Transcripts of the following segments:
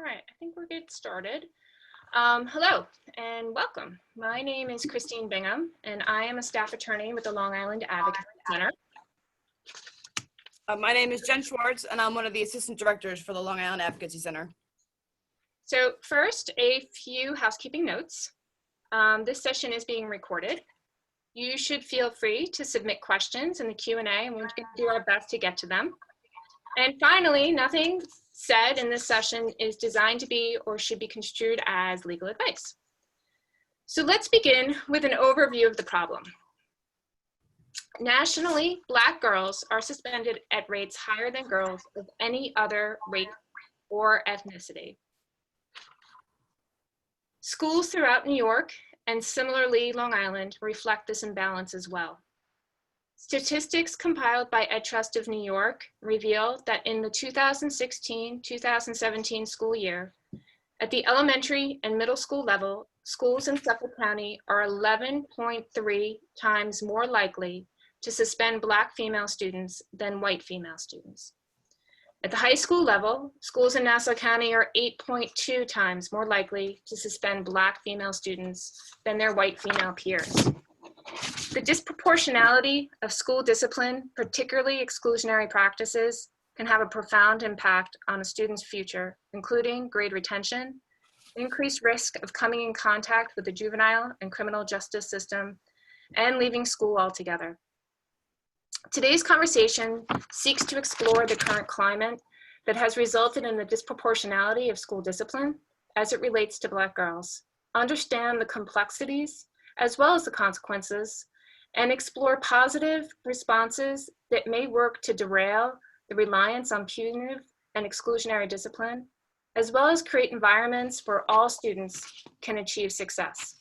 right, I think we're getting started. Hello and welcome. My name is Christine Bingham, and I am a staff attorney with the Long Island Advocacy Center. My name is Jen Schwartz, and I'm one of the assistant directors for the Long Island Advocacy Center. So first, a few housekeeping notes. This session is being recorded. You should feel free to submit questions in the Q&A, and we're going to do our best to get to them. And finally, nothing said in this session is designed to be or should be construed as legal advice. So let's begin with an overview of the problem. Nationally, Black girls are suspended at rates higher than girls of any other race or ethnicity. Schools throughout New York and similarly Long Island reflect this imbalance as well. Statistics compiled by EdTrust of New York reveal that in the 2016-2017 school year, at the elementary and middle school level, schools in Suffolk County are 11.3 times more likely to suspend Black female students than white female students. At the high school level, schools in Nassau County are 8.2 times more likely to suspend Black female students than their white female peers. The disproportionality of school discipline, particularly exclusionary practices, can have a profound impact on a student's future, including grade retention, increased risk of coming in contact with the juvenile and criminal justice system, and leaving school altogether. Today's conversation seeks to explore the current climate that has resulted in the disproportionality of school discipline as it relates to Black girls, understand the complexities as well as the consequences, and explore positive responses that may work to derail the reliance on punitive and exclusionary discipline, as well as create environments where all students can achieve success.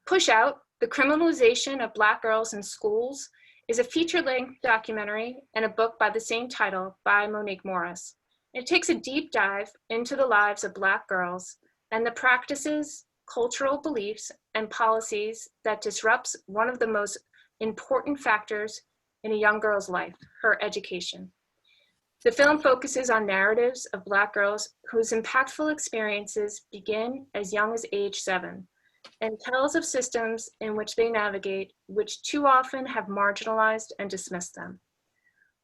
Pushout, the criminalization of Black girls in schools, is a feature-length documentary and a book by the same title by Monique Morris. It takes a deep dive into the lives of Black girls and the practices, cultural beliefs, and policies that disrupts one of the most important factors in a young girl's life, her education. The film focuses on narratives of Black girls whose impactful experiences begin as young as age 7 and tells of systems in which they navigate, which too often have marginalized and dismissed them.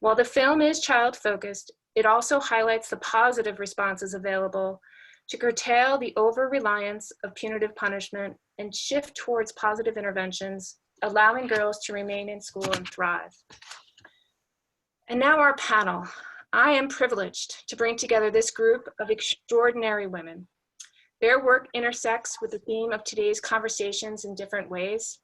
While the film is child-focused, it also highlights the positive responses available to curtail the over-reliance of punitive punishment and shift towards positive interventions, allowing girls to remain in school and thrive. And now our panel. I am privileged to bring together this group of extraordinary women. Their work intersects with the theme of today's conversations in different ways.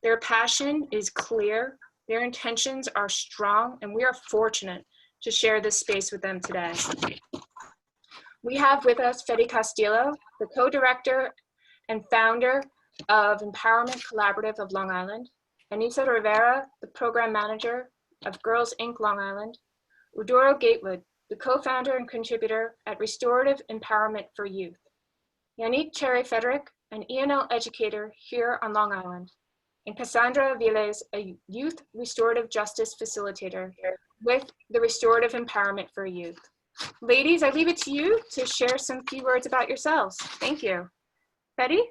Their passion is clear, their intentions are strong, and we are fortunate to share this space with them today. We have with us Fede Castillo, the co-director and founder of Empowerment Collaborative of Long Island, Anissa Rivera, the program manager of Girls Inc. Long Island, Udoro Gatewood, the co-founder and contributor at Restorative Empowerment for Youth, Yannick Cherry-Frederick, an ENL educator here on Long Island, and Cassandra Viles, a youth restorative justice facilitator with the Restorative Empowerment for Youth. Ladies, I leave it to you to share some few words about yourselves. Thank you. Betty?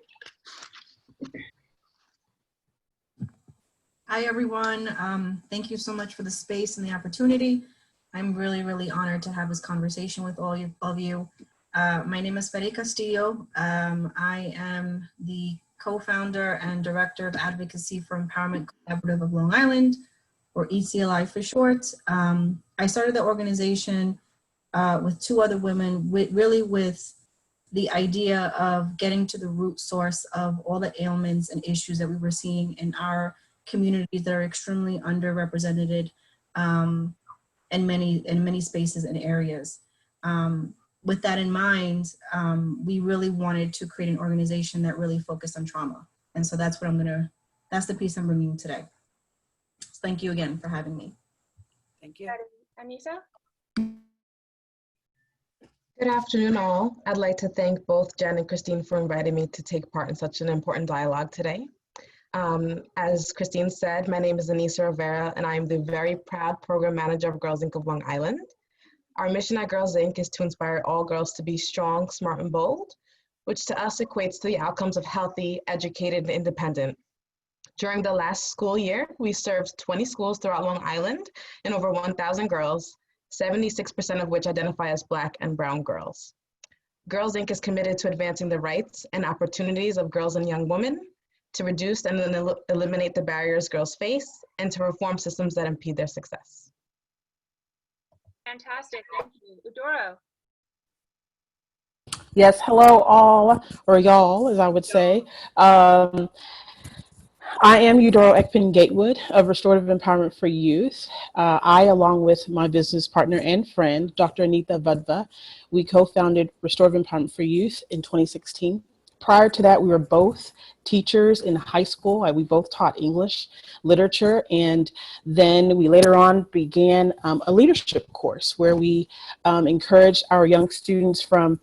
Hi, everyone. Thank you so much for the space and the opportunity. I'm really, really honored to have this conversation with all of you. My name is Fede Castillo. I am the co-founder and director of advocacy for Empowerment Collaborative of Long Island, or ECLI for short. I started the organization with 2 other women, with the idea of getting to the root source of all the ailments and issues that we were seeing in our communities that are extremely underrepresented in many spaces and areas. With that in mind, we really wanted to create an organization that really focused on trauma. And so that's what that's the piece I'm bringing today. So thank you again for having me. Thank you. Anissa? Good afternoon, all. I'd like to thank both Jen and Christine for inviting me to take part in such an important dialogue today. As Christine said, my name is Anissa Rivera, and I am the very proud program manager of Girls Inc. of Long Island. Our mission at Girls Inc. is to inspire all girls to be strong, smart, and bold, which to us equates to the outcomes of healthy, educated, and independent. During the last school year, we served 20 schools throughout Long Island and over 1,000 girls, 76% of which identify as Black and Brown girls. Girls Inc. is committed to advancing the rights and opportunities of girls and young women, to reduce and eliminate the barriers girls face, and to reform systems that impede their success. Fantastic, thank you. Eudoro. Yes, hello all, or y'all, as I would say. I am Eudoro Ekpen Gatewood of Restorative Empowerment for Youth. I, along with my business partner and friend, Dr. Anita Vadva, we co-founded Restorative Empowerment for Youth in 2016. Prior to that, we were both teachers in high school. We both taught English literature, and then we later on began a leadership course where we encouraged our young students from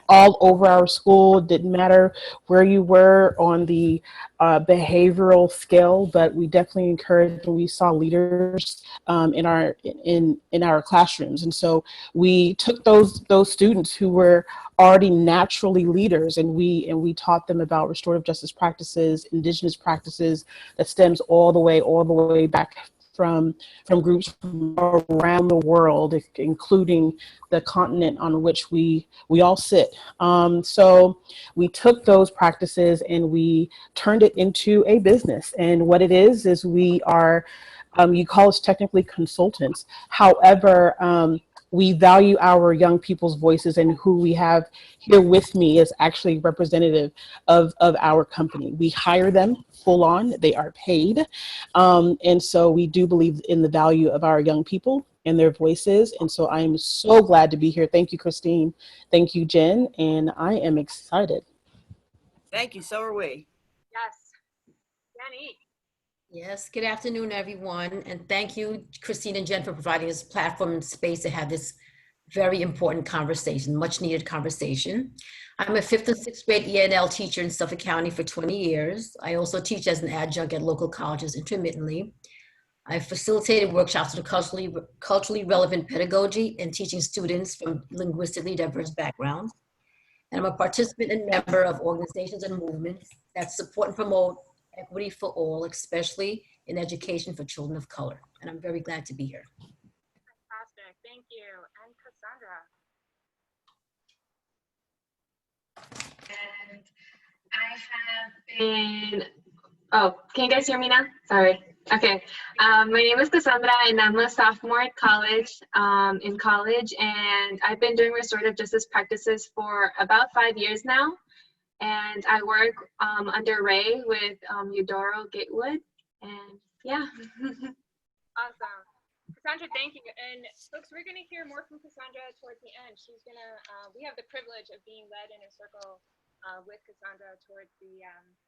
all over our school. Didn't matter where you were on the behavioral scale, but we definitely encouraged when we saw leaders in our classrooms. And so we took those students who were already naturally leaders, and we taught them about restorative justice practices, indigenous practices that stems all the way back from groups from around the world, including the continent on which we all sit. So we took those practices and we turned it into a business. And what it is we are, you call us technically consultants. However, we value our young people's voices, and who we have here with me is actually representative of our company. We hire them full on, they are paid. And so we do believe in the value of our young people and their voices. And so I am so glad to be here. Thank you, Christine. Thank you, Jen. And I am excited. Thank you. So are we. Yes. Jenny. Yes, good afternoon, everyone. And thank you, Christine and Jen, for providing this platform and space to have this very important conversation, much needed conversation. I'm a 5th and 6th grade ENL teacher in Suffolk County for 20 years. I also teach as an adjunct at local colleges intermittently. I've facilitated workshops on culturally relevant pedagogy and teaching students from linguistically diverse backgrounds. And I'm a participant and member of organizations and movements that support and promote equity for all, especially in education for children of color. And I'm very glad to be here. Fantastic, thank you. And Cassandra. And I have been, oh, can you guys hear me now? Sorry. Okay. My name is Cassandra, and I'm a sophomore at college, and I've been doing restorative justice practices for about 5 years now. And I work under Ray with Eudoro Gatewood, and yeah. Awesome. Cassandra, thank you. And folks, we're going to hear more from Cassandra towards the end. She's going to, we have the privilege of being led in a circle with Cassandra towards the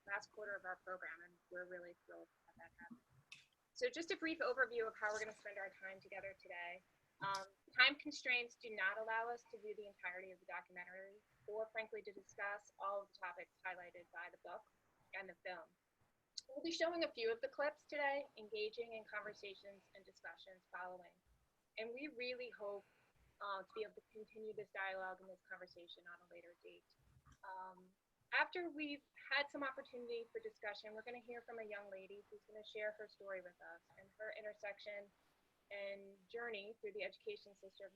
last quarter of our program, and we're really thrilled to have that happen. So just a brief overview of how we're going to spend our time together today. Time constraints do not allow us to view the entirety of the documentary, or frankly to discuss all of the topics highlighted by the book and the film. We'll be showing a few of the clips today, engaging in conversations and discussions following. And we really hope to be able to continue this dialogue and this conversation on a later date. After we've had some opportunity for discussion, we're going to hear from a young lady who's going to share her story with us and her intersection and journey through the education system,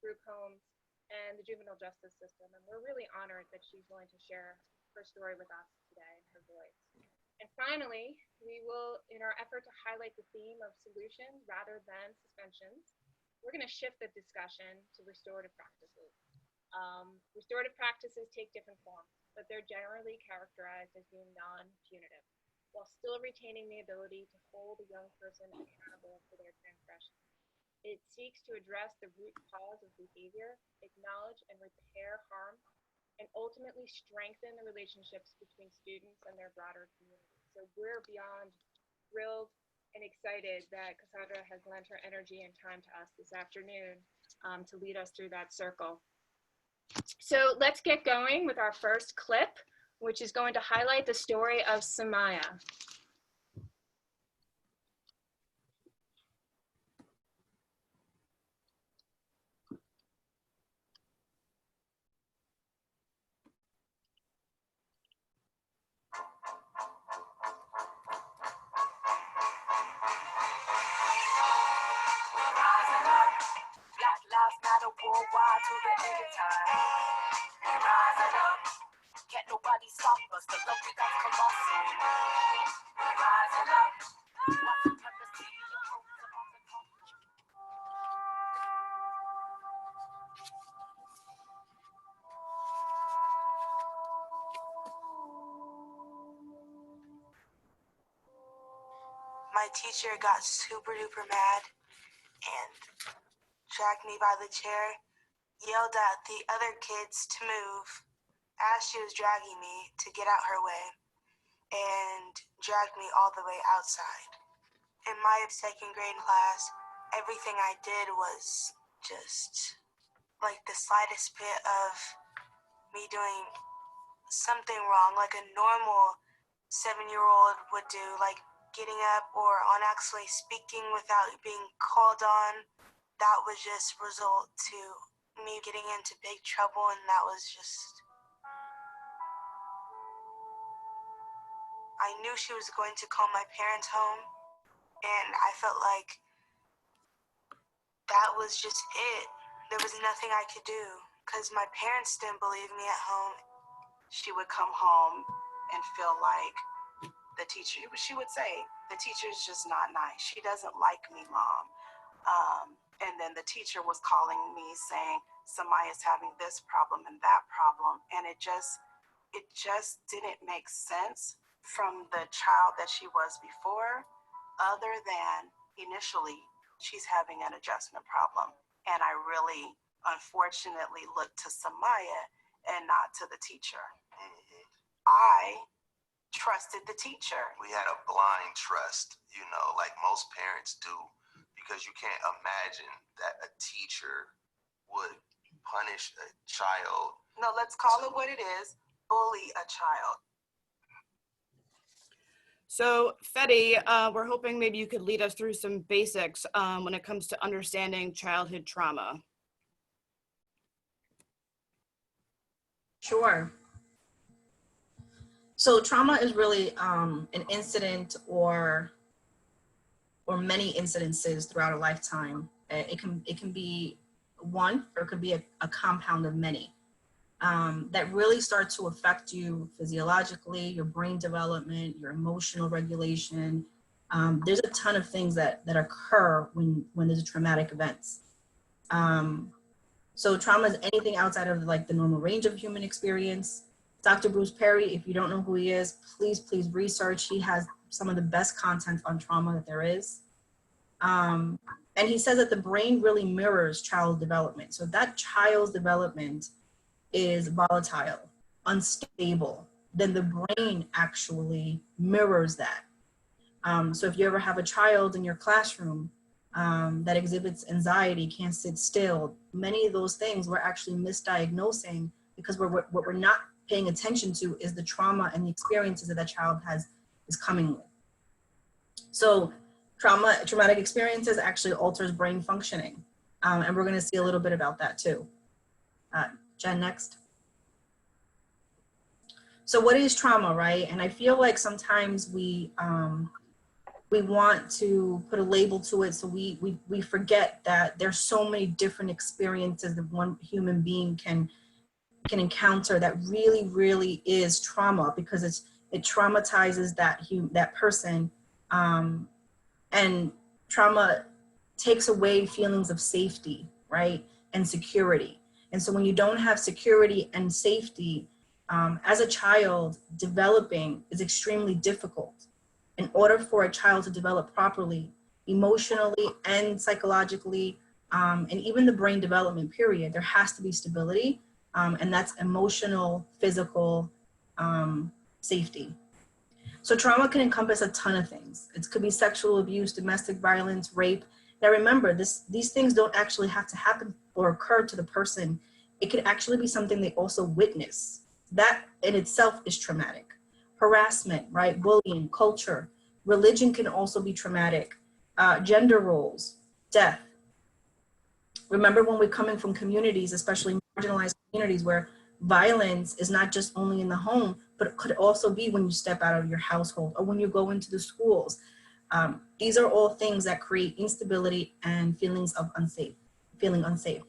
group homes, and the juvenile justice system. And we're really honored that she's willing to share her story with us today and her voice. And finally, we will, in our effort to highlight the theme of solutions rather than suspensions, we're going to shift the discussion to restorative practices. Restorative practices take different forms, but they're generally characterized as being non-punitive, while still retaining the ability to hold a young person accountable for their transgressions. It seeks to address the root cause of behavior, acknowledge and repair harm, and ultimately strengthen the relationships between students and their broader community. So we're beyond thrilled and excited that Cassandra has lent her energy and time to us this afternoon to lead us through that circle. So let's get going with our first clip, which is going to highlight the story of Samaya. teacher got super duper mad and dragged me by the chair, yelled at the other kids to move as she was dragging me to get out her way, and dragged me all the way outside. In my second grade class, everything I did was just like the slightest bit of me doing something wrong, like a normal 7-year-old would do, like getting up or on actually speaking without being called on. That would just result to me getting into big trouble, and that was just, I knew she was going to call my parents home, and I felt like that was just it. There was nothing I could do because my parents didn't believe me at home. She would come home and feel like the teacher, she would say, the teacher's just not nice. She doesn't like me, Mom. And then the teacher was calling me saying, Samaya's having this problem and that problem. And it just didn't make sense from the child that she was before, other than initially she's having an adjustment problem. And I really, unfortunately, looked to Samaya and not to the teacher. I trusted the teacher. We had a blind trust, you know, like most parents do, because you can't imagine that a teacher would punish a child. No, let's call it what it is, bully a child. So, Fetty, we're hoping maybe you could lead us through some basics when it comes to understanding childhood trauma. Sure. So trauma is really an incident or many incidences throughout a lifetime. It can be one, or it could be a compound of many that really start to affect you physiologically, your brain development, your emotional regulation. There's a ton of things that occur when there's traumatic events. So trauma is anything outside of like the normal range of human experience. Dr. Bruce Perry, if you don't know who he is, please research. He has some of the best content on trauma that there is. And he says that the brain really mirrors child development. So that child's development is volatile, unstable, then the brain actually mirrors that. So if you ever have a child in your classroom that exhibits anxiety, can't sit still, many of those things we're actually misdiagnosing because what we're not paying attention to is the trauma and the experiences that child is coming with. So traumatic experiences actually alters brain functioning. And we're gonna see a little bit about that too. Jen, next. So what is trauma, right? And I feel like sometimes we want to put a label to it, so we forget that there's so many different experiences that one human being can encounter that really is trauma, because it traumatizes that person, and trauma takes away feelings of safety, right, and security. And so when you don't have security and safety, as a child, developing is extremely difficult. In order for a child to develop properly, emotionally and psychologically, and even the brain development period, there has to be stability. And that's emotional, physical, safety. So trauma can encompass a ton of things. It could be sexual abuse, domestic violence, rape. Now remember, these things don't actually have to happen or occur to the person. It could actually be something they also witness. That in itself is traumatic. Harassment, right? Bullying, culture. Religion can also be traumatic. Gender roles, death. Remember when we're coming from communities, especially marginalized communities, where violence is not just only in the home, but it could also be when you step out of your household or when you go into the schools. These are all things that create instability and feelings of feeling unsafe.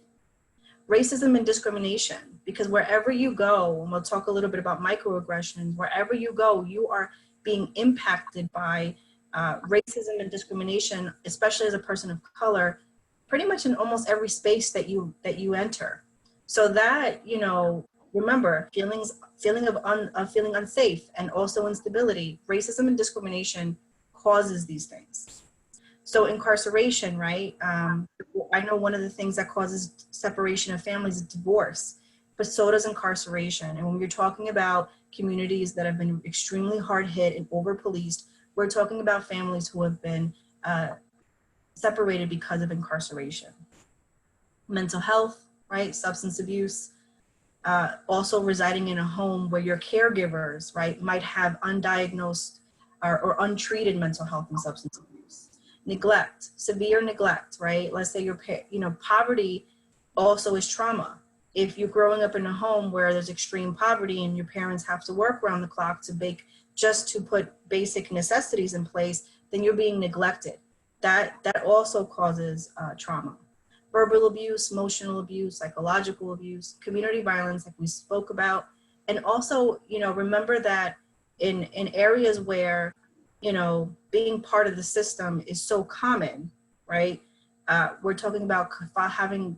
Racism and discrimination, because wherever you go, and we'll talk a little bit about microaggressions, wherever you go, you are being impacted by racism and discrimination, especially as a person of color, pretty much in almost every space that you enter. So that, you know, remember, feeling unsafe and also instability, racism and discrimination causes these things. So incarceration, right? I know one of the things that causes separation of families is divorce, but so does incarceration. And when we're talking about communities that have been extremely hard hit and over policed, we're talking about families who have been separated because of incarceration. Mental health, right? Substance abuse, also residing in a home where your caregivers, right, might have undiagnosed or untreated mental health and substance abuse. Neglect, severe neglect, right? Let's say poverty also is trauma. If you're growing up in a home where there's extreme poverty and your parents have to work around the clock to bake just to put basic necessities in place, then you're being neglected. That also causes trauma. Verbal abuse, emotional abuse, psychological abuse, community violence, like we spoke about. And also, remember that in areas where, being part of the system is so common, right? We're talking about having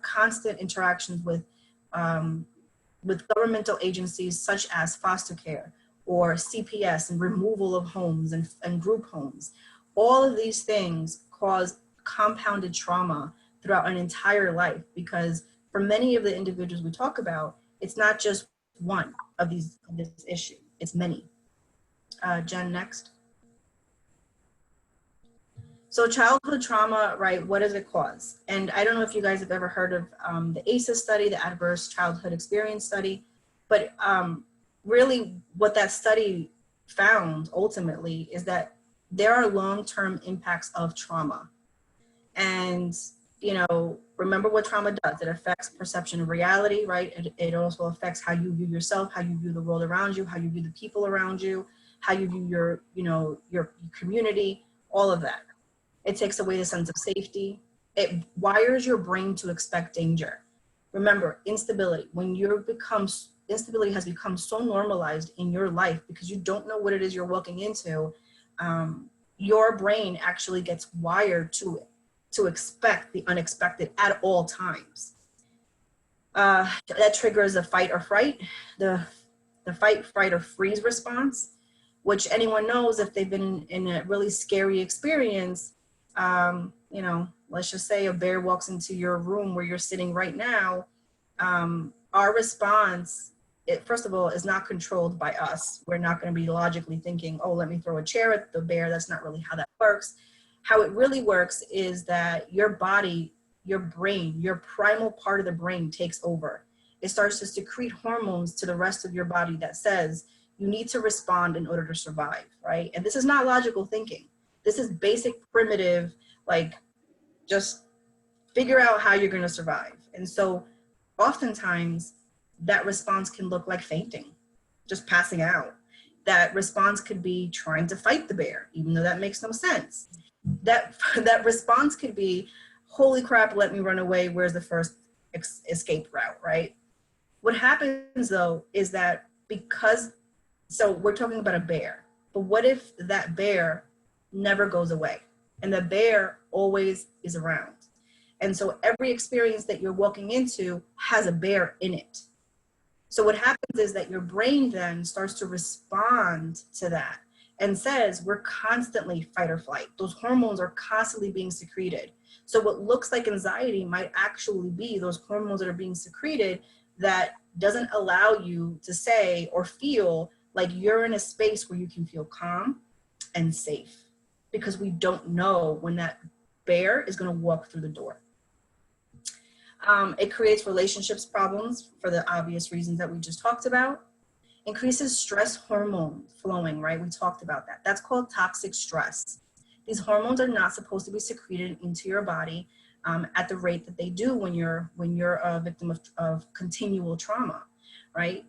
constant interactions with governmental agencies such as foster care or CPS and removal of homes and group homes. All of these things cause compounded trauma throughout an entire life, because for many of the individuals we talk about, it's not just one of this issue, it's many. Jen, next. So childhood trauma, right, what does it cause? And I don't know if you guys have ever heard of the ACEs study, the Adverse Childhood Experience Study, but really what that study found ultimately is that there are long-term impacts of trauma. And, remember what trauma does. It affects perception of reality, right? It also affects how you view yourself, how you view the world around you, how you view the people around you, how you view your community, all of that. It takes away the sense of safety. It wires your brain to expect danger. Remember, instability. When instability has become so normalized in your life because you don't know what it is you're walking into, your brain actually gets wired to expect the unexpected at all times. That triggers a fight or fright, the fight, fright, or freeze response, which anyone knows if they've been in a really scary experience. Let's just say a bear walks into your room where you're sitting right now. Our response, first of all, is not controlled by us. We're not going to be logically thinking, oh, let me throw a chair at the bear. That's not really how that works. How it really works is that your body, your brain, your primal part of the brain takes over. It starts to secrete hormones to the rest of your body that says you need to respond in order to survive, right? And this is not logical thinking. This is basic, primitive, just figure out how you're going to survive. And so oftentimes that response can look like fainting, just passing out. That response could be trying to fight the bear, even though that makes no sense. That response could be, holy crap, let me run away. Where's the first escape route, right? What happens though is that so we're talking about a bear, but what if that bear never goes away and the bear always is around? And so every experience that you're walking into has a bear in it. So what happens is that your brain then starts to respond to that and says, we're constantly fight or flight. Those hormones are constantly being secreted. So what looks like anxiety might actually be those hormones that are being secreted that doesn't allow you to say or feel like you're in a space where you can feel calm and safe, because we don't know when that bear is going to walk through the door. It creates relationships problems for the obvious reasons that we just talked about. Increases stress hormone flowing, right? We talked about that. That's called toxic stress. These hormones are not supposed to be secreted into your body at the rate that they do when you're a victim of continual trauma, right?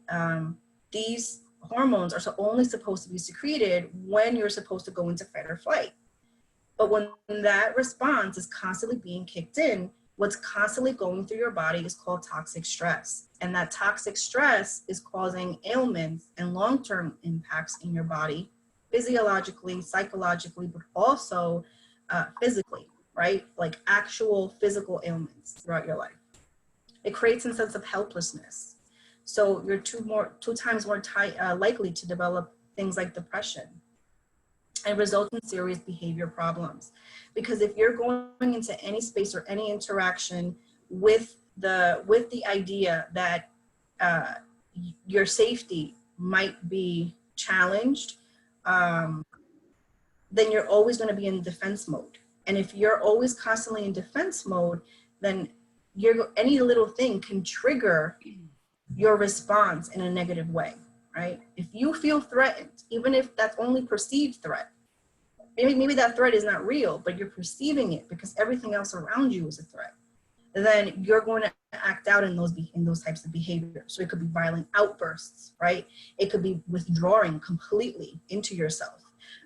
These hormones are only supposed to be secreted when you're supposed to go into fight or flight. But when that response is constantly being kicked in, what's constantly going through your body is called toxic stress. And that toxic stress is causing ailments and long-term impacts in your body, physiologically, psychologically, but also physically, right? Like actual physical ailments throughout your life. It creates a sense of helplessness. So you're two times more likely to develop things like depression. and result in serious behavior problems. Because if you're going into any space or any interaction with the idea that your safety might be challenged, then you're always going to be in defense mode. And if you're always constantly in defense mode, then any little thing can trigger your response in a negative way, right? If you feel threatened, even if that's only perceived threat, maybe that threat is not real, but you're perceiving it because everything else around you is a threat, then you're going to act out in those types of behavior. So it could be violent outbursts, right? It could be withdrawing completely into yourself.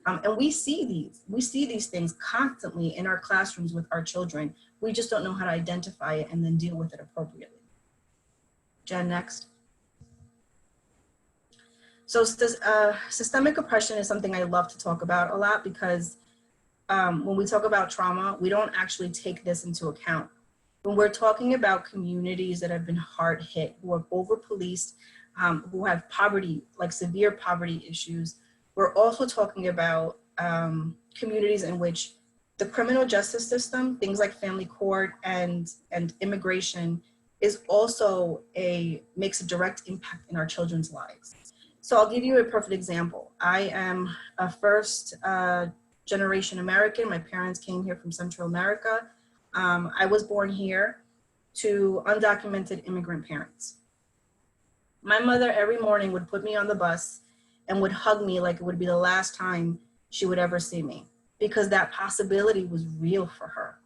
And we see these things constantly in our classrooms with our children. We just don't know how to identify it and then deal with it appropriately. Jen, next. So systemic oppression is something I love to talk about a lot because when we talk about trauma, we don't actually take this into account. When we're talking about communities that have been hard hit, who are over-policed, who have poverty, like severe poverty issues, we're also talking about communities in which the criminal justice system, things like family court and immigration, is also makes a direct impact in our children's lives. So I'll give you a perfect example. I am a first generation American. My parents came here from Central America. I was born here to undocumented immigrant parents. My mother every morning would put me on the bus and would hug me like it would be the last time she would ever see me, because that possibility was real for her.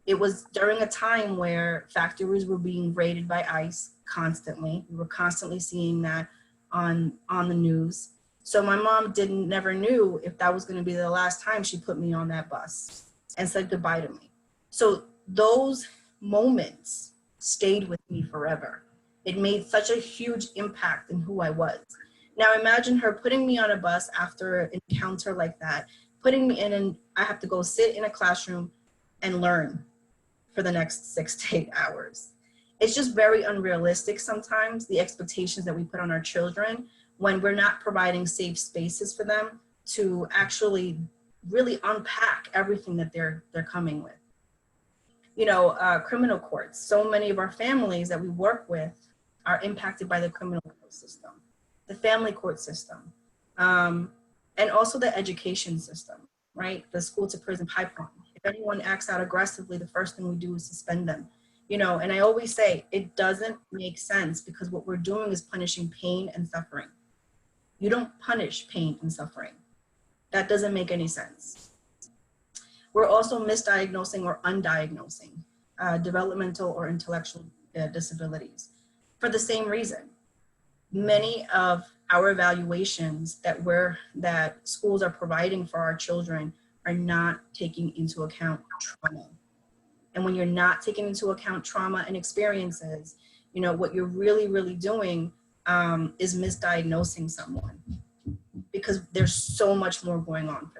It was during a time where factories were being raided by ICE constantly. We were constantly seeing that on the news. So my mom never knew if that was going to be the last time she put me on that bus and said goodbye to me. So those moments stayed with me forever. It made such a huge impact in who I was. Now imagine her putting me on a bus after an encounter like that, putting me in, and I have to go sit in a classroom and learn for the next 6 to 8 hours. It's just very unrealistic sometimes, the expectations that we put on our children when we're not providing safe spaces for them to actually really unpack everything that they're coming with. You know, criminal courts. So many of our families that we work with are impacted by the criminal court system, the family court system, and also the education system, right? The school to prison pipeline. If anyone acts out aggressively, the first thing we do is suspend them. You know, and I always say it doesn't make sense because what we're doing is punishing pain and suffering. You don't punish pain and suffering. That doesn't make any sense. We're also misdiagnosing or undiagnosing developmental or intellectual disabilities for the same reason. Many of our evaluations that schools are providing for our children are not taking into account trauma. And when you're not taking into account trauma and experiences, you know, what you're really, really doing is misdiagnosing someone, because there's so much more going on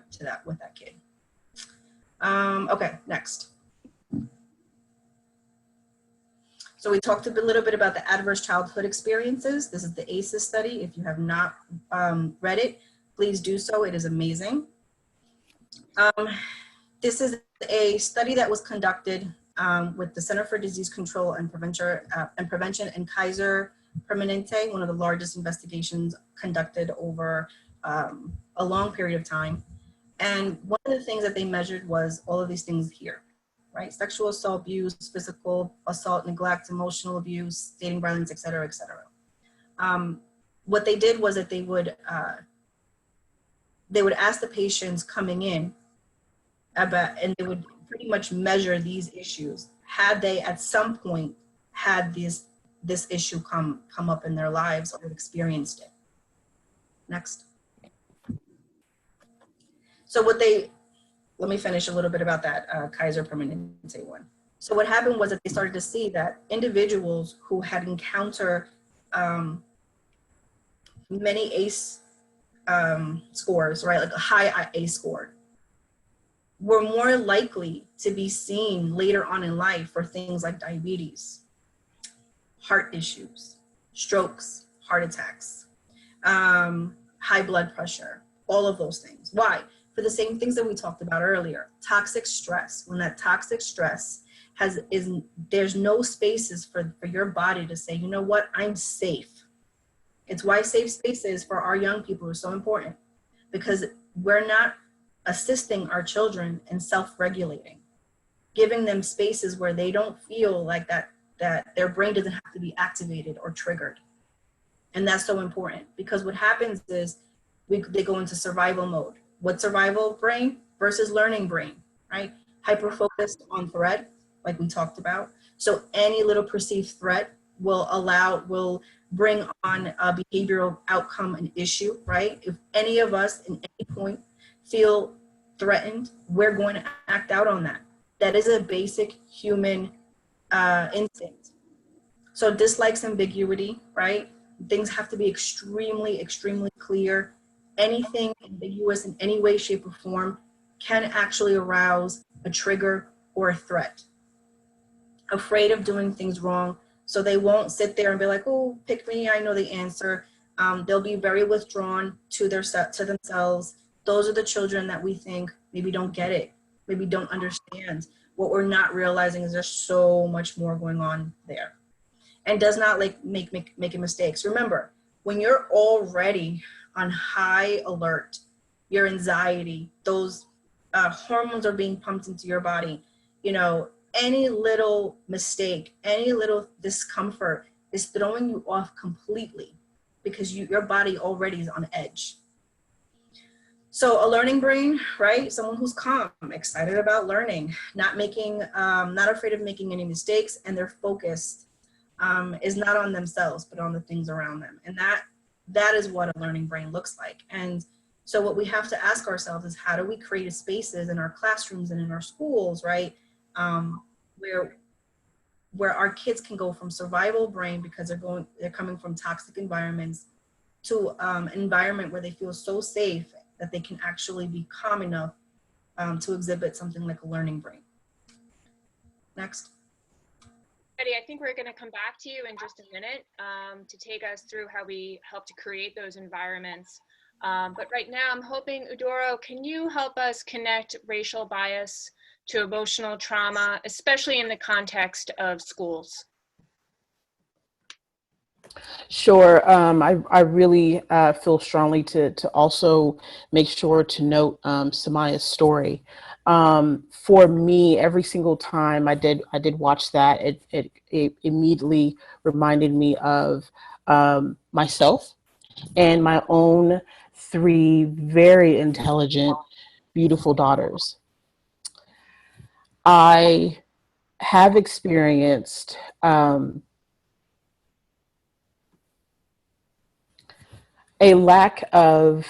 with that kid. Okay, next. So we talked a little bit about the adverse childhood experiences. This is the ACEs study. If you have not read it, please do so. It is amazing. This is a study that was conducted with the Center for Disease Control and Prevention and Kaiser Permanente, one of the largest investigations conducted over a long period of time. And one of the things that they measured was all of these things here, right? Sexual assault, abuse, physical assault, neglect, emotional abuse, dating violence, et cetera, et cetera. What they did was that they would ask the patients coming in about, and they would pretty much measure these issues. Had they at some point had this issue come up in their lives or experienced it. Next. So let me finish a little bit about that Kaiser Permanente one. So what happened was that they started to see that individuals who had encountered many ACE scores, right, like a high ACE score, were more likely to be seen later on in life for things like diabetes, heart issues, strokes, heart attacks, high blood pressure, all of those things. Why? for the same things that we talked about earlier. Toxic stress, when that toxic stress there's no spaces for your body to say, you know what, I'm safe. It's why safe spaces for our young people are so important, because we're not assisting our children in self-regulating, giving them spaces where they don't feel like that their brain doesn't have to be activated or triggered. And that's so important, because what happens is they go into survival mode. What survival brain versus learning brain, right? Hyper focused on threat, like we talked about. So any little perceived threat will bring on a behavioral outcome and issue, right? If any of us in any point feel threatened, we're going to act out on that. That is a basic human instinct. So dislikes ambiguity, right? Things have to be extremely, extremely clear. Anything ambiguous in any way, shape, or form can actually arouse a trigger or a threat. Afraid of doing things wrong, so they won't sit there and be like, oh, pick me, I know the answer. They'll be very withdrawn to themselves. Those are the children that we think maybe don't get it, maybe don't understand. What we're not realizing is there's so much more going on there, and does not like making mistakes. Remember, when you're already on high alert, your anxiety, those hormones are being pumped into your body. You know, any little mistake, any little discomfort is throwing you off completely, because your body already is on edge. So a learning brain, right? Someone who's calm, excited about learning, not afraid of making any mistakes, and they're focused, is not on themselves, but on the things around them. And that is what a learning brain looks like. And so what we have to ask ourselves is, how do we create spaces in our classrooms and in our schools, right? Where our kids can go from survival brain, because they're coming from toxic environments, to an environment where they feel so safe that they can actually be calm enough to exhibit something like a learning brain. Next. Betty, I think we're going to come back to you in just a minute to take us through how we help to create those environments. But right now, I'm hoping, Udoro, can you help us connect racial bias to emotional trauma, especially in the context of schools? Sure. I really feel strongly to also make sure to note Samaya's story. For me, every single time I did watch that, it immediately reminded me of myself and my own 3 very intelligent, beautiful daughters. I have experienced a lack of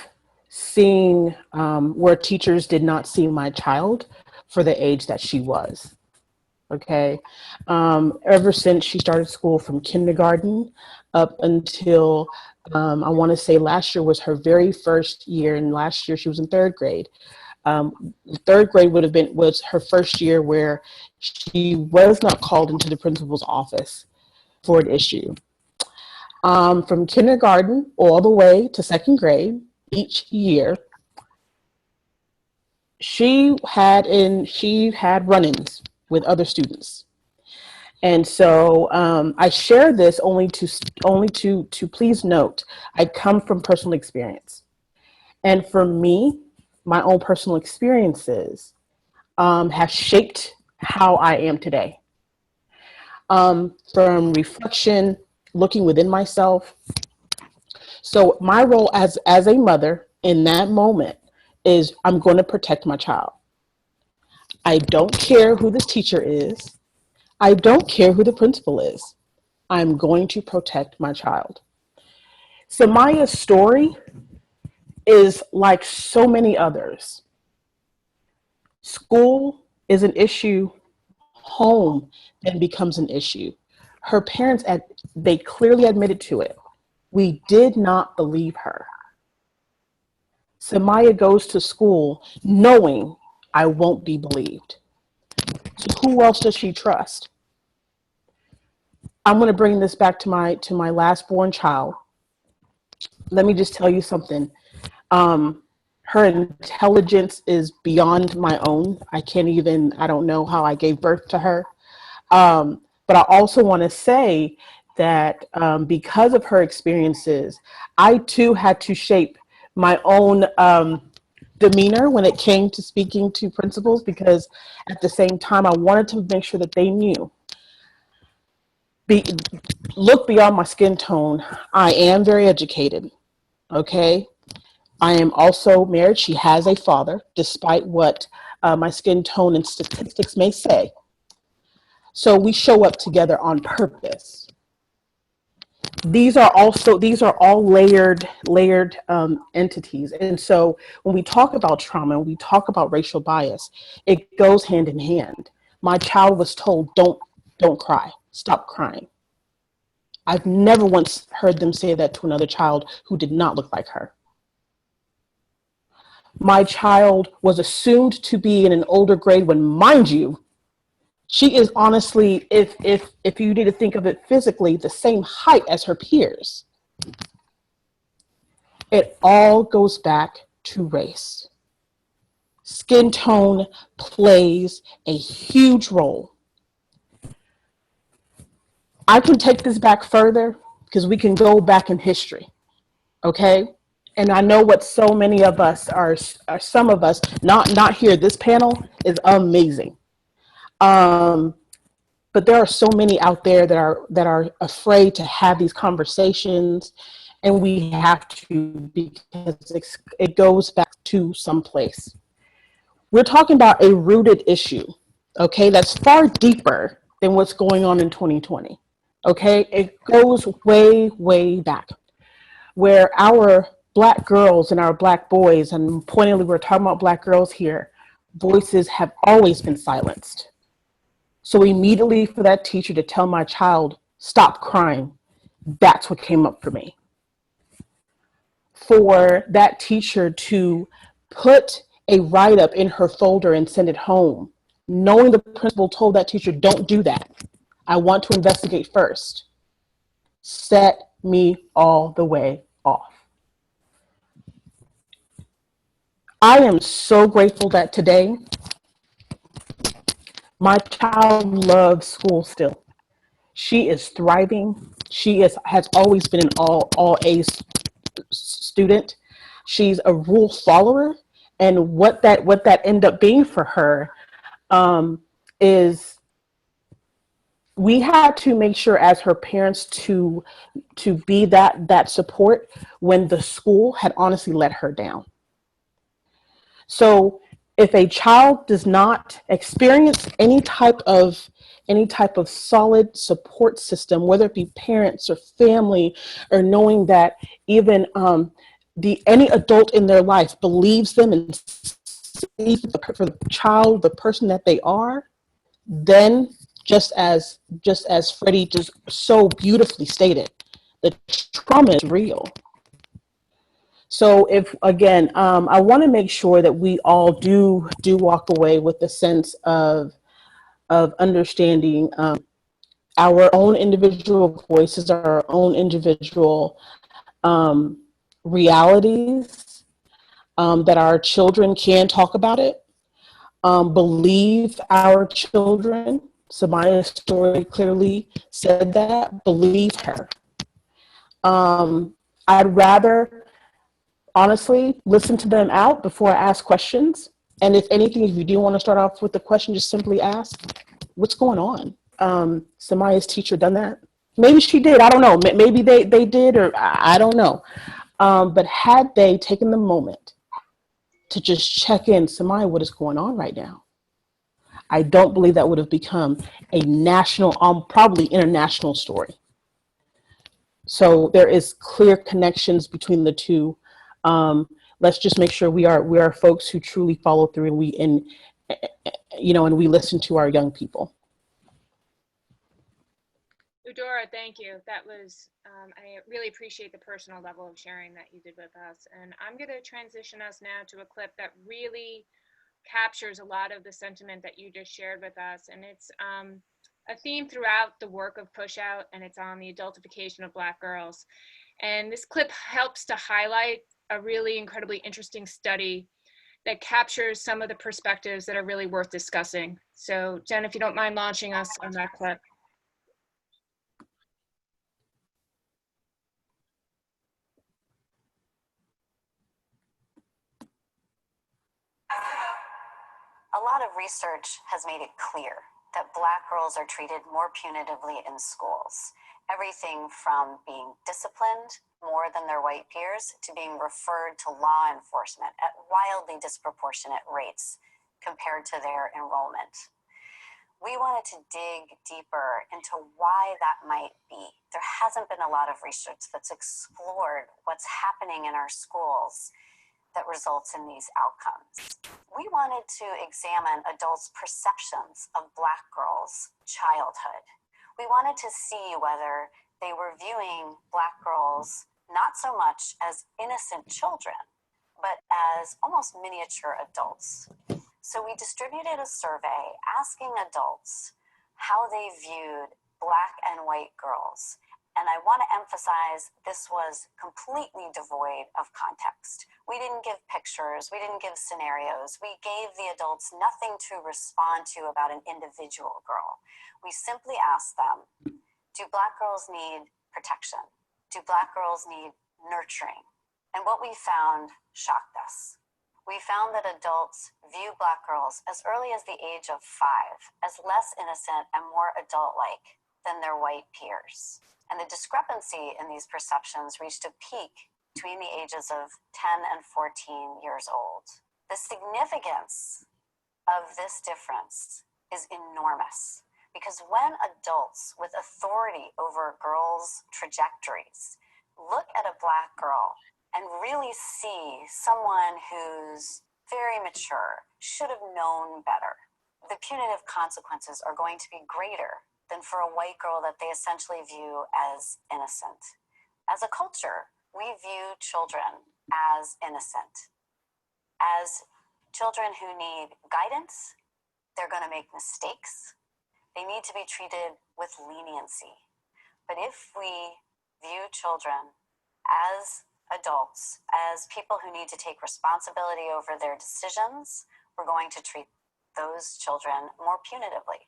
seeing where teachers did not see my child for the age that she was. Okay. Ever since she started school, from kindergarten up until I want to say last year was her very first year, and last year she was in 3rd grade. 3rd grade was her first year where she was not called into the principal's office for an issue. From kindergarten all the way to 2nd grade, each year, she had run-ins with other students. And so I share this only to please note, I come from personal experience. And for me, my own personal experiences have shaped how I am today. From reflection, looking within myself. So my role as a mother in that moment is, I'm going to protect my child. I don't care who this teacher is. I don't care who the principal is. I'm going to protect my child. Samaya's story is like so many others. School is an issue. Home then becomes an issue. Her parents, they clearly admitted to it. We did not believe her. Samaya goes to school knowing, I won't be believed. So who else does she trust? I'm going to bring this back to my last born child. Let me just tell you something. Her intelligence is beyond my own. I don't know how I gave birth to her. But I also want to say that because of her experiences, I too had to shape my own demeanor when it came to speaking to principals, because at the same time, I wanted to make sure that they knew, be, look beyond my skin tone. I am very educated, okay? I am also married. She has a father, despite what my skin tone and statistics may say. So we show up together on purpose. These are all layered entities. And so when we talk about trauma, when we talk about racial bias, it goes hand in hand. My child was told, don't cry, stop crying. I've never once heard them say that to another child who did not look like her. My child was assumed to be in an older grade when, mind you, she is honestly, if you need to think of it physically, the same height as her peers. It all goes back to race. Skin tone plays a huge role. I can take this back further because we can go back in history, okay? And I know what so many of us are some of us, not here, this panel is amazing. But there are so many out there that are afraid to have these conversations, and we have to, because it goes back to some place. We're talking about a rooted issue, okay, that's far deeper than what's going on in 2020. Okay, it goes way, way back, where our Black girls and our Black boys, and pointedly we're talking about Black girls here, voices have always been silenced. So immediately for that teacher to tell my child, stop crying, that's what came up for me. For that teacher to put a write-up in her folder and send it home, knowing the principal told that teacher, don't do that, I want to investigate first, set me all the way off. I am so grateful that today my child loves school still. She is thriving. Has always been an all A's student. She's a rule follower, and what that ended up being for her is we had to make sure as her parents to be that support when the school had honestly let her down. So if a child does not experience any type of solid support system, whether it be parents or family, or knowing that even any adult in their life believes them and sees for the child, the person that they are, then just as Freddie just so beautifully stated, the trauma is real. So if, again, I want to make sure that we all do walk away with the sense of understanding our own individual voices, our own individual realities, that our children can talk about it, believe our children. Samaya's story clearly said that, believe her. I'd rather honestly listen to them out before I ask questions. And if anything, if you do want to start off with the question, just simply ask, what's going on? Samaya's teacher done that? Maybe she did, I don't know. Maybe they did, or I don't know. But had they taken the moment to just check in, Samaya, what is going on right now? I don't believe that would have become a national, probably international story. So there is clear connections between the two. Let's just make sure we are folks who truly follow through, and we listen to our young people. Eudora, thank you. That was, I really appreciate the personal level of sharing that you did with us. And I'm going to transition us now to a clip that really captures a lot of the sentiment that you just shared with us. And it's a theme throughout the work of Pushout, and it's on the adultification of Black girls. And this clip helps to highlight a really incredibly interesting study that captures some of the perspectives that are really worth discussing. So Jen, if you don't mind launching us on that clip. A lot of research has made it clear that Black girls are treated more punitively in schools. Everything from being disciplined more than their white peers to being referred to law enforcement at wildly disproportionate rates compared to their enrollment. We wanted to dig deeper into why that might be. There hasn't been a lot of research that's explored what's happening in our schools that results in these outcomes. We wanted to examine adults' perceptions of Black girls' childhood. We wanted to see whether they were viewing Black girls not so much as innocent children, but as almost miniature adults. So we distributed a survey asking adults how they viewed Black and white girls. And I want to emphasize this was completely devoid of context. We didn't give pictures, we didn't give scenarios. We gave the adults nothing to respond to about an individual girl. We simply asked them, do Black girls need protection? Do Black girls need nurturing? And what we found shocked us. We found that adults view Black girls as early as the age of 5 as less innocent and more adult-like than their white peers. And the discrepancy in these perceptions reached a peak between the ages of 10 and 14 years old. The significance of this difference is enormous because when adults with authority over girls' trajectories look at a Black girl and really see someone who's very mature, should have known better, the punitive consequences are going to be greater than for a white girl that they essentially view as innocent. As a culture, we view children as innocent, as children who need guidance. They're going to make mistakes. They need to be treated with leniency. But if we view children as adults, as people who need to take responsibility over their decisions, we're going to treat those children more punitively.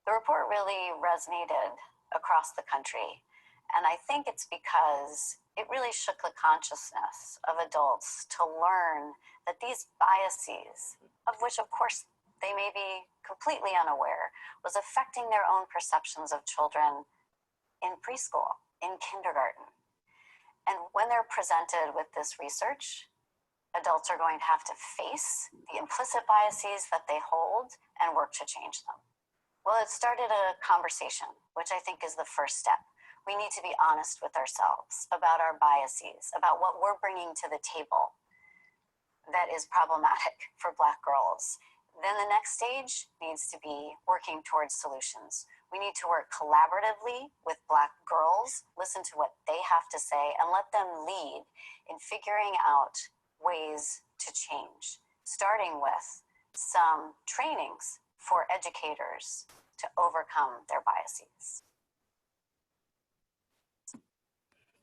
The report really resonated across the country, and I think it's because it really shook the consciousness of adults to learn that these biases, of which of course they may be completely unaware, was affecting their own perceptions of children in preschool, in kindergarten. And when they're presented with this research, adults are going to have to face the implicit biases that they hold and work to change them. Well, it started a conversation, which I think is the first step. We need to be honest with ourselves about our biases, about what we're bringing to the table that is problematic for Black girls. Then the next stage needs to be working towards solutions. We need to work collaboratively with Black girls, listen to what they have to say, and let them lead in figuring out ways to change, starting with some trainings for educators to overcome their biases.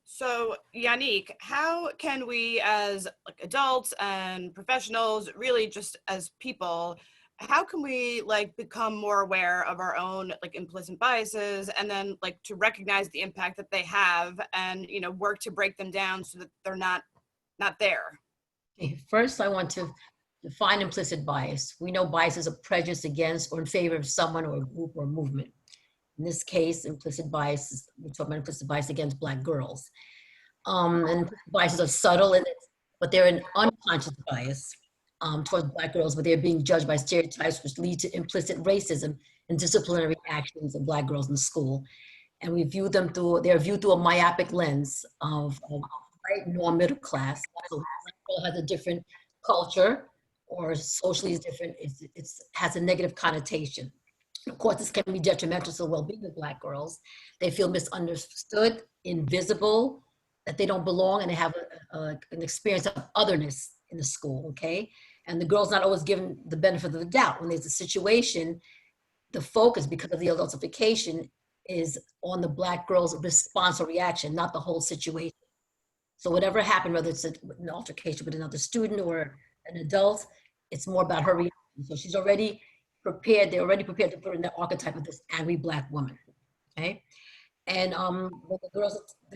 So Yannick, how can we as adults and professionals, really just as people, how can we become more aware of our own implicit biases and then to recognize the impact that they have and work to break them down so that they're not there? Okay, first, I want to define implicit bias. We know bias is a prejudice against or in favor of someone or a group or movement. In this case, implicit bias is, we're talking about implicit bias against Black girls. And biases are subtle, but they're an unconscious bias towards Black girls, but they're being judged by stereotypes which lead to implicit racism and disciplinary actions of Black girls in school. And we view them they're viewed through a myopic lens of white norm middle class. So Black girl has a different culture or socially is different, it has a negative connotation. Of course, this can be detrimental to the well-being of Black girls. They feel misunderstood, invisible, that they don't belong, and they have an experience of otherness in the school, okay? And the girl's not always given the benefit of the doubt. When there's a situation, the focus, because of the adultification, is on the Black girl's response or reaction, not the whole situation. So whatever happened, whether it's an altercation with another student or an adult, it's more about her reaction. So she's already prepared. They're already prepared to put in the archetype of this angry Black woman. Okay. And when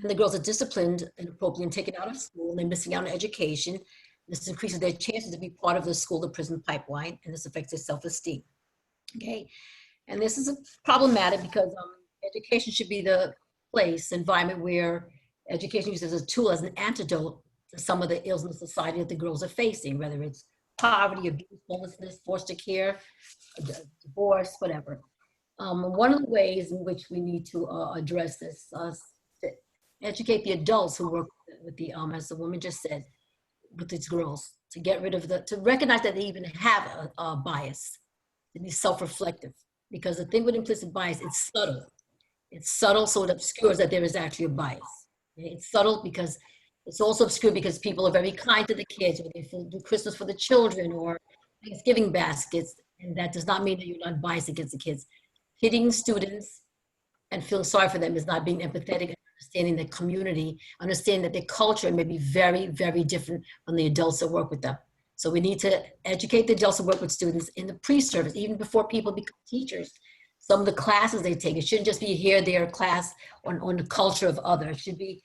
the girls are disciplined inappropriately and taken out of school, and they're missing out on education. This increases their chances to be part of the school to prison pipeline, and this affects their self-esteem. Okay. And this is problematic because education should be the place, environment where education used as a tool, as an antidote to some of the ills in the society that the girls are facing, whether it's poverty, abuse, homelessness, foster care, divorce, whatever. One of the ways in which we need to address this, to educate the adults who work with the, as the woman just said, with these girls, to get rid of to recognize that they even have a bias, to be self-reflective. Because the thing with implicit bias, it's subtle. It's subtle, so it obscures that there is actually a bias. It's subtle because it's also obscure because people are very kind to the kids, or they do Christmas for the children or Thanksgiving baskets, and that does not mean that you're not biased against the kids. Hitting students and feeling sorry for them is not being empathetic and understanding the community, understanding that their culture may be very, very different from the adults that work with them. So we need to educate the adults who work with students in the pre-service, even before people become teachers. Some of the classes they take, it shouldn't just be here, there class on the culture of others. It should be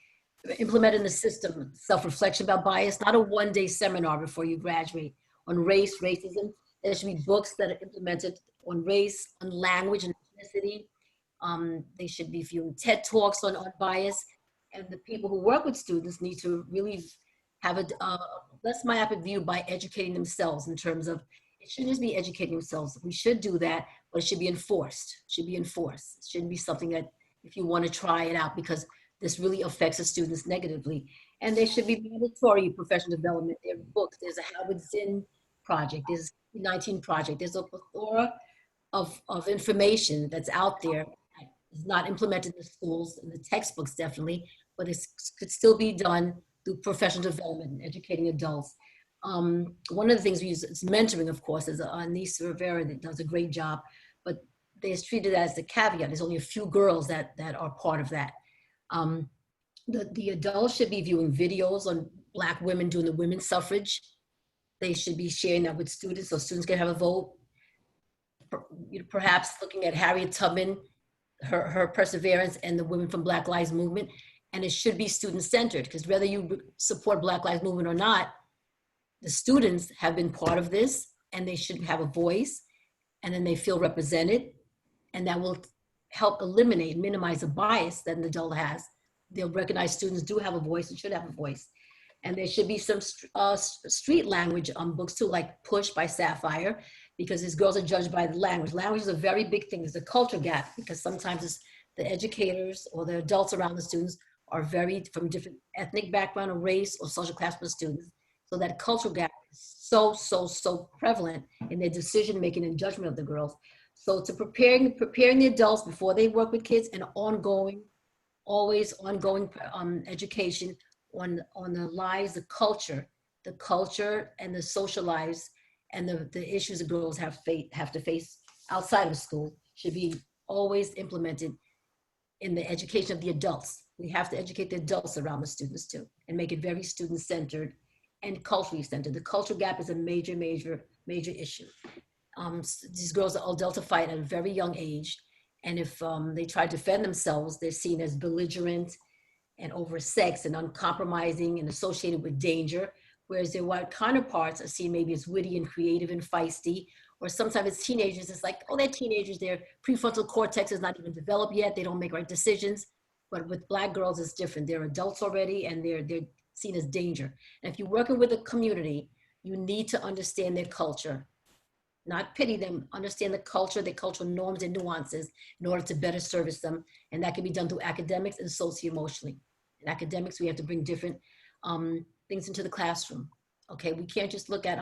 implemented in the system, self-reflection about bias, not a one-day seminar before you graduate on race, racism. There should be books that are implemented on race, on language and ethnicity. They should be viewing TED Talks on bias. And the people who work with students need to really have a less myopic view by educating themselves in terms of, it shouldn't just be educating themselves. We should do that, but it should be enforced. It should be enforced. It shouldn't be something that if you want to try it out, because this really affects the students negatively. And there should be mandatory professional development. There are books. There's a Howard Zinn project. There's a 19 project. There's a plethora of information that's out there. It's not implemented in the schools, in the textbooks definitely, but it could still be done through professional development and educating adults. One of the things we use is mentoring, of course, is Anissa Rivera that does a great job, but they're treated as the caveat. There's only a few girls that are part of that. The adults should be viewing videos on Black women doing the women's suffrage. They should be sharing that with students so students can have a vote. Perhaps looking at Harriet Tubman, her perseverance, and the women from Black Lives Movement. And it should be student-centered, because whether you support Black Lives Movement or not, the students have been part of this and they should have a voice, and then they feel represented, and that will help eliminate, minimize the bias that an adult has. They'll recognize students do have a voice and should have a voice. And there should be some street language books too, like Push by Sapphire, because these girls are judged by the language. Language is a very big thing. There's a culture gap, because sometimes it's the educators or the adults around the students are very from different ethnic background or race or social class for students. So that cultural gap is so prevalent in their decision-making and judgment of the girls. So to preparing the adults before they work with kids, and always ongoing education on the lives, the culture and the social lives and the issues the girls have to face outside of school should be always implemented in the education of the adults. We have to educate the adults around the students too, and make it very student-centered and culturally centered. The cultural gap is a major issue. These girls are adultified at a very young age, and if they try to defend themselves, they're seen as belligerent and oversexed and uncompromising and associated with danger, whereas their white counterparts are seen maybe as witty and creative and feisty, or sometimes as teenagers, it's like, oh, they're teenagers, their prefrontal cortex is not even developed yet, they don't make right decisions. But with Black girls, it's different. They're adults already, and they're seen as danger. And if you're working with a community, you need to understand their culture, not pity them, understand the culture, their cultural norms and nuances in order to better service them. And that can be done through academics and socio-emotionally. In academics, we have to bring different things into the classroom. Okay, we can't just look at,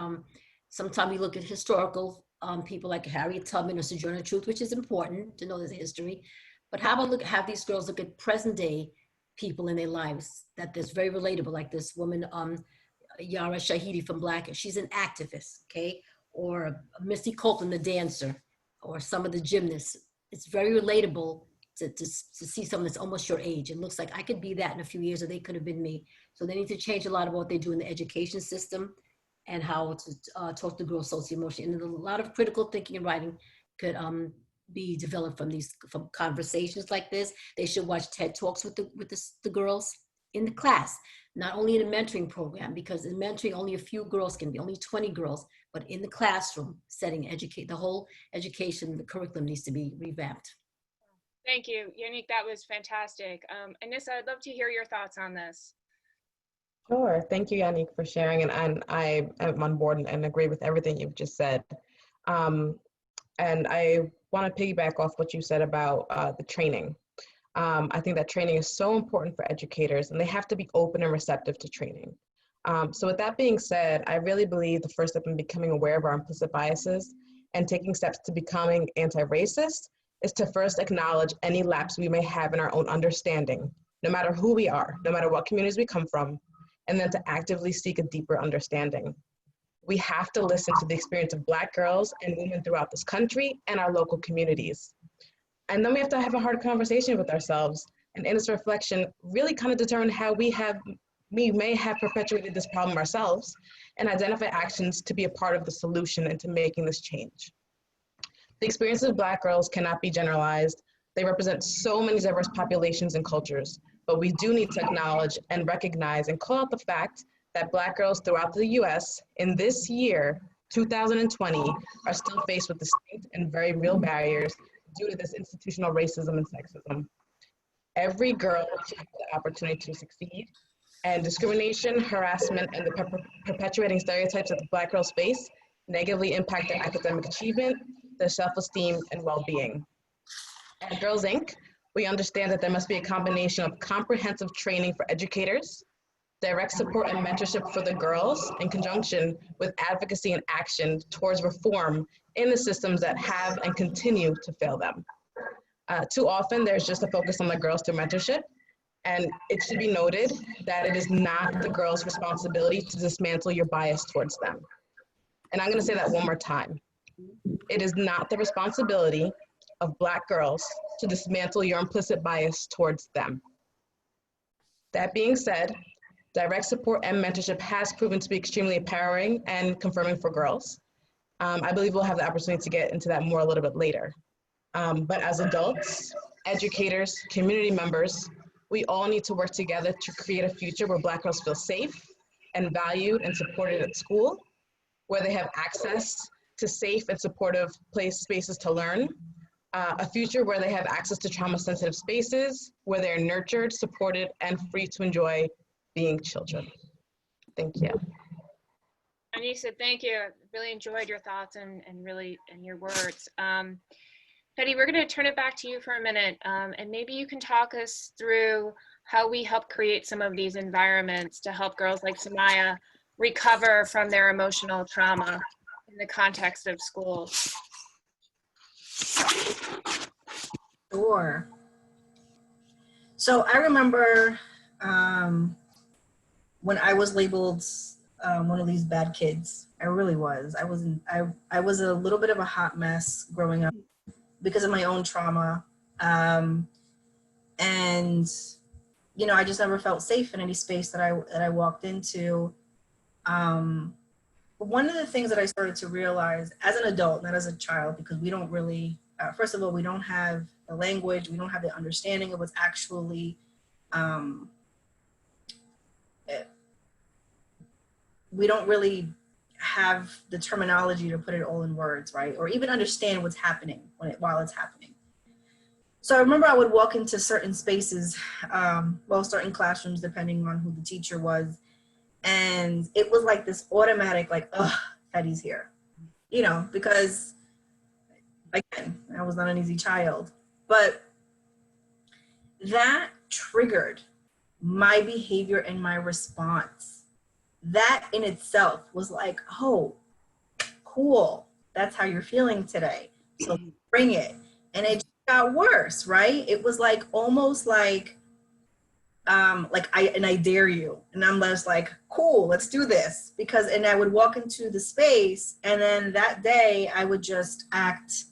sometimes we look at historical people like Harriet Tubman or Sojourner Truth, which is important to know there's a history. But how about have these girls look at present day people in their lives that's very relatable, like this woman, Yara Shahidi from Black, she's an activist, okay? Or Misty Copeland, the dancer, or some of the gymnasts. It's very relatable to see someone that's almost your age. It looks like I could be that in a few years, or they could have been me. So they need to change a lot of what they do in the education system and how to talk to girls socio-emotionally. And a lot of critical thinking and writing could be developed from conversations like this. They should watch TED Talks with the girls in the class, not only in a mentoring program, because in mentoring only a few girls can be, only 20 girls, but in the classroom setting, the whole education, the curriculum needs to be revamped. Thank you, Yannick. That was fantastic. Anissa, I'd love to hear your thoughts on this. Sure. Thank you, Yannick, for sharing. And I am on board and agree with everything you've just said. And I want to piggyback off what you said about the training. I think that training is so important for educators, and they have to be open and receptive to training. So with that being said, I really believe the first step in becoming aware of our implicit biases and taking steps to becoming anti-racist is to first acknowledge any lapse we may have in our own understanding, no matter who we are, no matter what communities we come from, and then to actively seek a deeper understanding. We have to listen to the experience of Black girls and women throughout this country and our local communities. And then we have to have a hard conversation with ourselves, and in this reflection, really kind of determine how we may have perpetuated this problem ourselves, and identify actions to be a part of the solution into making this change. The experiences of Black girls cannot be generalized. They represent so many diverse populations and cultures, but we do need to acknowledge and recognize and call out the fact that Black girls throughout the US in this year, 2020, are still faced with distinct and very real barriers due to this institutional racism and sexism. Every girl should have the opportunity to succeed, and discrimination, harassment, and the perpetuating stereotypes that the Black girls face negatively impact their academic achievement, their self-esteem, and well-being. At Girls Inc., we understand that there must be a combination of comprehensive training for educators, direct support and mentorship for the girls, in conjunction with advocacy and action towards reform in the systems that have and continue to fail them. Too often, there's just a focus on the girls through mentorship, and it should be noted that it is not the girls' responsibility to dismantle your bias towards them. And I'm gonna say that one more time. It is not the responsibility of Black girls to dismantle your implicit bias towards them. That being said, direct support and mentorship has proven to be extremely empowering and confirming for girls. I believe we'll have the opportunity to get into that more a little bit later. But as adults, educators, community members, we all need to work together to create a future where Black girls feel safe and valued and supported at school, where they have access to safe and supportive spaces to learn, a future where they have access to trauma-sensitive spaces, where they're nurtured, supported, and free to enjoy being children. Thank you. Anissa, thank you. I really enjoyed your thoughts and your words. Hetty, we're going to turn it back to you for a minute, and maybe you can talk us through how we help create some of these environments to help girls like Samaya recover from their emotional trauma in the context of schools. Sure. So I remember when I was labeled one of these bad kids. I really was. I was a little bit of a hot mess growing up because of my own trauma. And you know, I just never felt safe in any space that I walked into. One of the things that I started to realize as an adult, not as a child, because we don't really, first of all, we don't have the language, we don't have the understanding of what's actually, we don't really have the terminology to put it all in words, right? Or even understand what's happening while it's happening. So I remember I would walk into certain spaces, certain classrooms, depending on who the teacher was. And it was like this automatic, like, ugh, Hetty's here, you know, because again, I was not an easy child, but that triggered my behavior and my response. That in itself was like, oh, cool. That's how you're feeling today. So bring it. And it got worse, right? It was like, almost like I dare you. And I'm just like, cool, let's do this. And I would walk into the space, and then that day I would just act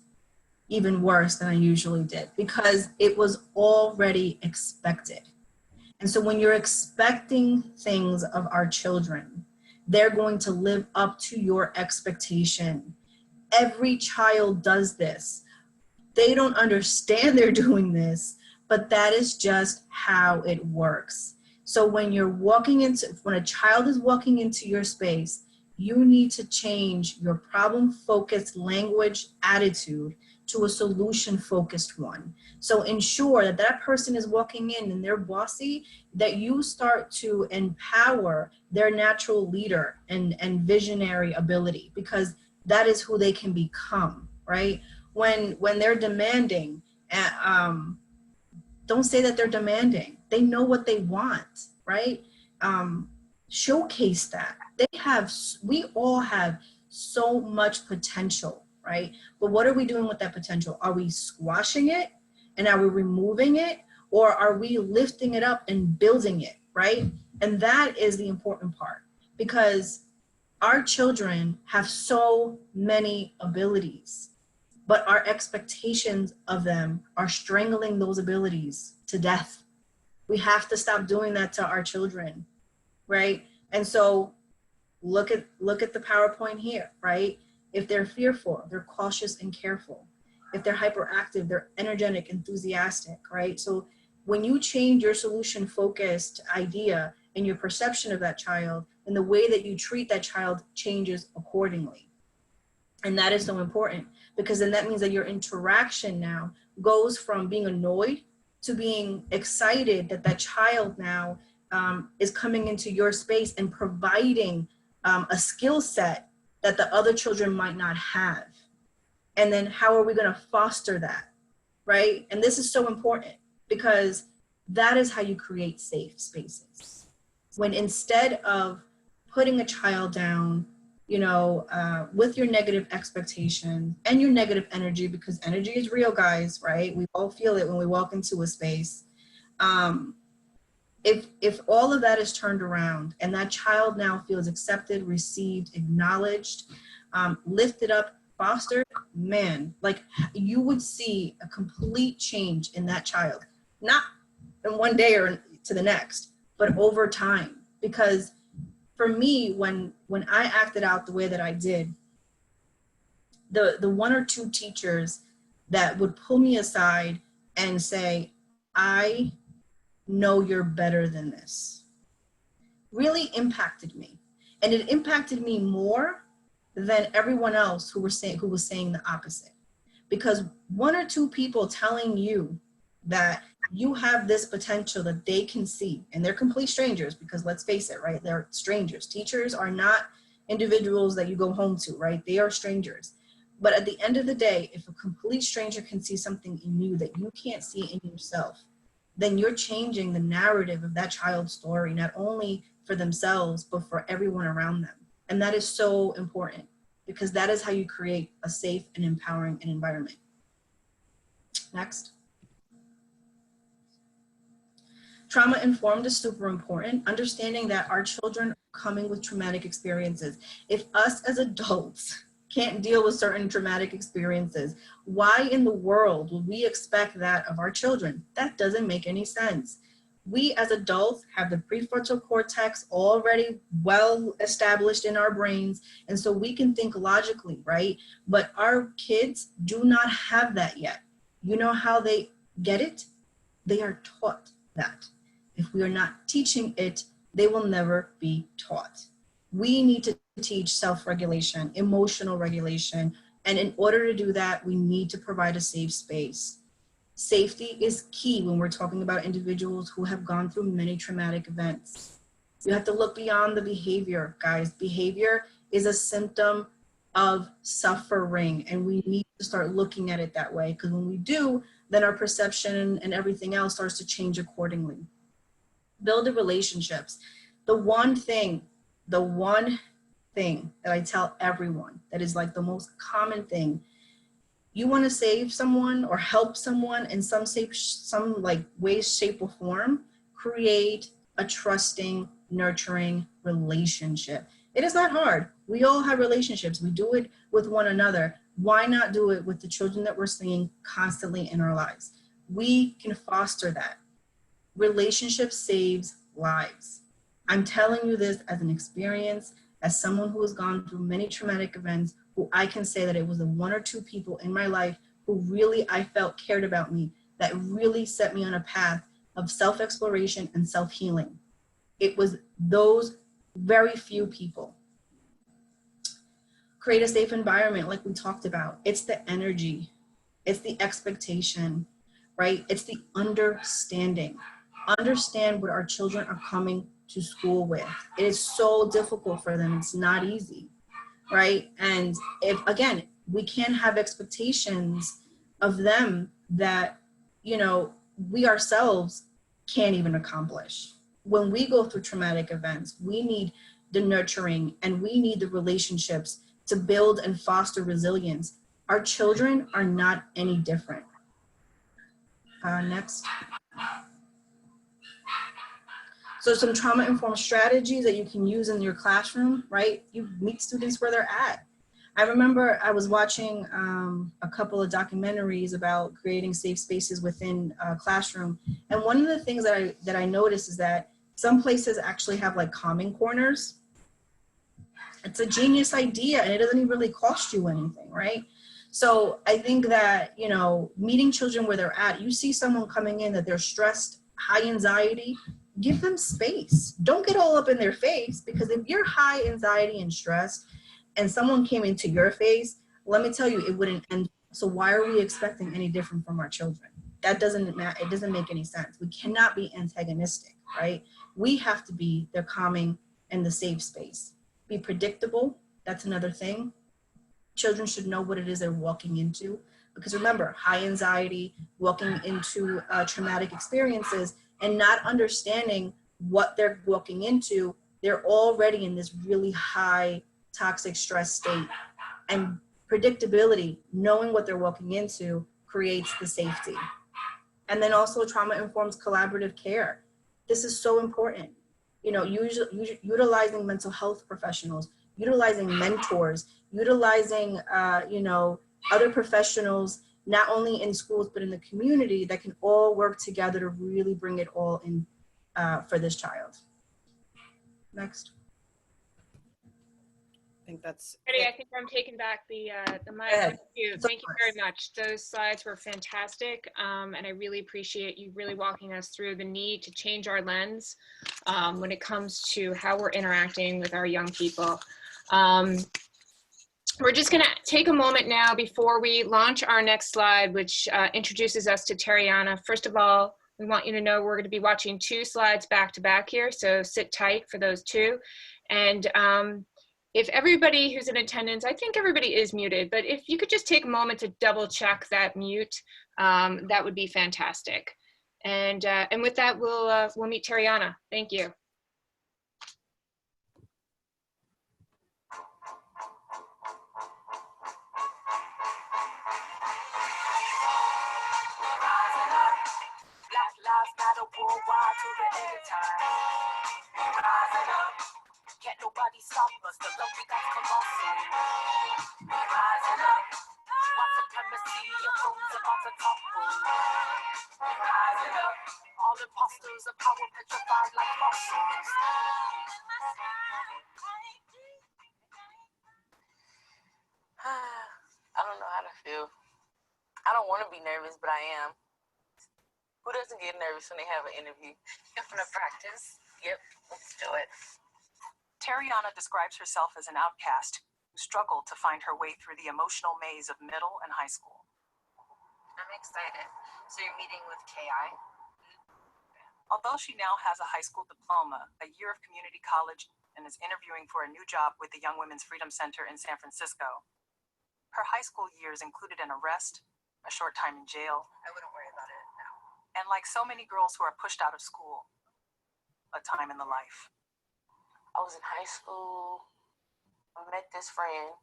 even worse than I usually did because it was already expected. And so when you're expecting things of our children, they're going to live up to your expectation. Every child does this. They don't understand they're doing this, but that is just how it works. So when a child is walking into your space, you need to change your problem-focused language attitude to a solution-focused one. So ensure that that person is walking in and they're bossy, that you start to empower their natural leader and visionary ability, because that is who they can become, right? When they're demanding, don't say that they're demanding. They know what they want, right? Showcase that. We all have so much potential, right? But what are we doing with that potential? Are we squashing it and are we removing it, or are we lifting it up and building it, right? And that is the important part, because our children have so many abilities, but our expectations of them are strangling those abilities to death. We have to stop doing that to our children, right? And so look at the PowerPoint here, right? If they're fearful, they're cautious and careful. If they're hyperactive, they're energetic, enthusiastic, right? So when you change your solution-focused idea and your perception of that child, and the way that you treat that child changes accordingly. And that is so important, because then that means that your interaction now goes from being annoyed to being excited that that child now is coming into your space and providing a skill set that the other children might not have. And then how are we going to foster that, right? And this is so important, because that is how you create safe spaces. When instead of putting a child down, with your negative expectation and your negative energy, because energy is real, guys, right? We all feel it when we walk into a space. If all of that is turned around and that child now feels accepted, received, acknowledged, lifted up, fostered, man, like you would see a complete change in that child, not in one day or to the next, but over time. Because for me, when I acted out the way that I did, the one or two teachers that would pull me aside and say, I know you're better than this, really impacted me. And it impacted me more than everyone else who was saying the opposite. Because one or two people telling you that you have this potential that they can see, and they're complete strangers, because let's face it, right? They're strangers. Teachers are not individuals that you go home to, right? They are strangers. But at the end of the day, if a complete stranger can see something in you that you can't see in yourself, then you're changing the narrative of that child's story, not only for themselves, but for everyone around them. And that is so important, because that is how you create a safe and empowering environment. Next. Trauma informed is super important, understanding that our children are coming with traumatic experiences. If us as adults can't deal with certain traumatic experiences, why in the world would we expect that of our children? That doesn't make any sense. We as adults have the prefrontal cortex already well established in our brains, and so we can think logically, right? But our kids do not have that yet. You know how they get it? They are taught that. If we are not teaching it, they will never be taught. We need to teach self-regulation, emotional regulation, and in order to do that, we need to provide a safe space. Safety is key when we're talking about individuals who have gone through many traumatic events. You have to look beyond the behavior, guys. Behavior is a symptom of suffering, and we need to start looking at it that way, because when we do, then our perception and everything else starts to change accordingly. Build the relationships. The one thing that I tell everyone that is like the most common thing, you want to save someone or help someone in some way, shape, or form, create a trusting, nurturing relationship. It is not hard. We all have relationships. We do it with one another, Why not do it with the children that we're seeing constantly in our lives? We can foster that. Relationship saves lives. I'm telling you this as an experience, as someone who has gone through many traumatic events, who I can say that it was the one or two people in my life who really I felt cared about me, that really set me on a path of self-exploration and self-healing. It was those very few people. Create a safe environment like we talked about. It's the energy, it's the expectation, right? It's the understanding. Understand what our children are coming to school with. It is so difficult for them. It's not easy, right? And if, again, we can't have expectations of them that, you know, we ourselves can't even accomplish. When we go through traumatic events, we need the nurturing and we need the relationships to build and foster resilience. Our children are not any different. Next. So some trauma-informed strategies that you can use in your classroom, right? You meet students where they're at. I remember I was watching a couple of documentaries about creating safe spaces within a classroom. And one of the things that I noticed is that some places actually have like calming corners. It's a genius idea and it doesn't even really cost you anything, right? So I think that, you know, meeting children where they're at, you see someone coming in that they're stressed, high anxiety, give them space. Don't get all up in their face, because if you're high anxiety and stressed and someone came into your face, let me tell you, it wouldn't end. So why are we expecting any different from our children? That doesn't matter. It doesn't make any sense. We cannot be antagonistic, right? We have to be the calming and the safe space. Be predictable. That's another thing. Children should know what it is they're walking into, because remember, high anxiety, walking into traumatic experiences and not understanding what they're walking into, they're already in this really high toxic stress state. And predictability, knowing what they're walking into, creates the safety. And then also trauma informs collaborative care. This is so important. You know, utilizing mental health professionals, utilizing mentors, utilizing, you know, other professionals, not only in schools, but in the community, that can all work together to really bring it all in for this child. Next. I think that's Ready, I think I'm taking back the mic. Thank you. Thank you very much. Those slides were fantastic, and I really appreciate you really walking us through the need to change our lens when it comes to how we're interacting with our young people. We're just going to take a moment now before we launch our next slide, which introduces us to Tariana. First of all, we want you to know we're going to be watching 2 slides back to back here, so sit tight for those 2. And if everybody who's in attendance, I think everybody is muted, but if you could just take a moment to double check that mute, that would be fantastic. And with that, we'll meet Tariana. Thank you. Black lives matter worldwide to the end of time. Rising up, can't nobody stop us. The love we got colossal. Rising up, white supremacy, your throne's about to topple. Rising up, all imposters of power petrified like fossils. I don't know how to feel. I don't want to be nervous, but I am. Who doesn't get nervous when they have an interview? You're gonna practice. Yep, let's do it. Tariana describes herself as an outcast who struggled to find her way through the emotional maze of middle and high school. I'm excited. So you're meeting with KI? Although she now has a high school diploma, a year of community college, and is interviewing for a new job with the Young Women's Freedom Center in San Francisco, her high school years included an arrest, a short time in jail, I wouldn't worry about it now. and like so many girls who are pushed out of school, a time in the life. I was in high school. I met this friend.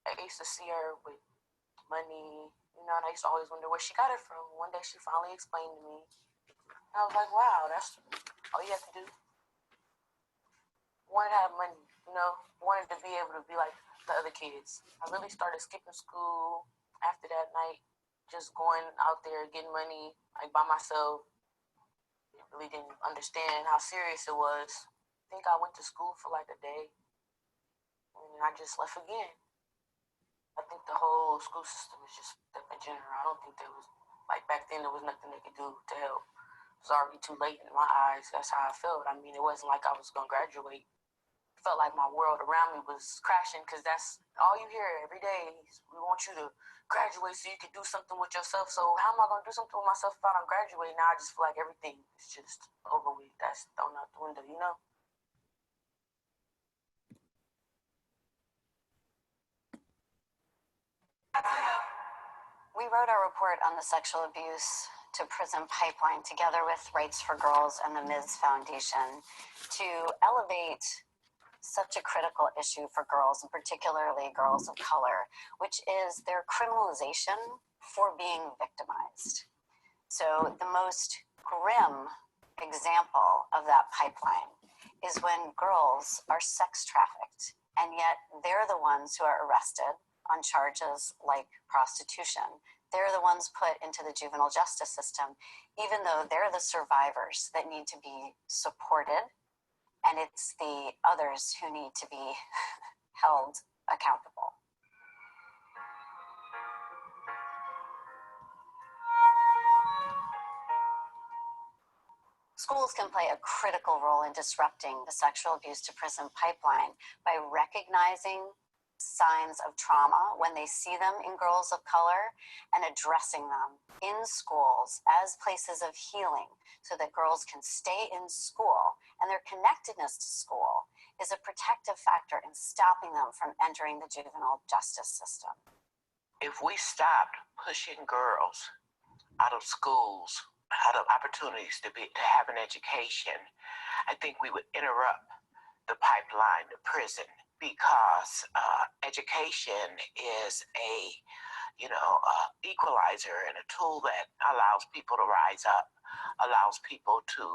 I used to see her with money, you know, and I used to always wonder where she got it from. One day she finally explained to me. And I was like, wow, that's all you have to do. Wanted to have money, you know, wanted to be able to be like, the other kids. I really started skipping school after that night, just going out there getting money like by myself. I really didn't understand how serious it was. I think I went to school for like a day and then I just left again. I think the whole school system is just in general. I don't think there was, like back then, there was nothing they could do to help. It was already too late in my eyes. That's how I felt. I mean, it wasn't like I was going to graduate. It felt like my world around me was crashing because that's all you hear every day. We want you to graduate so you can do something with yourself. So how am I going to do something with myself if I don't graduate? Now I just feel like everything is just over with. That's thrown out the window, you know? We wrote our report on the sexual abuse to prison pipeline together with Rights for Girls and the Ms. Foundation to elevate such a critical issue for girls, and particularly girls of color, which is their criminalization for being victimized. So the most grim example of that pipeline is when girls are sex trafficked, and yet they're the ones who are arrested on charges like prostitution. They're the ones put into the juvenile justice system, even though they're the survivors that need to be supported, and it's the others who need to be held accountable. Schools can play a critical role in disrupting the sexual abuse to prison pipeline by recognizing signs of trauma when they see them in girls of color and addressing them in schools as places of healing so that girls can stay in school, and their connectedness to school is a protective factor in stopping them from entering the juvenile justice system. If we stopped pushing girls out of schools, out of opportunities to have an education, I think we would interrupt the pipeline to prison, because education is a equalizer and a tool that allows people to rise up, allows people to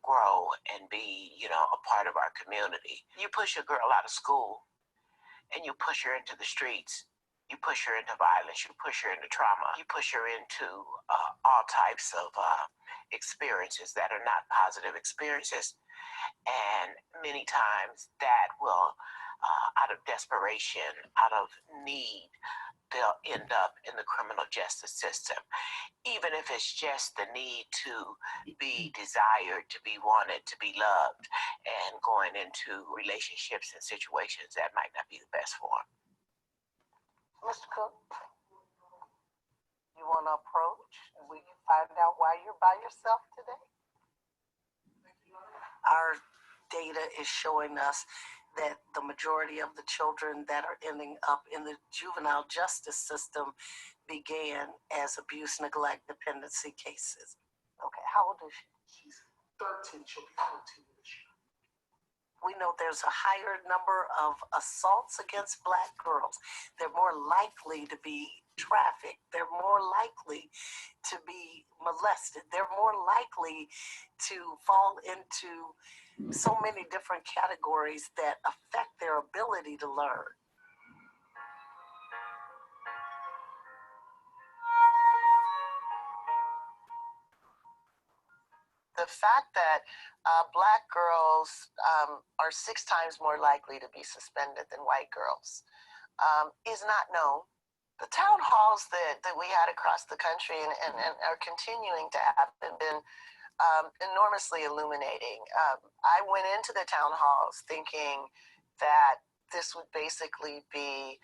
grow and be a part of our community. You push a girl out of school and you push her into the streets. You push her into violence, you push her into trauma, you push her into all types of experiences that are not positive experiences. And many times that will, out of desperation, out of need, they'll end up in the criminal justice system. Even if it's just the need to be desired, to be wanted, to be loved, and going into relationships and situations that might not be the best for them. Mr. Cook, you want to approach and we can find out why you're by yourself today? Our data is showing us that the majority of the children that are ending up in the juvenile justice system began as abuse, neglect, dependency cases. Okay, how old is she? She's 13, she'll be 14 this year. We know there's a higher number of assaults against Black girls. They're more likely to be trafficked. They're more likely to be molested. They're more likely to fall into so many different categories that affect their ability to learn. The fact that Black girls are 6 times more likely to be suspended than white girls is not known. The town halls that we had across the country and are continuing to happen have been enormously illuminating. I went into the town halls thinking that this would basically be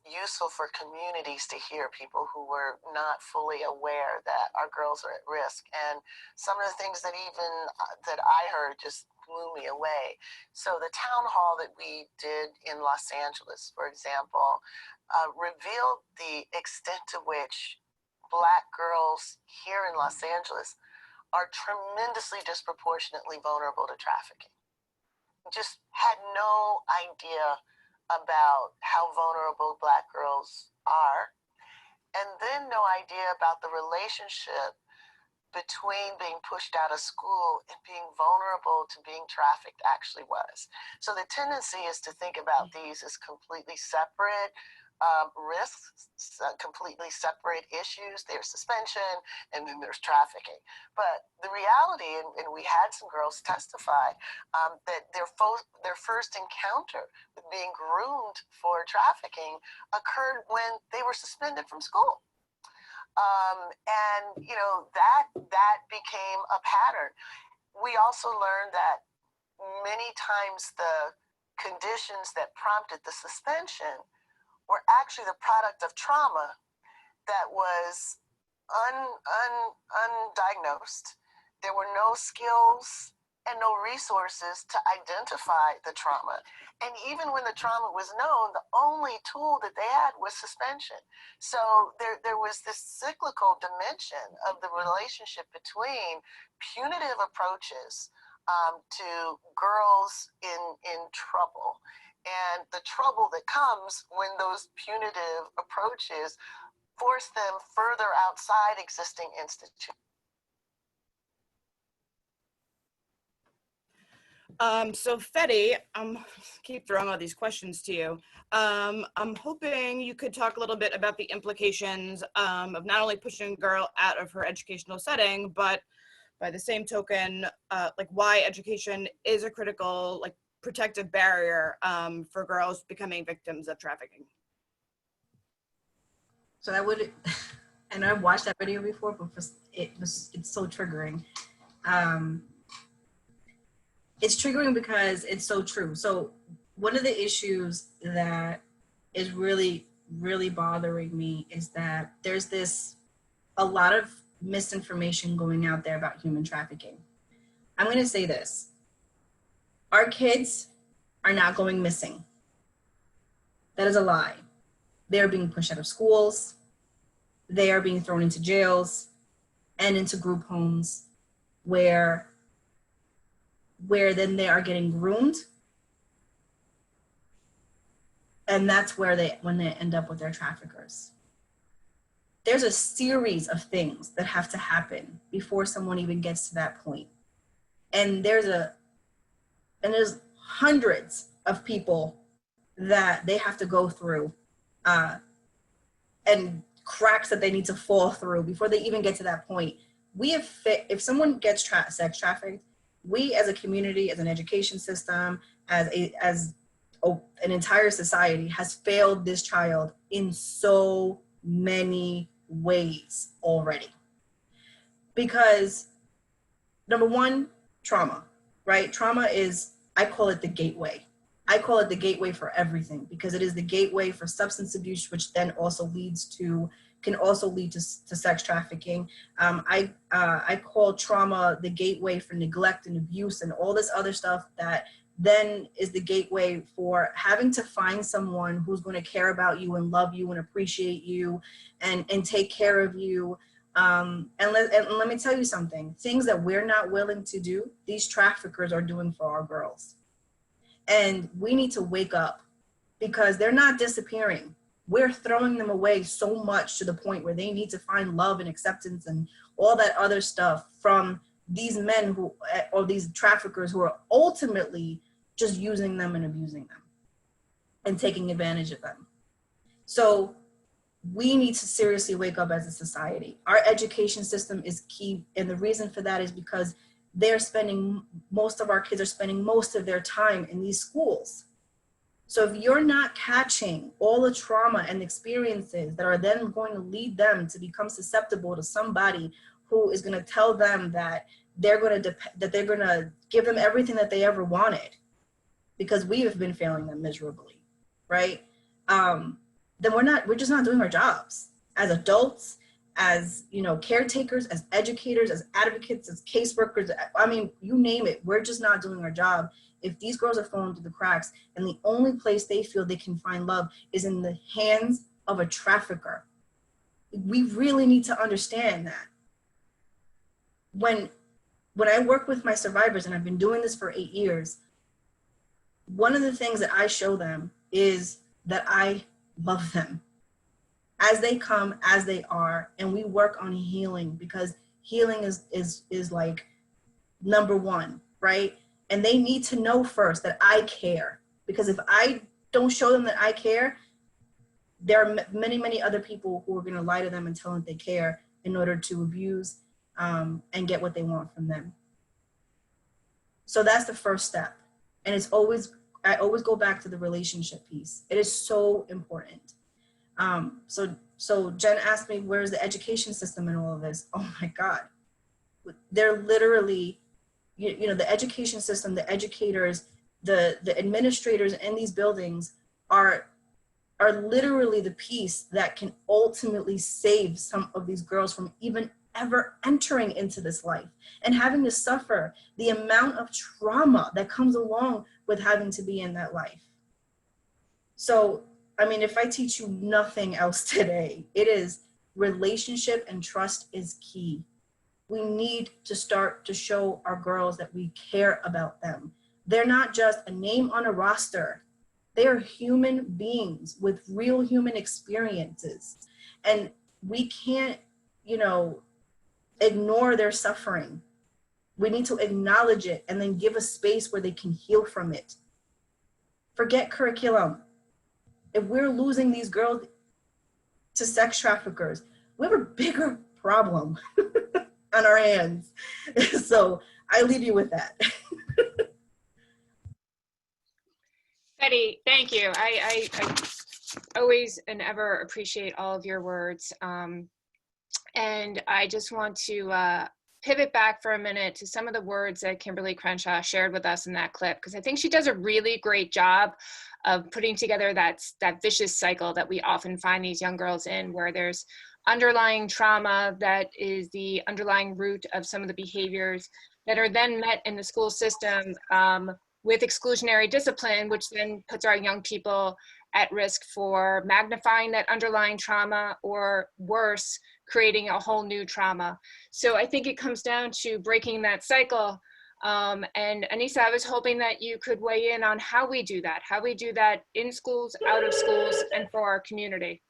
useful for communities to hear people who were not fully aware that our girls are at risk. And some of the things that I heard just blew me away. So the town hall that we did in Los Angeles, for example, revealed the extent to which Black girls here in Los Angeles are tremendously disproportionately vulnerable to trafficking. Just had no idea about how vulnerable Black girls are, and then no idea about the relationship between being pushed out of school and being vulnerable to being trafficked actually was. So the tendency is to think about these as completely separate risks, completely separate issues. There's suspension and then there's trafficking. But the reality, and we had some girls testify, that their first encounter with being groomed for trafficking occurred when they were suspended from school. And you know, that became a pattern. We also learned that many times the conditions that prompted the suspension were actually the product of trauma that was undiagnosed. There were no skills and no resources to identify the trauma. And even when the trauma was known, the only tool that they had was suspension. So there was this cyclical dimension of the relationship between punitive approaches to girls in trouble, and the trouble that comes when those punitive approaches force them further outside existing institutions. So Fetty, keep throwing all these questions to you. I'm hoping you could talk a little bit about the implications of not only pushing a girl out of her educational setting, but by the same token, like why education is a critical, like, protective barrier for girls becoming victims of trafficking. So I would, and I've watched that video before, but it's so triggering. It's triggering because it's so true. So one of the issues that is really, really bothering me is that there's a lot of misinformation going out there about human trafficking. I'm going to say this. Our kids are not going missing. That is a lie. They're being pushed out of schools. They are being thrown into jails and into group homes where then they are getting groomed. And that's when they end up with their traffickers. There's a series of things that have to happen before someone even gets to that point. And there's hundreds of people that they have to go through and cracks that they need to fall through before they even get to that point. If someone gets sex trafficked, we as a community, as an education system, as an entire society has failed this child in so many ways already. Because number one, trauma, right? Trauma is, I call it the gateway. I call it the gateway for everything because it is the gateway for substance abuse, which then also can also lead to sex trafficking. I call trauma the gateway for neglect and abuse and all this other stuff that then is the gateway for having to find someone who's going to care about you and love you and appreciate you and take care of you. And let me tell you something, things that we're not willing to do, these traffickers are doing for our girls. And we need to wake up because they're not disappearing. We're throwing them away so much to the point where they need to find love and acceptance and all that other stuff from these men or these traffickers who are ultimately just using them and abusing them and taking advantage of them. So we need to seriously wake up as a society. Our education system is key. And the reason for that is because most of our kids are spending most of their time in these schools. So if you're not catching all the trauma and experiences that are then going to lead them to become susceptible to somebody who is going to tell them that they're going to give them everything that they ever wanted, because we have been failing them miserably, right? Then we're just not doing our jobs as adults, as caretakers, as educators, as advocates, as caseworkers. I mean, you name it. We're just not doing our job. If these girls are falling through the cracks and the only place they feel they can find love is in the hands of a trafficker, we really need to understand that. When I work with my survivors, and I've been doing this for 8 years, one of the things that I show them is that I love them as they come, as they are, and we work on healing, because healing is like number one, right? And they need to know first that I care, because if I don't show them that I care, there are many other people who are going to lie to them and tell them they care in order to abuse and get what they want from them. So that's the first step. And I always go back to the relationship piece. It is so important. So Jen asked me, where's the education system in all of this? Oh my God. They're literally, you know, the education system, the educators, the administrators in these buildings are literally the piece that can ultimately save some of these girls from even ever entering into this life and having to suffer the amount of trauma that comes along with having to be in that life. So, I mean, if I teach you nothing else today, it is relationship and trust is key. We need to start to show our girls that we care about them. They're not just a name on a roster. They are human beings with real human experiences. And we can't, you know, ignore their suffering. We need to acknowledge it and then give a space where they can heal from it. Forget curriculum. If we're losing these girls to sex traffickers, we have a bigger problem on our hands. So I leave you with that. Betty, thank you. I always and ever appreciate all of your words. And I just want to pivot back for a minute to some of the words that Kimberly Crenshaw shared with us in that clip, because I think she does a really great job of putting together that vicious cycle that we often find these young girls in, where there's underlying trauma that is the underlying root of some of the behaviors that are then met in the school system with exclusionary discipline, which then puts our young people at risk for magnifying that underlying trauma, or worse, creating a whole new trauma. So I think it comes down to breaking that cycle. And Anissa, I was hoping that you could weigh in on how we do that in schools, out of schools, and for our community.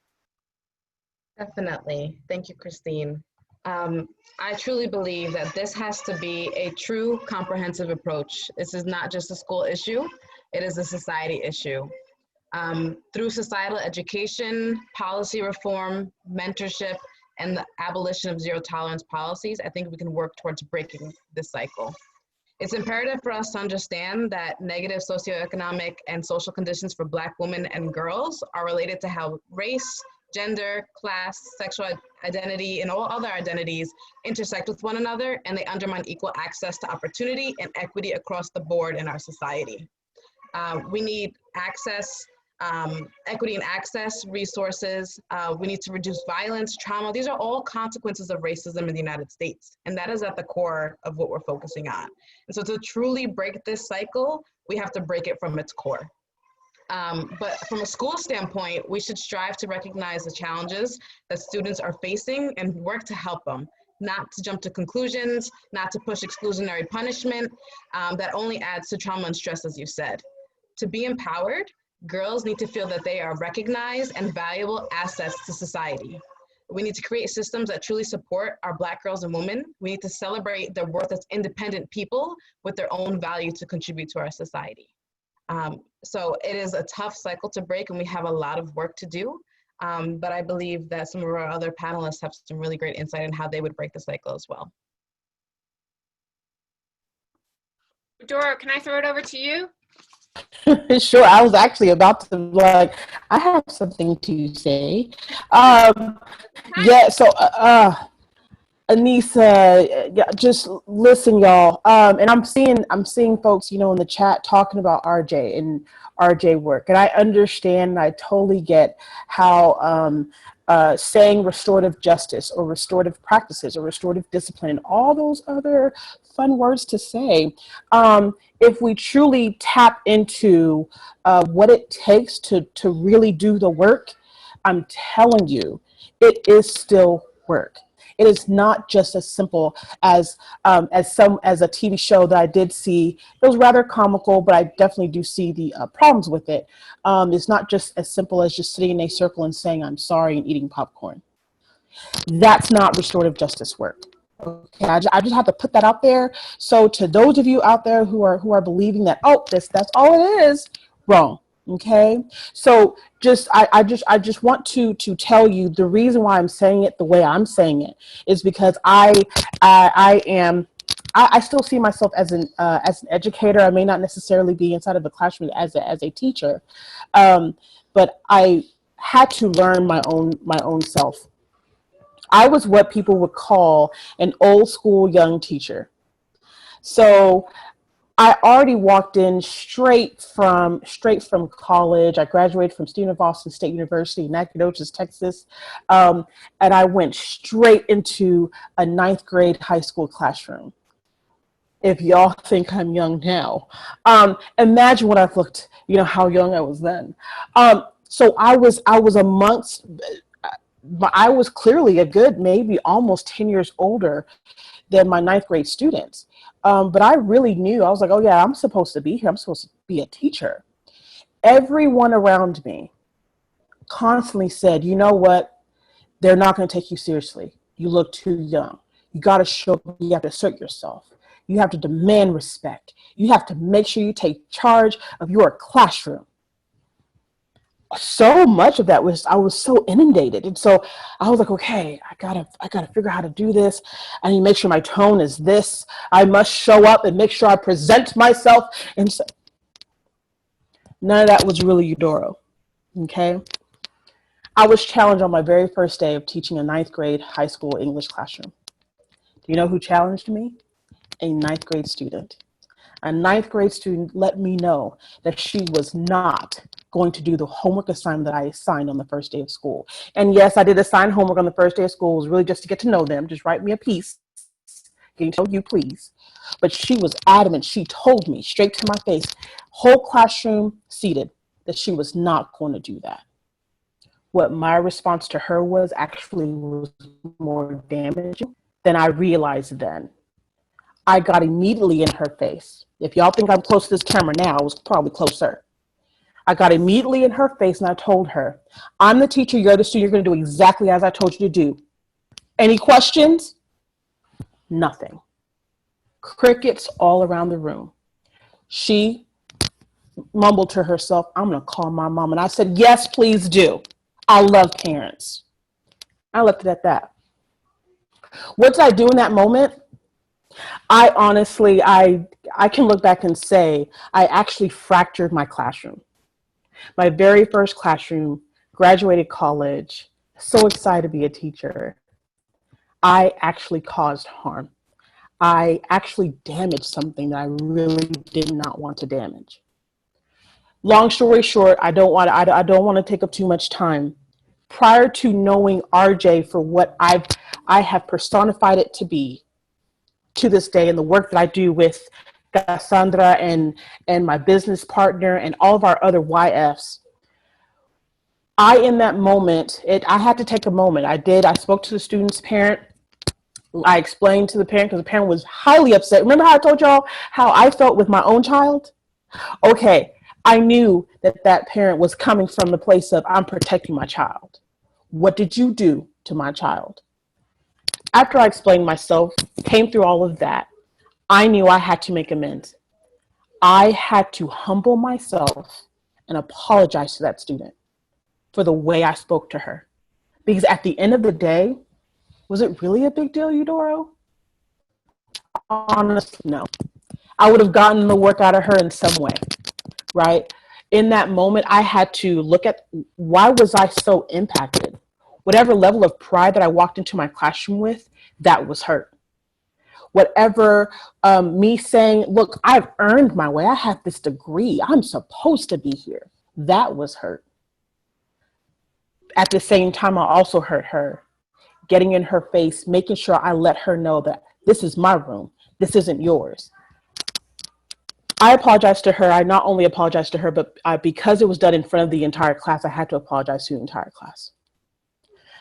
Definitely. Thank you, Christine. I truly believe that this has to be a true comprehensive approach. This is not just a school issue, it is a society issue. Through societal education, policy reform, mentorship, and the abolition of zero tolerance policies, I think we can work towards breaking this cycle. It's imperative for us to understand that negative socioeconomic and social conditions for Black women and girls are related to how race, gender, class, sexual identity, and all other identities intersect with one another, and they undermine equal access to opportunity and equity across the board in our society. We need access, equity and access, resources. We need to reduce violence, trauma. These are all consequences of racism in the United States. And that is at the core of what we're focusing on. And so to truly break this cycle, we have to break it from its core. But from a school standpoint, we should strive to recognize the challenges that students are facing and work to help them, not to jump to conclusions, not to push exclusionary punishment that only adds to trauma and stress, as you said. To be empowered, girls need to feel that they are recognized and valuable assets to society. We need to create systems that truly support our Black girls and women. We need to celebrate their worth as independent people with their own value to contribute to our society. So it is a tough cycle to break, and we have a lot of work to do. But I believe that some of our other panelists have some really great insight on how they would break the cycle as well. Dora, can I throw it over to you? Sure, I was actually about to I have something to say. Yeah, so Anissa, yeah, just listen, y'all. And I'm seeing folks, in the chat talking about RJ and RJ work, and I understand, and I totally get how saying restorative justice or restorative practices or restorative discipline and all those other fun words to say, if we truly tap into what it takes to really do the work, I'm telling you, it is still work. It is not just as simple as a TV show that I did see. It was rather comical, but I definitely do see the problems with it. It's not just as simple as just sitting in a circle and saying I'm sorry and eating popcorn. That's not restorative justice work. Okay, I just have to put that out there. So to those of you out there who are believing that, oh, that's all it is, wrong. Okay, so I just want to tell you the reason why I'm saying it the way I'm saying it is because I still see myself as an educator. I may not necessarily be inside of the classroom as a teacher, but I had to learn my own self. I was what people would call an old school young teacher. So I already walked in straight from college. I graduated from Stephen F. Austin State University in Nacogdoches, Texas, and I went straight into a ninth grade high school classroom. If y'all think I'm young now, imagine what I've looked. You know how young I was then. So I was amongst. But I was clearly a good, maybe almost 10 years older than my ninth grade students. But I really knew, I was like, oh yeah, I'm supposed to be here. I'm supposed to be a teacher. Everyone around me constantly said, you know what? They're not going to take you seriously. You look too young. You got to show, you have to assert yourself. You have to demand respect. You have to make sure you take charge of your classroom. So much of that was, I was so inundated. And so I was like, okay, I gotta figure out how to do this. I need to make sure my tone is this. I must show up and make sure I present myself. And so none of that was really Eudoro. Okay. I was challenged on my very first day of teaching a ninth grade high school English classroom. Do you know who challenged me? A ninth grade student. A ninth grade student let me know that she was not going to do the homework assignment that I assigned on the first day of school. And yes, I did assign homework on the first day of school. It was really just to get to know them. Just write me a piece. Can you tell you, please? But she was adamant. She told me straight to my face, whole classroom seated, that she was not going to do that. What my response to her was actually was more damaging than I realized then. I got immediately in her face. If y'all think I'm close to this camera now, I was probably closer. I got immediately in her face and I told her, I'm the teacher, you're the student, you're going to do exactly as I told you to do. Any questions? Nothing. Crickets all around the room. She mumbled to herself, I'm going to call my mom. And I said, yes, please do. I love parents. I left it at that. What did I do in that moment? I honestly, I can look back and say, I actually fractured my classroom. My very first classroom, graduated college, so excited to be a teacher. I actually caused harm. I actually damaged something that I really did not want to damage. Long story short, I don't want to take up too much time. Prior to knowing RJ for what I have personified it to be, to this day, and the work that I do with Cassandra and my business partner and all of our other YFs, in that moment, I had to take a moment. I spoke to the student's parent. I explained to the parent because the parent was highly upset. Remember how I told y'all how I felt with my own child? Okay, I knew that parent was coming from the place of, I'm protecting my child. What did you do to my child? After I explained myself, came through all of that, I knew I had to make amends. I had to humble myself and apologize to that student for the way I spoke to her. Because at the end of the day, was it really a big deal, Eudoro? Honestly, no. I would have gotten the work out of her in some way, right? In that moment, I had to look at, why was I so impacted? Whatever level of pride that I walked into my classroom with, that was hurt. Whatever me saying, look, I've earned my way. I have this degree. I'm supposed to be here. That was hurt. At the same time, I also hurt her, getting in her face, making sure I let her know that this is my room. This isn't yours. I apologized to her. I not only apologized to her, but because it was done in front of the entire class, I had to apologize to the entire class.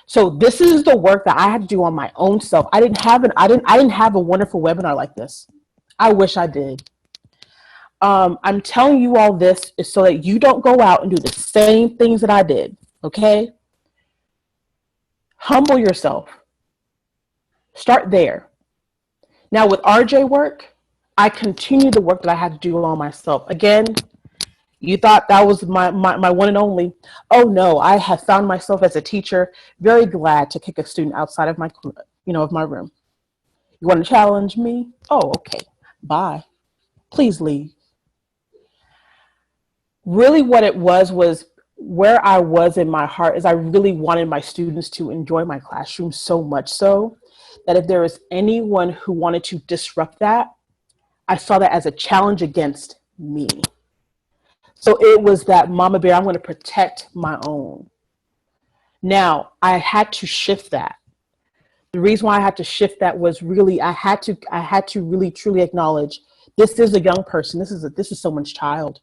So this is the work that I had to do on my own self. I didn't have a wonderful webinar like this. I wish I did. I'm telling you all this is so that you don't go out and do the same things that I did. Okay? Humble yourself. Start there. Now with RJ work, I continue the work that I had to do on myself. Again, you thought that was my one and only. Oh no, I have found myself as a teacher very glad to kick a student outside of my, of my room. You want to challenge me? Oh, okay. Bye. Please leave. Really what it was where I was in my heart is I really wanted my students to enjoy my classroom so much so that if there was anyone who wanted to disrupt that, I saw that as a challenge against me. So it was that mama bear, I'm going to protect my own. Now, I had to shift that. The reason why I had to shift that was really I had to really truly acknowledge this is a young person. This is someone's child.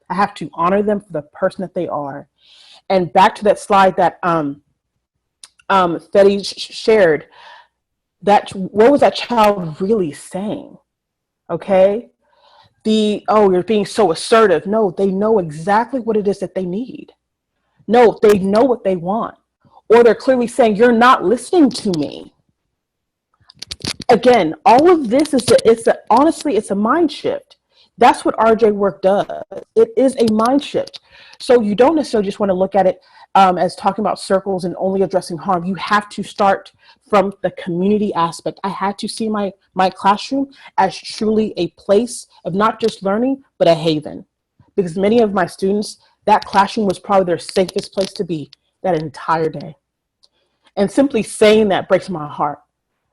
I have to honor them for the person that they are. And back to that slide that Fetty shared, that what was that child really saying? Okay, you're being so assertive. No, they know exactly what it is that they need. No, they know what they want, or they're clearly saying you're not listening to me. Again, all of this honestly, it's a mind shift. That's what RJ work does. It is a mind shift. So you don't necessarily just want to look at it as talking about circles and only addressing harm. You have to start from the community aspect. I had to see my classroom as truly a place of not just learning, but a haven. Because many of my students, that classroom was probably their safest place to be that entire day. And simply saying that breaks my heart,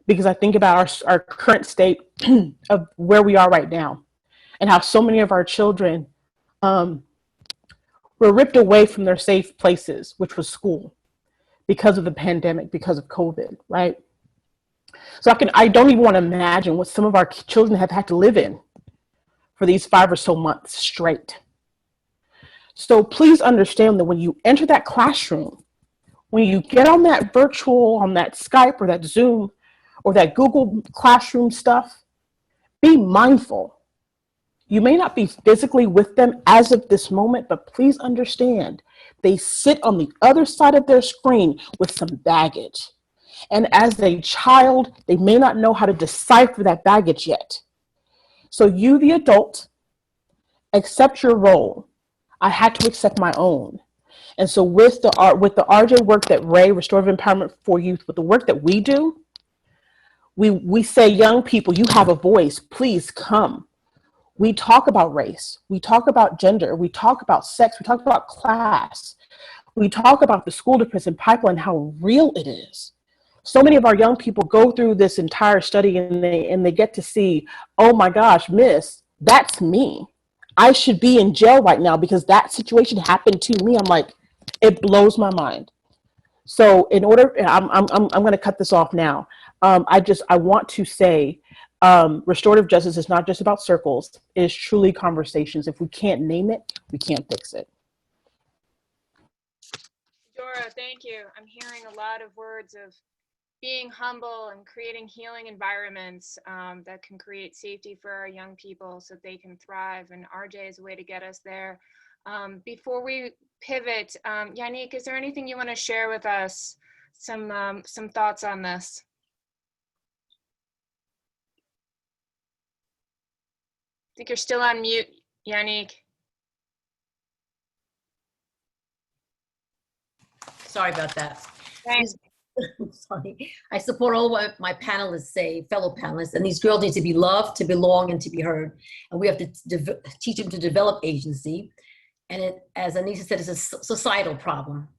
because I think about our current state of where we are right now and how so many of our children were ripped away from their safe places, which was school, because of the pandemic, because of COVID, right? So I don't even want to imagine what some of our children have had to live in for these 5 or so months straight. So please understand that when you enter that classroom, when you get on that virtual, on that Skype or that Zoom or that Google Classroom stuff, be mindful. You may not be physically with them as of this moment, but please understand they sit on the other side of their screen with some baggage. And as a child, they may not know how to decipher that baggage yet. So you, the adult, accept your role. I had to accept my own. And so with the RJ work that Ray, Restorative Empowerment for Youth, with the work that we do, we say, young people, you have a voice, please come. We talk about race, we talk about gender, we talk about sex, we talk about class, we talk about the school to prison pipeline, how real it is. So many of our young people go through this entire study and they get to see, oh my gosh, miss, that's me. I should be in jail right now because that situation happened to me. I'm like, it blows my mind. So in order, I'm going to cut this off now. I want to say, restorative justice is not just about circles. It is truly conversations. If we can't name it, we can't fix it. Dora, thank you. I'm hearing a lot of words of being humble and creating healing environments that can create safety for our young people so they can thrive. And RJ is a way to get us there. Before we pivot, Yannick, is there anything you want to share with us? Some thoughts on this? I think you're still on mute, Yannick. Sorry about that. Thanks. Sorry. I support all what my panelists say, fellow panelists, and these girls need to be loved, to belong, and to be heard. And we have to teach them to develop agency. And it, as Anissa said, it's a societal problem.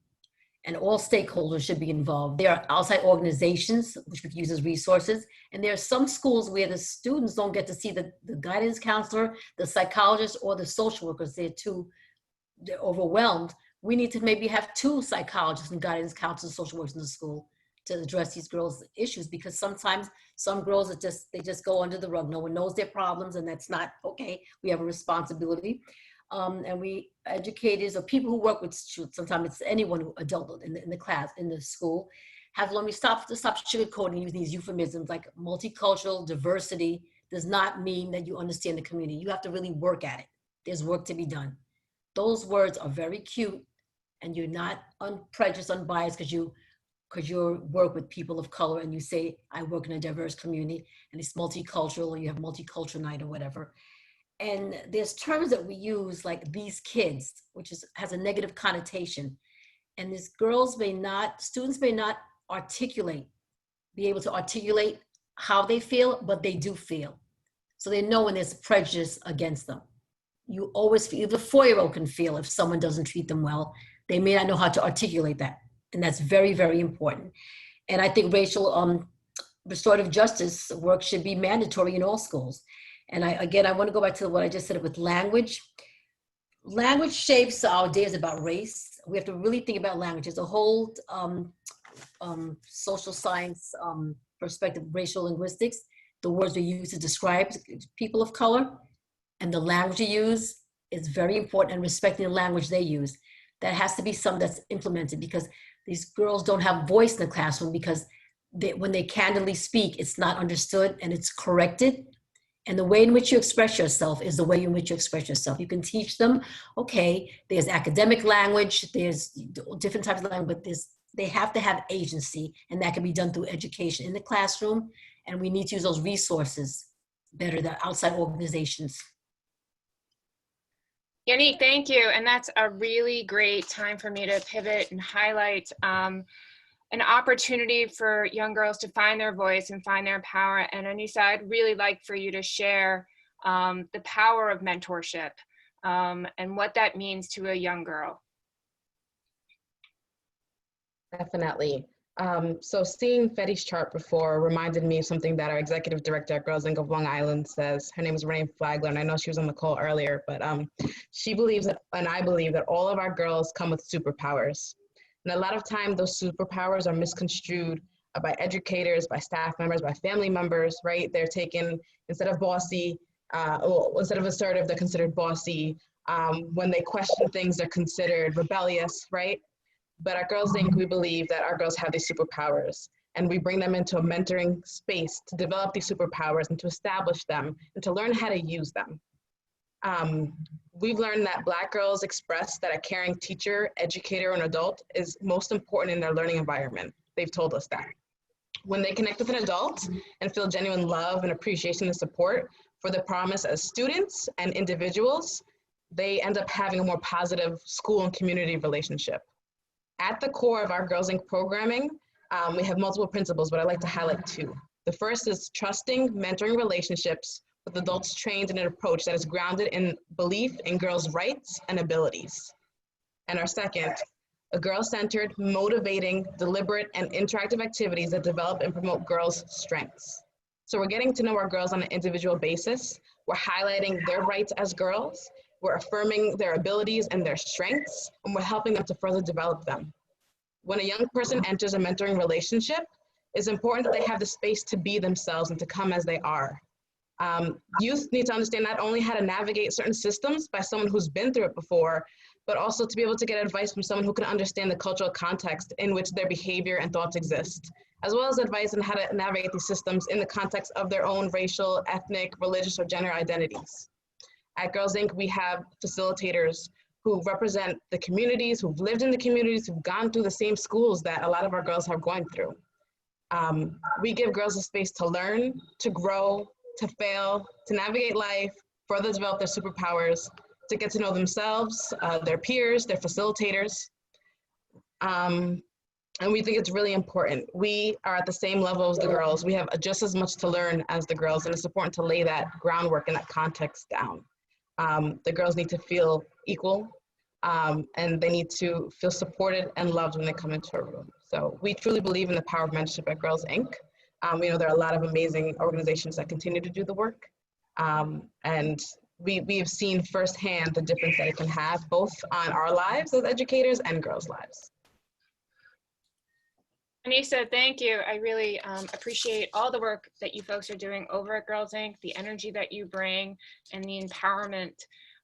And all stakeholders should be involved. There are outside organizations which we can use as resources. And there are some schools where the students don't get to see the guidance counselor, the psychologist, or the social workers. They're overwhelmed. We need to maybe have 2 psychologists and guidance counselors, social workers in the school to address these girls' issues, because sometimes some girls they just go under the rug. No one knows their problems, and that's not okay. We have a responsibility. And we educators or people who work with students, sometimes it's anyone who adult in the class, in the school, have let me stop sugarcoating using these euphemisms like multicultural diversity does not mean that you understand the community. You have to really work at it. There's work to be done. Those words are very cute, and you're not unprejudiced, unbiased because you because you work with people of color and you say, I work in a diverse community and it's multicultural, or you have multicultural night or whatever. And there's terms that we use like these kids, which has a negative connotation. And these students may not be able to articulate how they feel, but they do feel. So they know when there's prejudice against them. You always feel, the 4-year-old can feel if someone doesn't treat them well. They may not know how to articulate that. And that's very, very important. And I think racial restorative justice work should be mandatory in all schools. And I want to go back to what I just said with language. Language shapes our ideas about race. We have to really think about language. There's a whole social science perspective, racial linguistics, the words we use to describe people of color, and the language you use is very important, and respecting the language they use. That has to be something that's implemented, because these girls don't have voice in the classroom, because when they candidly speak, it's not understood and it's corrected. And the way in which you express yourself is the way in which you express yourself. You can teach them, okay, there's academic language, there's different types of language, but they have to have agency, and that can be done through education in the classroom. And we need to use those resources better than outside organizations. Yannick, thank you. And that's a really great time for me to pivot and highlight an opportunity for young girls to find their voice and find their power. And Anissa, I'd really like for you to share the power of mentorship and what that means to a young girl. Definitely. So seeing Fetty's chart before reminded me of something that our executive director at Girls Inc. of Long Island says. Her name is Renee Flagler, and I know she was on the call earlier, but she believes that, and I believe that all of our girls come with superpowers. And a lot of time those superpowers are misconstrued by educators, by staff members, by family members, right? They're taken, instead of bossy, instead of assertive, they're considered bossy. When they question things, they're considered rebellious, right? But at Girls Inc., we believe that our girls have these superpowers, and we bring them into a mentoring space to develop these superpowers and to establish them and to learn how to use them. We've learned that Black girls express that a caring teacher, educator, and adult is most important in their learning environment. They've told us that. When they connect with an adult and feel genuine love and appreciation and support for the promise as students and individuals, they end up having a more positive school and community relationship. At the core of our Girls Inc. programming, we have multiple principles, but I'd like to highlight two. The first is trusting, mentoring relationships with adults trained in an approach that is grounded in belief in girls' rights and abilities. And our second, a girl-centered, motivating, deliberate, and interactive activities that develop and promote girls' strengths. So we're getting to know our girls on an individual basis. We're highlighting their rights as girls. We're affirming their abilities and their strengths, and we're helping them to further develop them. When a young person enters a mentoring relationship, it's important that they have the space to be themselves and to come as they are. Youth need to understand not only how to navigate certain systems by someone who's been through it before, but also to be able to get advice from someone who can understand the cultural context in which their behavior and thoughts exist, as well as advice on how to navigate these systems in the context of their own racial, ethnic, religious, or gender identities. At Girls Inc., we have facilitators who represent the communities, who've lived in the communities, who've gone through the same schools that a lot of our girls have gone through. We give girls a space to learn, to grow, to fail, to navigate life, further develop their superpowers, to get to know themselves, their peers, their facilitators. And we think it's really important. We are at the same level as the girls. We have just as much to learn as the girls, and it's important to lay that groundwork and that context down. The girls need to feel equal, and they need to feel supported and loved when they come into a room. So we truly believe in the power of mentorship at Girls Inc. We know there are a lot of amazing organizations that continue to do the work. And we have seen firsthand the difference that it can have both on our lives as educators and girls' lives. Anissa, thank you. I really appreciate all the work that you folks are doing over at Girls Inc., the energy that you bring, and the empowerment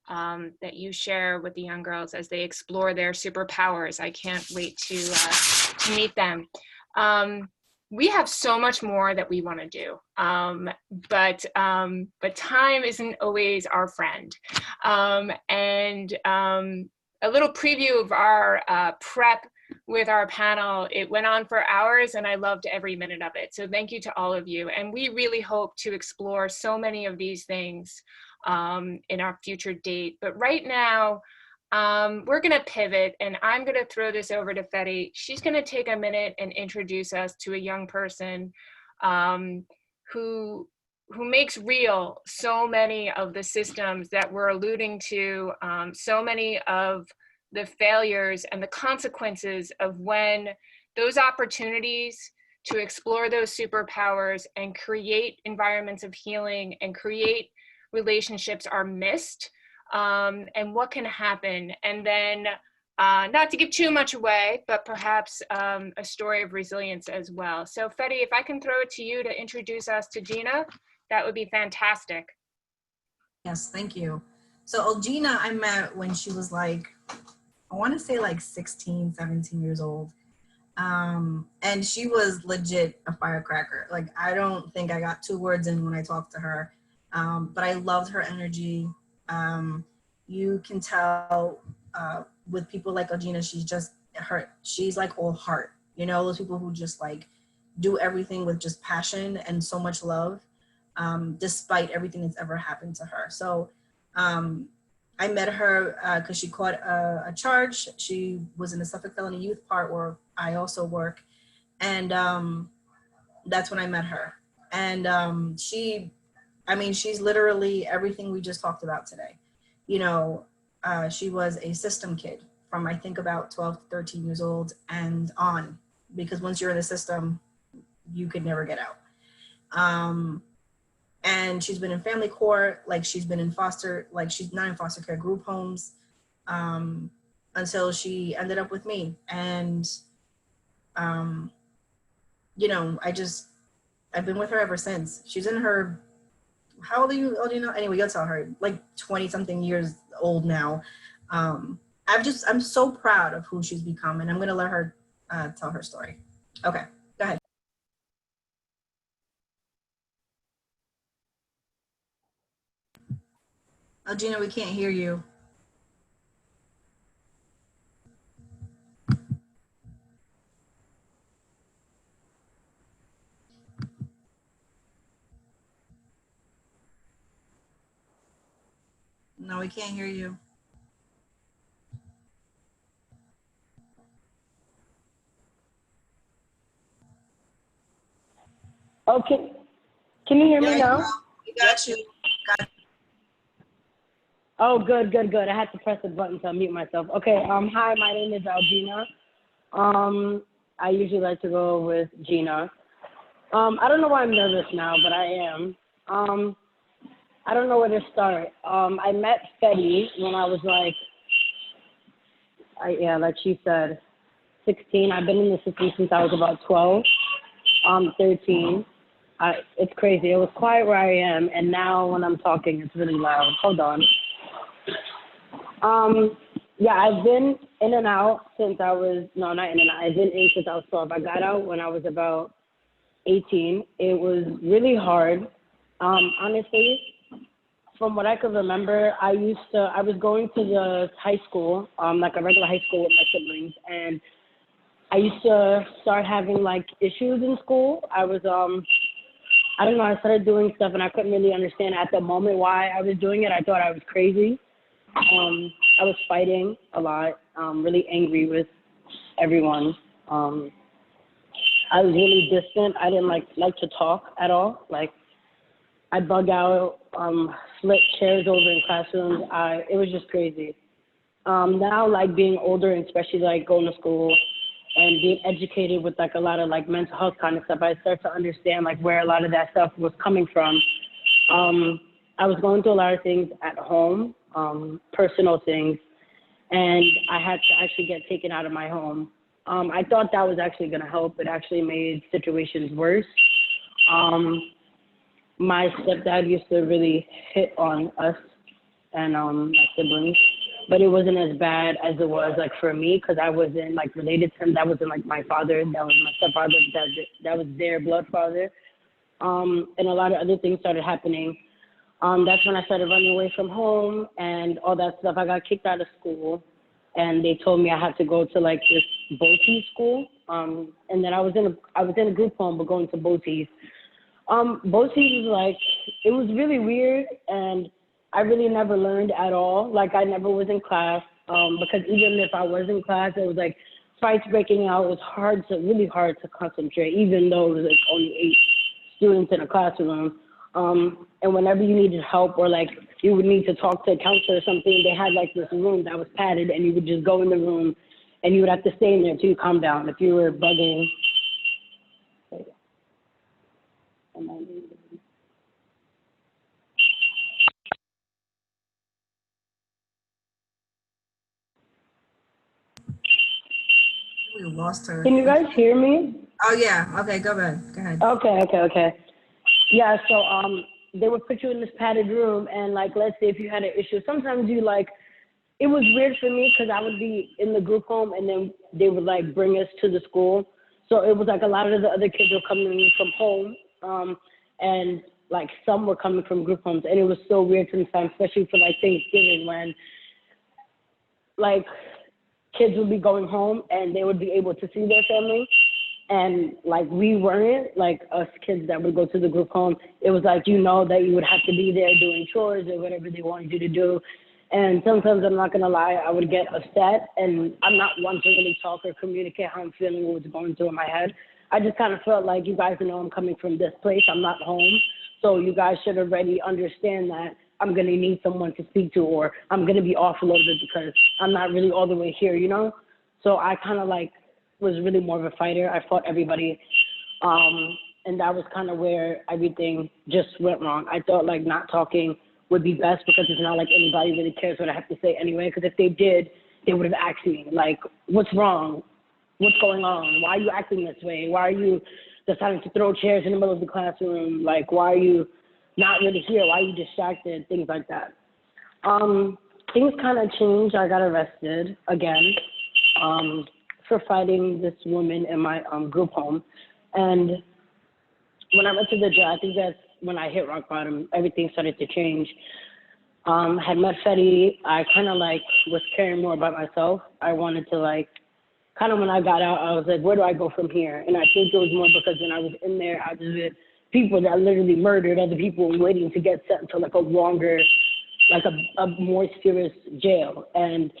that you share with the young girls as they explore their superpowers. I can't wait to meet them. We have so much more that we want to do, but time isn't always our friend. And a little preview of our prep with our panel. It went on for hours and I loved every minute of it. So thank you to all of you. And we really hope to explore so many of these things in our future date. But right now, we're gonna pivot and I'm gonna throw this over to Fetty. She's gonna take a minute and introduce us to a young person who makes real so many of the systems that we're alluding to, so many of the failures and the consequences of when those opportunities to explore those superpowers and create environments of healing and create relationships are missed, and what can happen. And then, not to give too much away, but perhaps a story of resilience as well. So Fetty, if I can throw it to you to introduce us to Gina, that would be fantastic. Yes, thank you. So Gina, I met when she was like, I want to say like 16, 17 years old. And she was legit a firecracker. Like, I don't think I got 2 words in when I talked to her, but I loved her energy. You can tell with people like Gina, she's like all heart, you know, those people who just like do everything with just passion and so much love, despite everything that's ever happened to her. So I met her because she caught a charge. She was in the Suffolk Felony Youth Part where I also work. And that's when I met her. And she's literally everything we just talked about today. You know, she was a system kid from, I think, about 12 to 13 years old and on, because once you're in the system, you could never get out. And she's been in family court, like she's been in foster, like she's not in foster care, group homes, until she ended up with me. And, you know, I've been with her ever since. She's in her, how old are you? Oh, do you know? Anyway, you'll tell her, like 20 something years old now. I'm so proud of who she's become, and I'm gonna let her tell her story. Okay, go ahead. Oh, Gina, we can't hear you. No, we can't hear you. Okay, can you hear me now? We got you. Oh, good. I had to press the button to unmute myself. Okay, hi, my name is Algina. I usually like to go with Gina. I don't know why I'm nervous now, but I am. I don't know where to start. I met Fetty when I was like she said, 16. I've been in the system since I was about 12, 13. It's crazy. It was quiet where I am, and now when I'm talking, it's really loud. Hold on. Yeah, I've been in and out since I was, no, not in and out. I've been in since I was 12. I got out when I was about 18. It was really hard. Honestly, from what I could remember, I was going to the high school, like a regular high school with my siblings, and I used to start having like issues in school. I was, I don't know, I started doing stuff and I couldn't really understand at the moment why I was doing it. I thought I was crazy. I was fighting a lot, really angry with everyone. I was really distant. I didn't like to talk at all. Like, I'd bug out, flip chairs over in classrooms. It was just crazy. Now, like being older and especially like going to school and being educated with like a lot of like mental health kind of stuff, I start to understand like where a lot of that stuff was coming from. I was going through a lot of things at home, personal things, and I had to actually get taken out of my home. I thought that was actually going to help. It actually made situations worse. My stepdad used to really hit on us and my siblings, but it wasn't as bad as it was like for me because I wasn't like related to him. That wasn't like my father. That was my stepfather. That was their blood father. And a lot of other things started happening. That's when I started running away from home and all that stuff. I got kicked out of school. and they told me I had to go to like this Botes school. And then I was in a group home, but going to Botes. Botes was like, it was really weird, and I really never learned at all. Like I never was in class, because even if I was in class, it was like fights breaking out. It was really hard to concentrate, even though it was like only 8 students in a classroom. And whenever you needed help or like you would need to talk to a counselor or something, they had like this room that was padded, and you would just go in the room and you would have to stay in there till you calm down if you were bugging. We lost her. Can you guys hear me? Oh yeah. Okay, go ahead. Go ahead. Okay. Yeah, so they would put you in this padded room, and like, let's say if you had an issue, sometimes you like, it was weird for me because I would be in the group home and then they would like bring us to the school. So it was like a lot of the other kids were coming from home, and like some were coming from group homes, and it was so weird sometimes, especially for like Thanksgiving when like kids would be going home and they would be able to see their family. And like we weren't, like us kids that would go to the group home, it was like, you know, that you would have to be there doing chores or whatever they wanted you to do. And sometimes, I'm not gonna lie, I would get upset, and I'm not one to really talk or communicate how I'm feeling, what was going through in my head. I just kind of felt like, you guys know I'm coming from this place, I'm not home. So you guys should already understand that I'm gonna need someone to speak to, or I'm gonna be off a little bit because I'm not really all the way here, you know? So I kind of like was really more of a fighter. I fought everybody. And that was kind of where everything just went wrong. I thought like not talking would be best because it's not like anybody really cares what I have to say anyway. Because if they did, they would have asked me like, what's wrong? What's going on? Why are you acting this way? Why are you deciding to throw chairs in the middle of the classroom? Like, why are you not really here? Why are you distracted? Things like that. Things kind of changed. I got arrested again. For fighting this woman in my group home. And when I went to the jail, I think that's when I hit rock bottom. Everything started to change. Had met Fetty. I kind of like was caring more about myself. I wanted to like, kind of when I got out, I was like, where do I go from here? And I think it was more because when I was in there, I was with people that literally murdered other people waiting to get sent to like a longer, like a more serious jail. And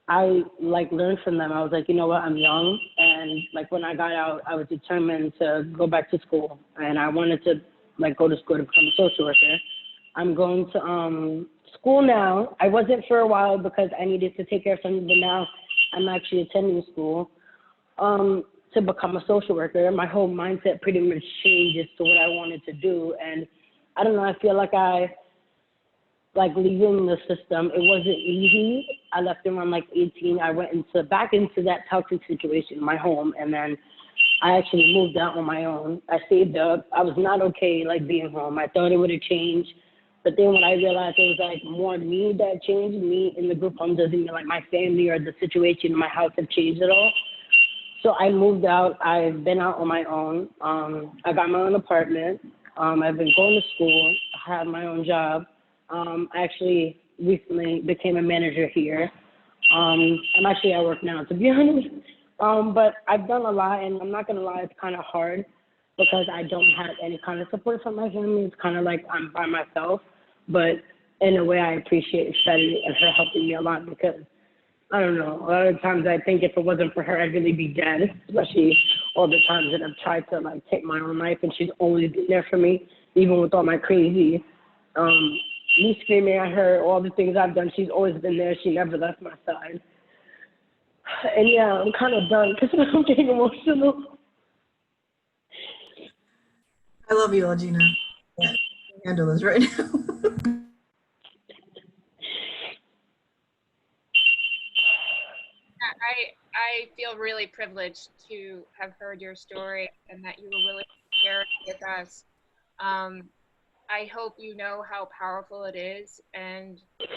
I like learned from them. I was like, you know what, I'm young, and like when I got out, I was determined to go back to school, and I wanted to like go to school to become a social worker. I'm going to school now. I wasn't for a while because I needed to take care of something, but now I'm actually attending school to become a social worker. My whole mindset pretty much changed as to what I wanted to do, and I don't know, I feel like like leaving the system, it wasn't easy. I left around like 18. I went back into that toxic situation in my home, and then I actually moved out on my own. I saved up. I was not okay like being home. I thought it would have changed, but then when I realized it was like more me that changed, me in the group home doesn't mean like my family or the situation in my house have changed at all. So I moved out. I've been out on my own. I got my own apartment. I've been going to school. I have my own job. I actually recently became a manager here. I'm actually at work now, to be honest. But I've done a lot, and I'm not gonna lie, it's kind of hard because I don't have any kind of support from my family. It's kind of like I'm by myself. But in a way, I appreciate Shetty and her helping me a lot because I don't know. A lot of times I think if it wasn't for her, I'd really be dead. Especially all the times that I've tried to like take my own life, and she's always been there for me, even with all my crazy. Me screaming at her, all the things I've done, she's always been there. She never left my side. And yeah, I'm kind of done because I'm getting emotional. I love you, Algina. Yeah, I can't handle this right now. I feel really privileged to have heard your story and that you were willing to share it with us. I hope you know how powerful it is, and your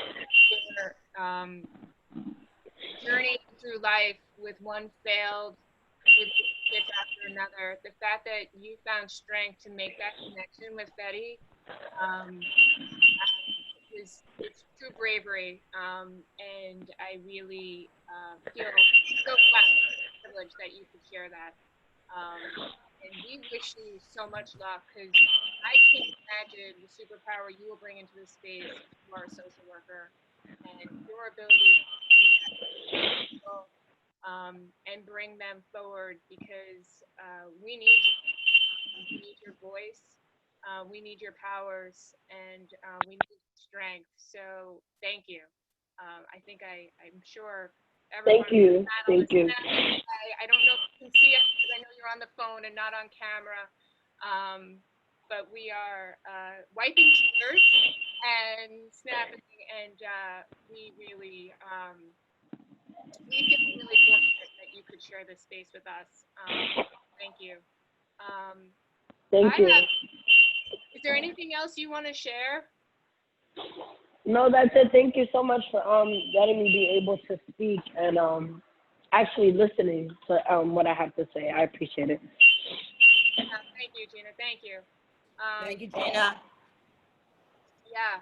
journey through life with one failed relationship after another. The fact that you found strength to make that connection with Betty it's true bravery, and I really feel so blessed, privileged that you could share that. And we wish you so much luck, because I can't imagine the superpower you will bring into this space if you are a social worker, and your ability to meet people, and bring them forward, because we need you. We need your voice. We need your powers, and we need strength. So thank you. I'm sure everyone. Thank you. Panelists, Thank you. I don't know if you can see us, because I know you're on the phone and not on camera. But we are wiping tears and snapping, and we really we feel really fortunate that you could share this space with us. Thank you. Thank you. Is there anything else you want to share? No, that's it. Thank you so much for letting me be able to speak and actually listening to what I have to say. I appreciate it. Thank you, Gina. Thank you. Thank you, Gina. Yeah.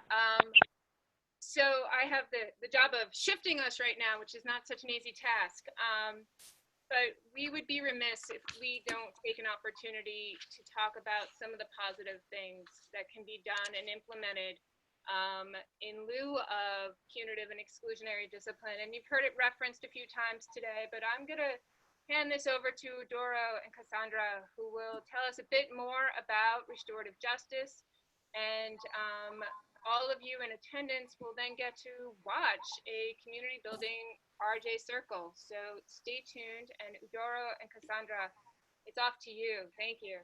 So I have the job of shifting us right now, which is not such an easy task. But we would be remiss if we don't take an opportunity to talk about some of the positive things that can be done and implemented in lieu of punitive and exclusionary discipline. And you've heard it referenced a few times today, but I'm going to hand this over to Doro and Cassandra, who will tell us a bit more about restorative justice. And all of you in attendance will then get to watch a community building RJ Circle. So stay tuned, and Udoro and Cassandra, it's off to you. Thank you.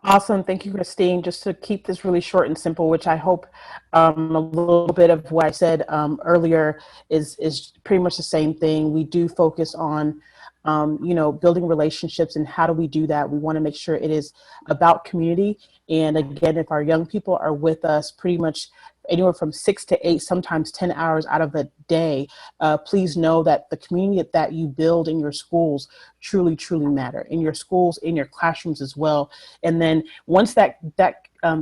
Awesome. Thank you, Christine. Just to keep this really short and simple, which I hope a little bit of what I said earlier is pretty much the same thing. We do focus on building relationships, and how do we do that? We want to make sure it is about community. And again, if our young people are with us pretty much anywhere from 6 to 8, sometimes 10 hours out of a day, please know that the community that you build in your schools truly, truly matter, in your schools, in your classrooms as well. And then once that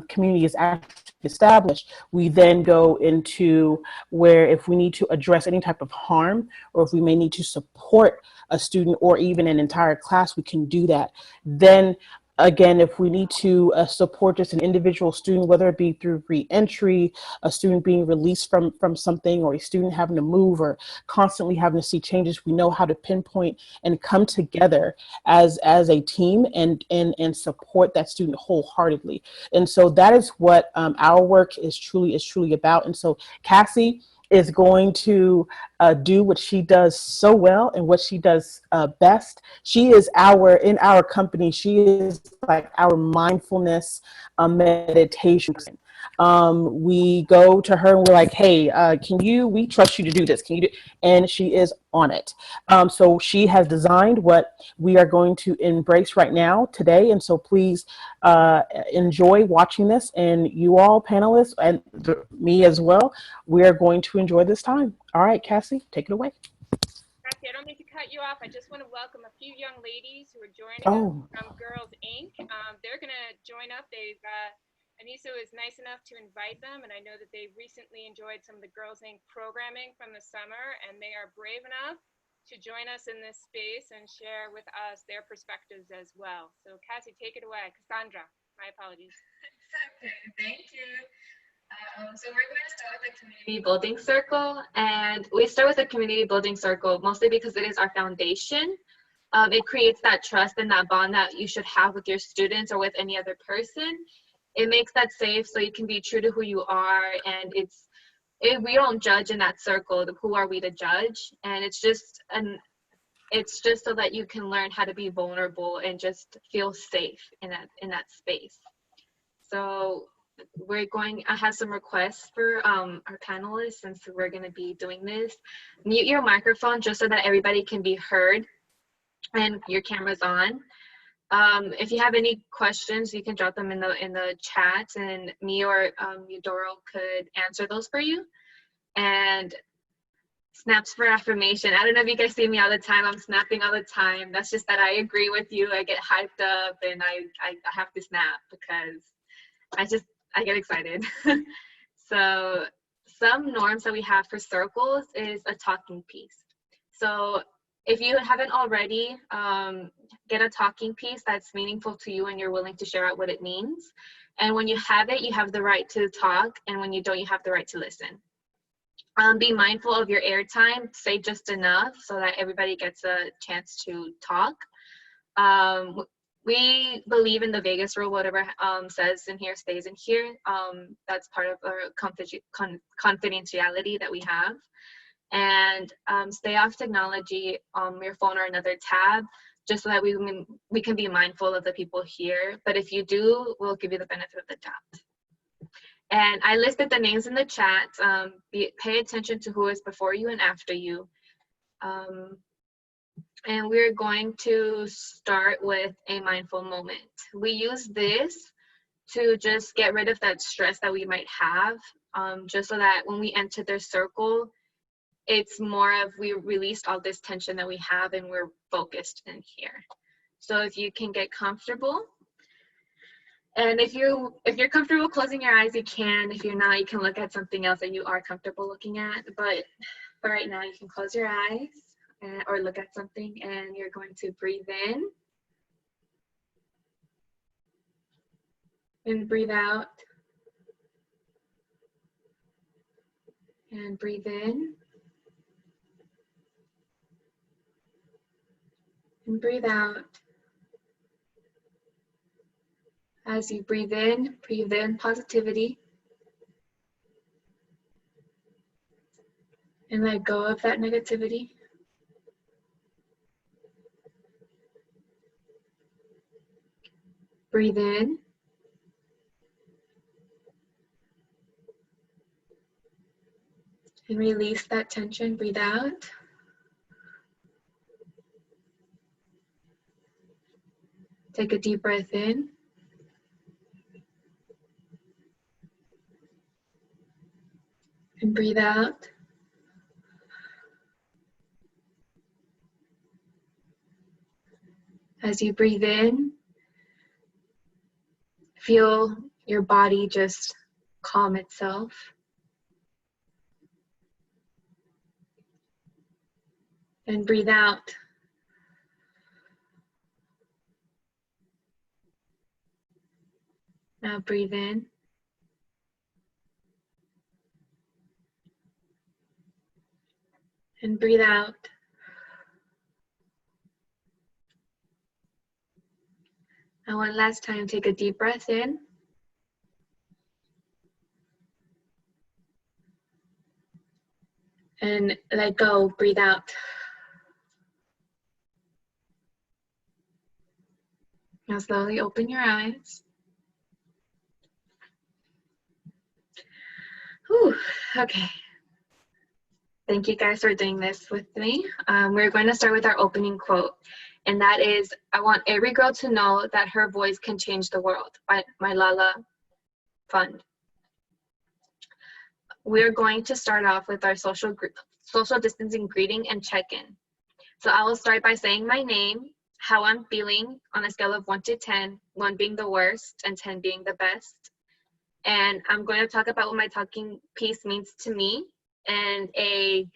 community is actually established, we then go into where if we need to address any type of harm, or if we may need to support a student or even an entire class, we can do that. Then again, if we need to support just an individual student, whether it be through re-entry, a student being released from something, or a student having to move or constantly having to see changes, we know how to pinpoint and come together as a team and support that student wholeheartedly. And so that is what our work is truly about. And so Cassie is going to do what she does so well and what she does best. She is in our company, she is like our mindfulness meditation. We go to her and we're like, hey, we trust you to do this. Can you do? And she is on it. So she has designed what we are going to embrace right now today. And so please enjoy watching this, and you all panelists and me as well, we are going to enjoy this time. All right, Cassie, take it away. Cassie, I don't mean to cut you off. I just want to welcome a few young ladies who are joining us from Girls Inc. They're going to join up. Anissa was nice enough to invite them, and I know that they recently enjoyed some of the Girls Inc. programming from the summer, and they are brave enough to join us in this space and share with us their perspectives as well. So Cassie, take it away. Cassandra, my apologies. Okay, thank you. So we're going to start with the community building circle, and we start with the community building circle mostly because it is our foundation. It creates that trust and that bond that you should have with your students or with any other person. It makes that safe so you can be true to who you are, and if we don't judge in that circle, who are we to judge? And it's just so that you can learn how to be vulnerable and just feel safe in that space. So I have some requests for our panelists, since we're going to be doing this. Mute your microphone just so that everybody can be heard and your camera's on. If you have any questions, you can drop them in the chat, and me or Eudoro could answer those for you. And snaps for affirmation. I don't know if you guys see me all the time. I'm snapping all the time. That's just that I agree with you. I get hyped up, and I have to snap because I get excited. So some norms that we have for circles is a talking piece. So if you haven't already, get a talking piece that's meaningful to you and you're willing to share out what it means. And when you have it, you have the right to talk. And when you don't, you have the right to listen. Be mindful of your airtime. Say just enough so that everybody gets a chance to talk. We believe in the Vegas rule. Whatever says in here stays in here. That's part of our confidentiality that we have. And stay off technology, your phone or another tab, just so that we can be mindful of the people here. But if you do, we'll give you the benefit of the doubt. And I listed the names in the chat. Pay attention to who is before you and after you. And we're going to start with a mindful moment. We use this to just get rid of that stress that we might have, just so that when we enter their circle, it's more of we released all this tension that we have and we're focused in here. So if you can get comfortable, and if you're comfortable closing your eyes, you can. If you're not, you can look at something else that you are comfortable looking at. But for right now, you can close your eyes or look at something, and you're going to breathe in and breathe out, and breathe in and breathe out. As you breathe in positivity, and let go of that negativity. Breathe in. And release that tension. Breathe out. Take a deep breath in. And breathe out. As you breathe in, feel your body just calm itself. And breathe out. Now breathe in. And breathe out. Now one last time, take a deep breath in. And let go, breathe out. Now slowly open your eyes. Whew, okay. Thank you guys for doing this with me. We're going to start with our opening quote, and that is, "I want every girl to know that her voice can change the world," by Malala Fund. We're going to start off with our social distancing greeting and check-in. So I will start by saying my name, how I'm feeling on a scale of 1 to 10, 1 being the worst and 10 being the best. And I'm going to talk about what my talking piece means to me and a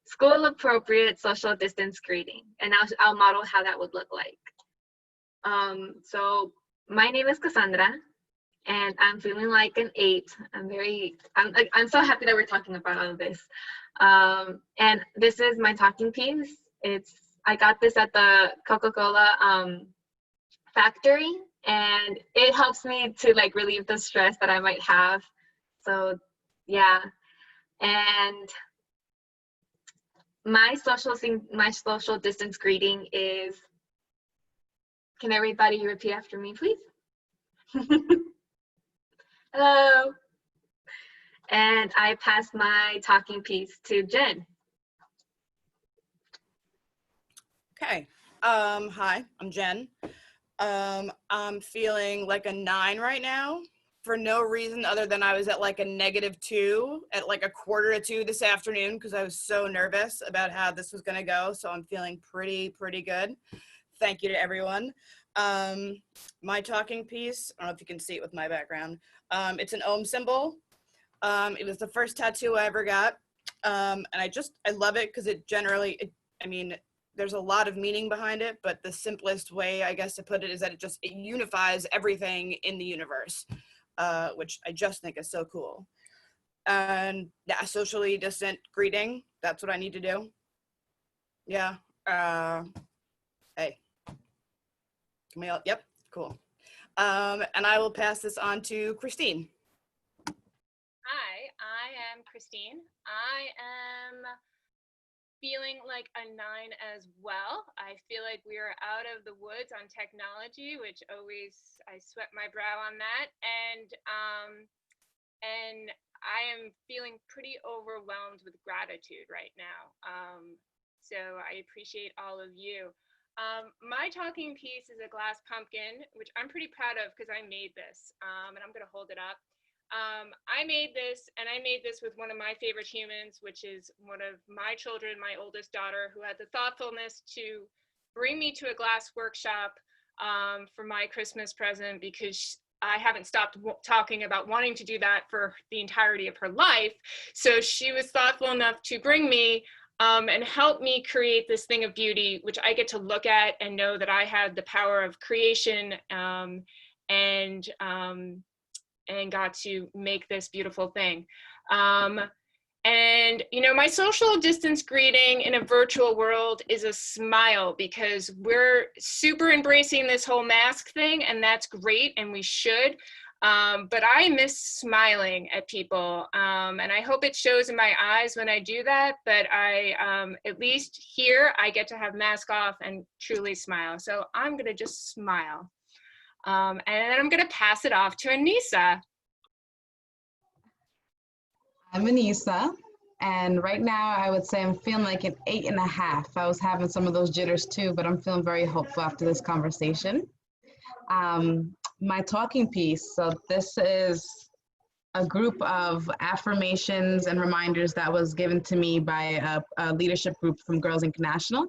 school appropriate social distance greeting. And I'll model how that would look like. So my name is Cassandra, and I'm feeling like an 8. I'm so happy that we're talking about all of this. And this is my talking piece. I got this at the Coca-Cola factory, and it helps me to like relieve the stress that I might have. So yeah, and my social distance greeting is, can everybody repeat after me, please? Hello. And I pass my talking piece to Jen. Okay. Hi, I'm Jen. I'm feeling like a 9 right now for no reason other than I was at like a -2 at like 1:45 this afternoon because I was so nervous about how this was going to go. So I'm feeling pretty good. Thank you to everyone. My talking piece, I don't know if you can see it with my background. It's an Ohm symbol. It was the first tattoo I ever got. And I love it because I mean, there's a lot of meaning behind it, but the simplest way, I guess, to put it is that it unifies everything in the universe, which I just think is so cool. And yeah, socially distant greeting, that's what I need to do. Yeah. Hey. Camille, yep, cool. And I will pass this on to Christine. Hi, I am Christine. I am feeling like a 9 as well. I feel like we are out of the woods on technology, which always, I sweat my brow on that. And I am feeling pretty overwhelmed with gratitude right now. So I appreciate all of you. My talking piece is a glass pumpkin, which I'm pretty proud of because I made this, and I'm gonna hold it up. I made this, and I made this with one of my favorite humans, which is one of my children, my oldest daughter, who had the thoughtfulness to bring me to a glass workshop for my Christmas present, because I haven't stopped talking about wanting to do that for the entirety of her life. So she was thoughtful enough to bring me and help me create this thing of beauty, which I get to look at and know that I had the power of creation and got to make this beautiful thing. And, you know, my social distance greeting in a virtual world is a smile, because we're super embracing this whole mask thing, and that's great, and we should. But I miss smiling at people, and I hope it shows in my eyes when I do that, but at least here, I get to have mask off and truly smile. So I'm gonna just smile. And then I'm gonna pass it off to Anissa. I'm Anissa, and right now I would say I'm feeling like an 8.5. I was having some of those jitters too, but I'm feeling very hopeful after this conversation. My talking piece, so this is a group of affirmations and reminders that was given to me by a leadership group from Girls International.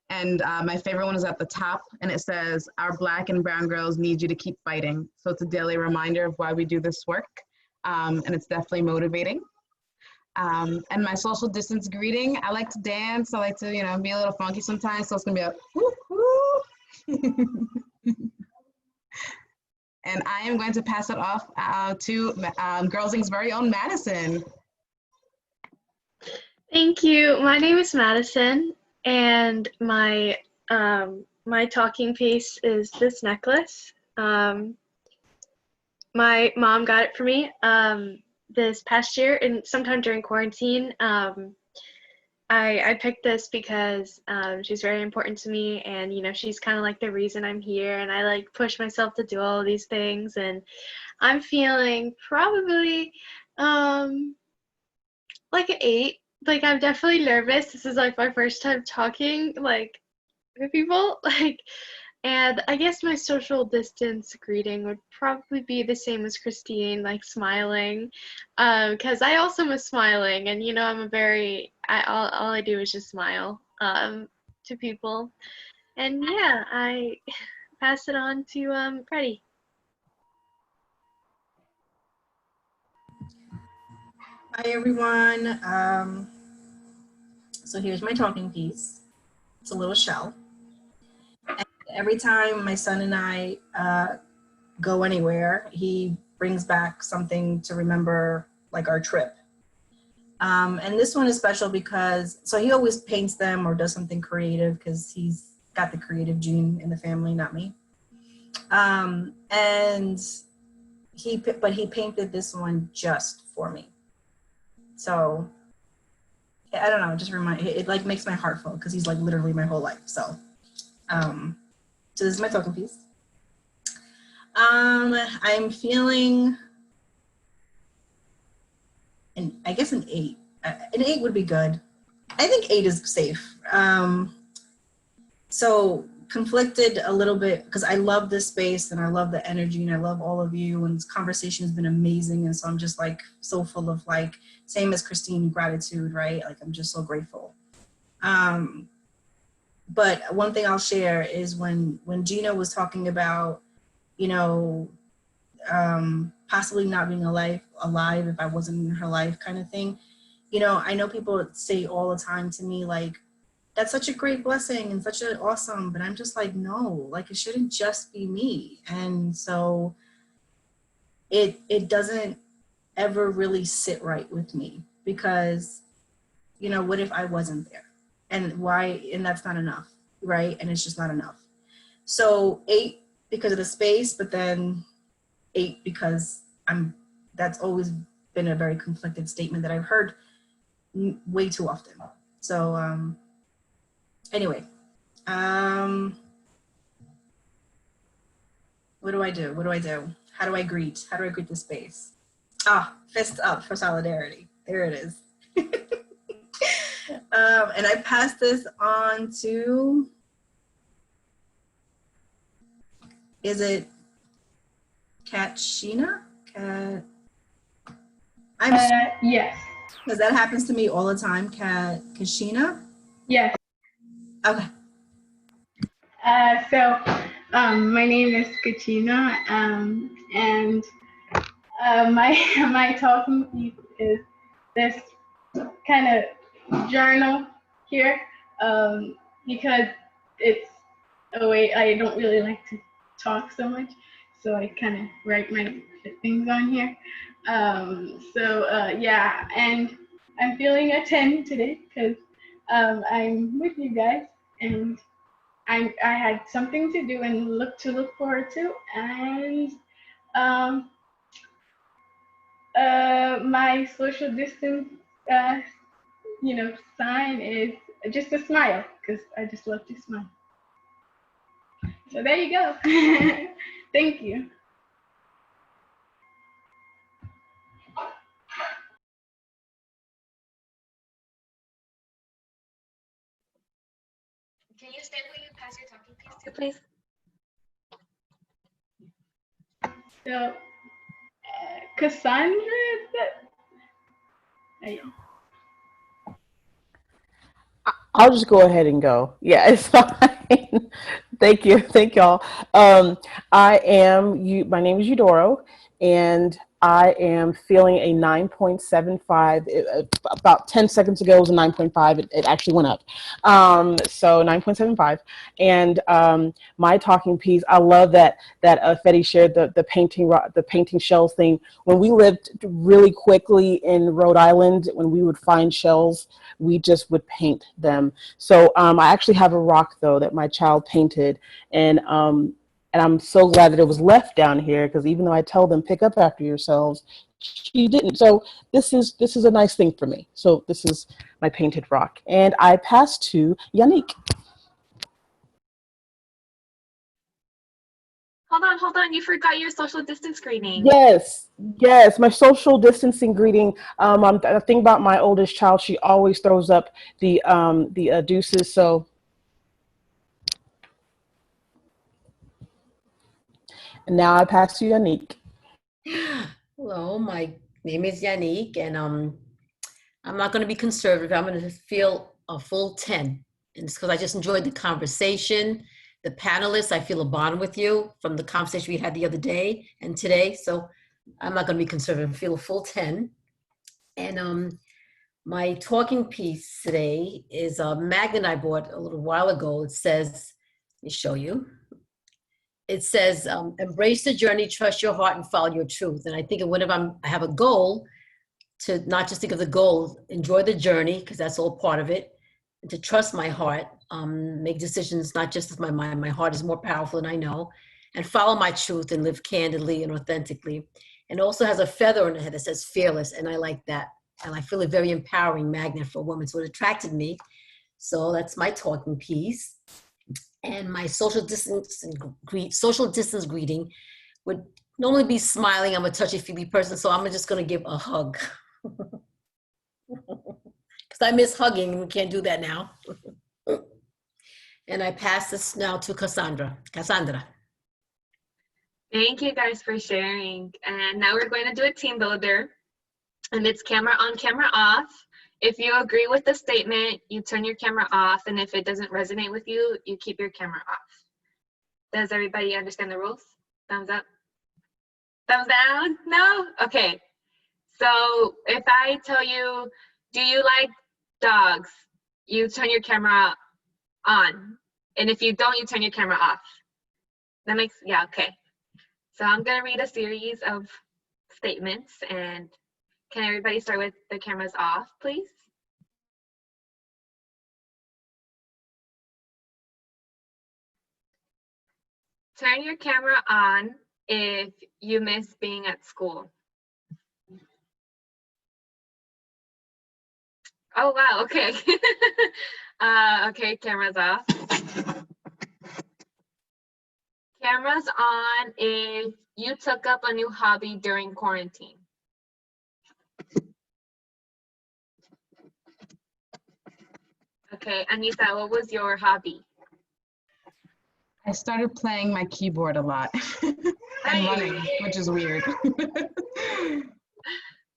And my favorite one is at the top, and it says, "Our Black and brown girls need you to keep fighting." So it's a daily reminder of why we do this work, and it's definitely motivating. And my social distance greeting, I like to dance. I like to, you know, be a little funky sometimes. So it's gonna be a woo woo. And I am going to pass it off to Girls Inc.'s very own Madison. Thank you. My name is Madison, and my talking piece is this necklace. My mom got it for me this past year, and sometime during quarantine. I picked this because she's very important to me, and you know, she's kind of like the reason I'm here, and I like push myself to do all of these things, and I'm feeling probably like an 8. Like, I'm definitely nervous. This is like my first time talking like with people, like, and I guess my social distance greeting would probably be the same as Christine, like smiling, because I also miss smiling, and you know, I'm a very, all I do is just smile to people, and yeah, I pass it on to Freddie. Hi everyone. So here's my talking piece. It's a little shell. And every time my son and I go anywhere, he brings back something to remember, like our trip. And this one is special because, so he always paints them or does something creative because he's got the creative gene in the family, not me. And he painted this one just for me. So I don't know, just it like makes my heart full because he's like literally my whole life. So, so this is my token piece. I'm feeling, I guess an 8. An 8 would be good. I think 8 is safe. So conflicted a little bit because I love this space and I love the energy and I love all of you, and this conversation has been amazing. And so I'm just like so full of like, same as Christine, gratitude, right? Like I'm just so grateful. But one thing I'll share is when Gina was talking about, you know, possibly not being alive if I wasn't in her life kind of thing. You know, I know people say all the time to me, like, that's such a great blessing and such an awesome, but I'm just like, no, like it shouldn't just be me. And so it doesn't ever really sit right with me because, you know, what if I wasn't there? And why? And that's not enough, right? And it's just not enough. So 8 because of the space, but then 8 because that's always been a very conflicted statement that I've heard way too often. So anyway, what do I do? What do I do? How do I greet? How do I greet the space? Fist up for solidarity. There it is. And I pass this on to, is it Katshina? Yes. Because that happens to me all the time. Kashina? Yes. Okay. My name is Katrina, and my talking piece is this kind of journal here, because it's a way I don't really like to talk so much, so I kind of write my things on here. Yeah, and I'm feeling a 10 today because I'm with you guys, and I had something to do and look forward to, and my social distance, sign is just a smile because I just love to smile. So there you go. Thank you. Can you stand where you pass your talking piece to, please? So, Cassandra, is that? I'll just go ahead and go. Yeah, it's fine. Thank you. Thank y'all. My name is Eudoro, and I am feeling a 9.75. About 10 seconds ago it was a 9.5. It actually went up. So 9.75. And my talking piece, I love that Fetty shared the painting shells thing. When we lived really quickly in Rhode Island, when we would find shells, we just would paint them. So I actually have a rock though that my child painted, and I'm so glad that it was left down here, because even though I tell them pick up after yourselves, she didn't. So this is a nice thing for me. So this is my painted rock, and I pass to Yannick. Hold on. You forgot your social distance greeting. Yes, my social distancing greeting. I think about my oldest child. She always throws up the deuces. So now I pass to Yannick. Hello, my name is Yannick, and I'm not going to be conservative. I'm going to feel a full 10. And it's because I just enjoyed the conversation. The panelists, I feel a bond with you from the conversation we had the other day and today. So I'm not going to be conservative. I feel a full 10. And my talking piece today is a magnet I bought a little while ago. It says, let me show you. It says, embrace the journey, trust your heart, and follow your truth. And I think whenever I have a goal, to not just think of the goal, enjoy the journey, because that's all part of it, and to trust my heart, make decisions not just with my mind. My heart is more powerful than I know, and follow my truth and live candidly and authentically. And also has a feather on the head that says fearless, and I like that. And I feel a very empowering magnet for women, so it attracted me. So that's my talking piece. And my social distance greeting would normally be smiling. I'm a touchy-feely person, so I'm just going to give a hug. Because I miss hugging, and we can't do that now. And I pass this now to Cassandra. Thank you guys for sharing. And now we're going to do a team builder. And it's camera on, camera off. If you agree with the statement, you turn your camera off. And if it doesn't resonate with you, you keep your camera off. Does everybody understand the rules? Thumbs up. Thumbs down? No? Okay. So if I tell you, do you like dogs? You turn your camera on. And if you don't, you turn your camera off. That makes, yeah, okay. So I'm gonna read a series of statements, and can everybody start with the cameras off, please? Turn your camera on if you miss being at school. Oh, wow, okay. Okay, cameras off. Cameras on if you took up a new hobby during quarantine. Okay, Anita, what was your hobby? I started playing my keyboard a lot and running, which is weird.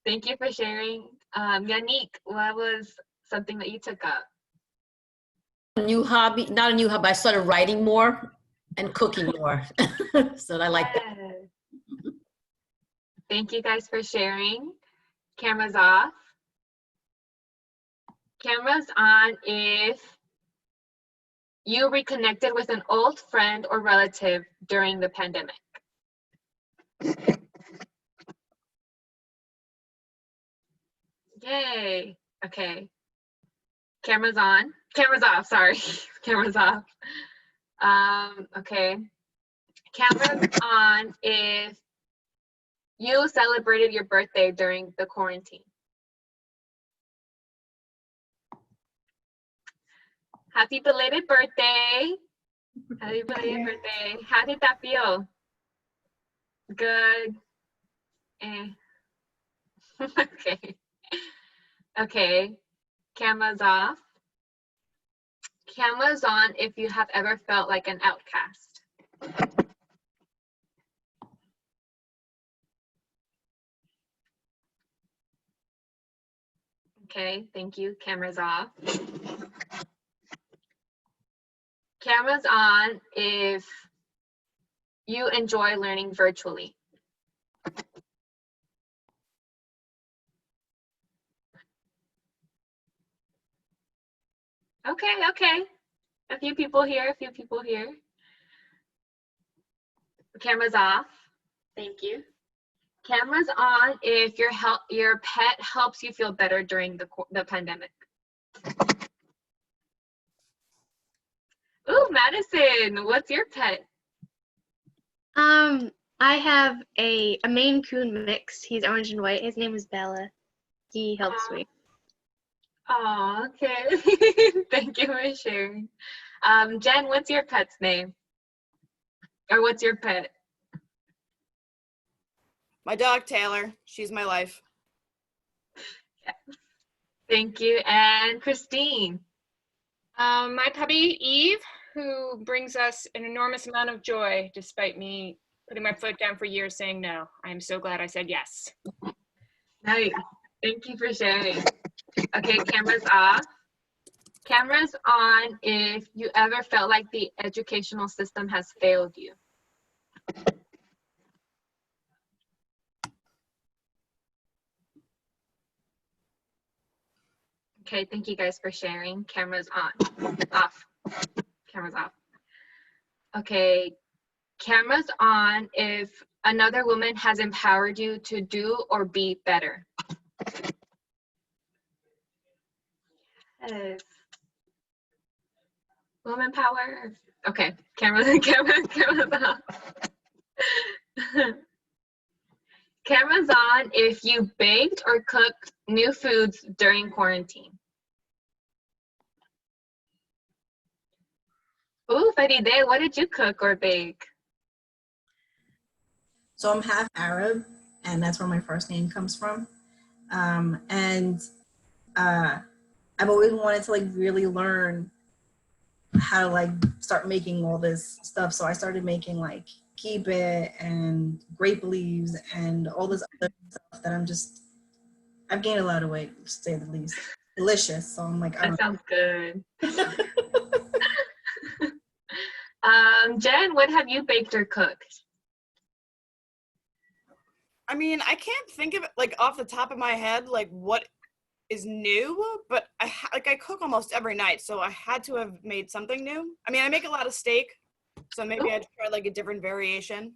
Thank you for sharing. Yannick, what was something that you took up? A new hobby, not a new hobby, I started writing more and cooking more. So I like that. Yes. Thank you guys for sharing. Cameras off. Cameras on if you reconnected with an old friend or relative during the pandemic. Yay. Okay. Cameras on. Cameras off, sorry. Cameras off. Okay. Cameras on if you celebrated your birthday during the quarantine. Happy belated birthday. Happy belated birthday. How did that feel? Good. Eh. Okay. Okay. Cameras off. Cameras on if you have ever felt like an outcast. Okay, thank you. Cameras off. Cameras on if you enjoy learning virtually. Okay, okay. A few people here, a few people here. Cameras off. Thank you. Cameras on if your pet helps you feel better during the pandemic. Ooh, Madison, what's your pet? I have a Maine Coon mix. He's orange and white. His name is Bella. He helps me. Oh, okay. Thank you for sharing. Jen, what's your pet's name? Or what's your pet? My dog, Taylor. She's my life. Yeah. Thank you. And Christine? My puppy, Eve, who brings us an enormous amount of joy despite me putting my foot down for years saying no. I'm so glad I said yes. Nice. Thank you for sharing. Okay, cameras off. Cameras on if you ever felt like the educational system has failed you. Okay, thank you guys for sharing. Cameras on. Off. Cameras off. Okay, cameras on if another woman has empowered you to do or be better. Yes. Woman power. Okay, cameras off. Cameras on if you baked or cooked new foods during quarantine. Ooh, Faride, what did you cook or bake? So I'm half Arab, and that's where my first name comes from. I've always wanted to like really learn how to like start making all this stuff. So I started making like kibbeh and grape leaves and all this other stuff that I've gained a lot of weight, to say the least. Delicious. So I'm like, That sounds good. Jen, what have you baked or cooked? I mean, I can't think of it like off the top of my head, like what is new, but I cook almost every night, so I had to have made something new. I mean, I make a lot of steak, so maybe I'd try like a different variation.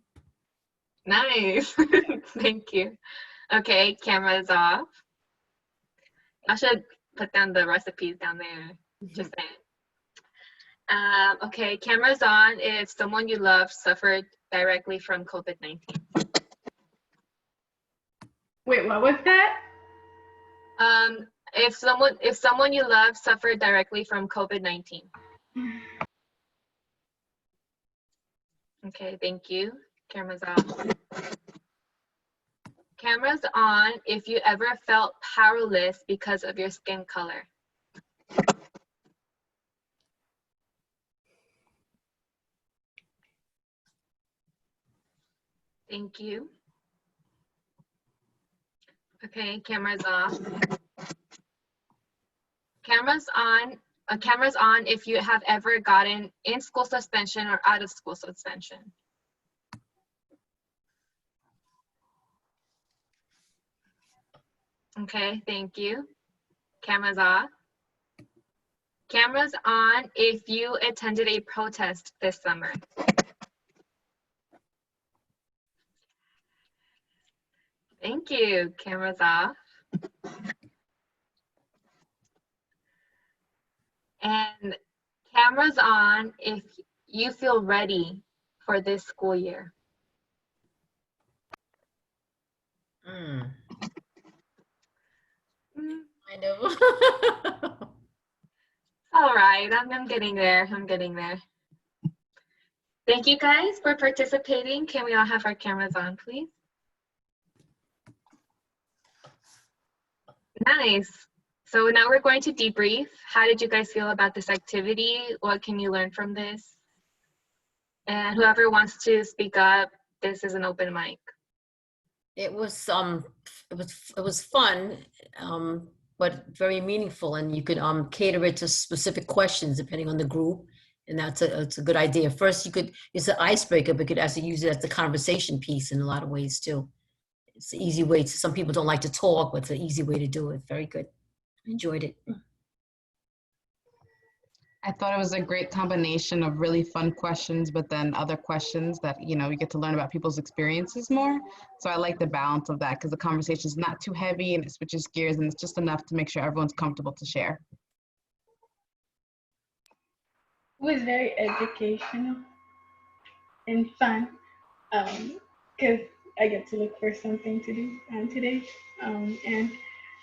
Nice. Thank you. Okay, camera's off. I should put down the recipes down there. Just saying. Okay, camera's on if someone you love suffered directly from COVID-19. Wait, what was that? If someone you love suffered directly from COVID-19. Okay, thank you. Camera's off. Camera's on if you ever felt powerless because of your skin color. Thank you. Okay, camera's off. Camera's on if you have ever gotten in school suspension or out of school suspension. Okay, thank you. Camera's off. Camera's on if you attended a protest this summer. Thank you. Camera's off. And camera's on if you feel ready for this school year. I know. All right, I'm getting there. I'm getting there. Thank you guys for participating. Can we all have our cameras on, please? Nice. So now we're going to debrief. How did you guys feel about this activity? What can you learn from this? And whoever wants to speak up, this is an open mic. It was fun, but very meaningful, and you could cater it to specific questions depending on the group, and it's a good idea. First, it's an icebreaker, but you could actually use it as a conversation piece in a lot of ways too. It's an easy way to. Some people don't like to talk, but it's an easy way to do it. Very good. Enjoyed it. I thought it was a great combination of really fun questions, but then other questions that, you get to learn about people's experiences more. So I like the balance of that because the conversation is not too heavy and it switches gears and it's just enough to make sure everyone's comfortable to share. It was very educational and fun because I get to look for something to do today.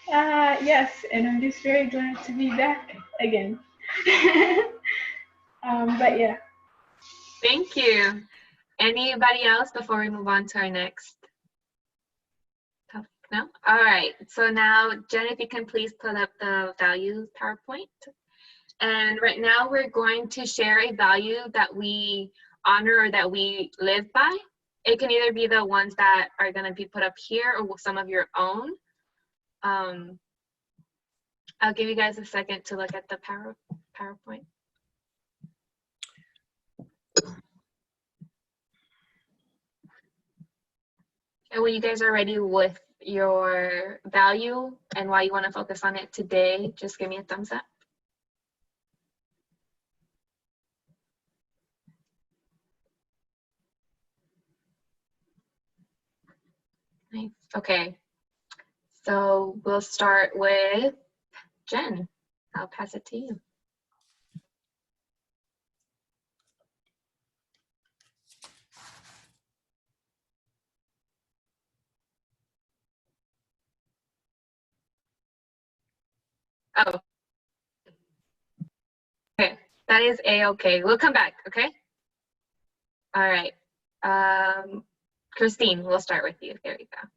Yes, and I'm just very glad to be back again. But yeah. Thank you. Anybody else before we move on to our next topic? No? All right. So now, Jen, if you can please put up the values PowerPoint. And right now we're going to share a value that we honor or that we live by. It can either be the ones that are going to be put up here or some of your own. I'll give you guys a second to look at the PowerPoint. And when you guys are ready with your value and why you want to focus on it today, just give me a thumbs up. Nice. Okay. So we'll start with Jen. I'll pass it to you. Oh. Okay. That is A-okay. We'll come back, okay? All right. Christine, we'll start with you. There you go.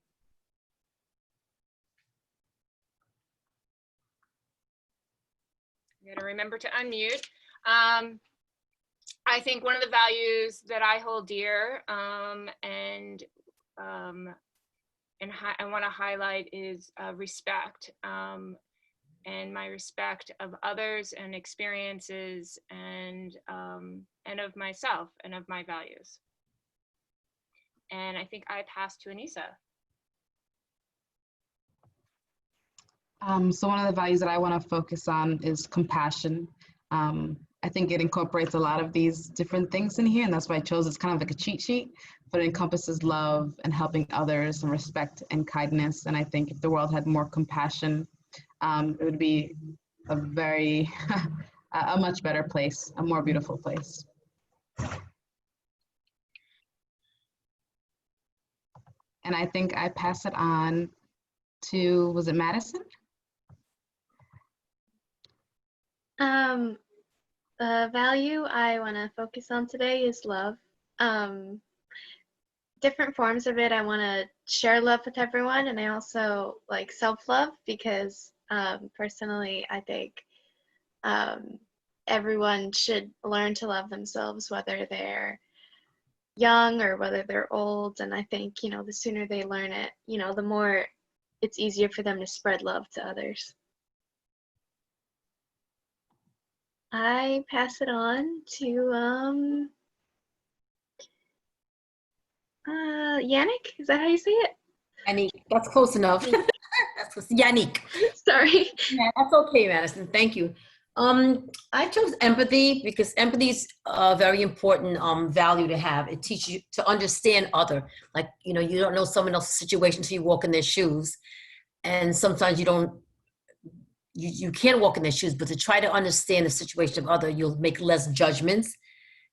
I'm gonna remember to unmute. I think one of the values that I hold dear and I want to highlight is respect and my respect of others and experiences and of myself and of my values. And I think I pass to Anissa. So one of the values that I want to focus on is compassion. I think it incorporates a lot of these different things in here, and that's why I chose. It's kind of like a cheat sheet, but it encompasses love and helping others and respect and kindness. And I think if the world had more compassion, it would be a very, a much better place, a more beautiful place. And I think I pass it on to, was it Madison? The value I want to focus on today is love. Different forms of it. I want to share love with everyone, and I also like self-love because personally, I think everyone should learn to love themselves, whether they're young or whether they're old. And I think, the sooner they learn it, the more it's easier for them to spread love to others. I pass it on to Yannick. Is that how you say it? Yannick, that's close enough. That's close. Yannick. Sorry. Yeah, that's okay, Madison. Thank you. I chose empathy because empathy is a very important value to have. It teaches you to understand other. Like, you don't know someone else's situation until you walk in their shoes. And sometimes you can't walk in their shoes, but to try to understand the situation of other, you'll make less judgments.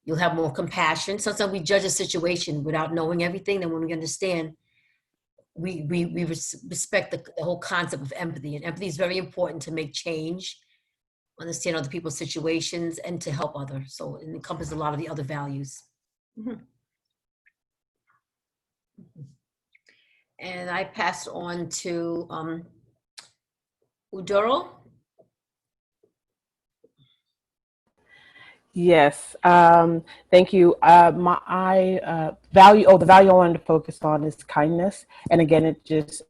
You'll have more compassion. Sometimes we judge a situation without knowing everything. Then when we understand, we respect the whole concept of empathy. And empathy is very important to make change, understand other people's situations, and to help others. So it encompasses a lot of the other values. And I pass on to Udoro. Yes, thank you. The value I wanted to focus on is kindness. And again, it just,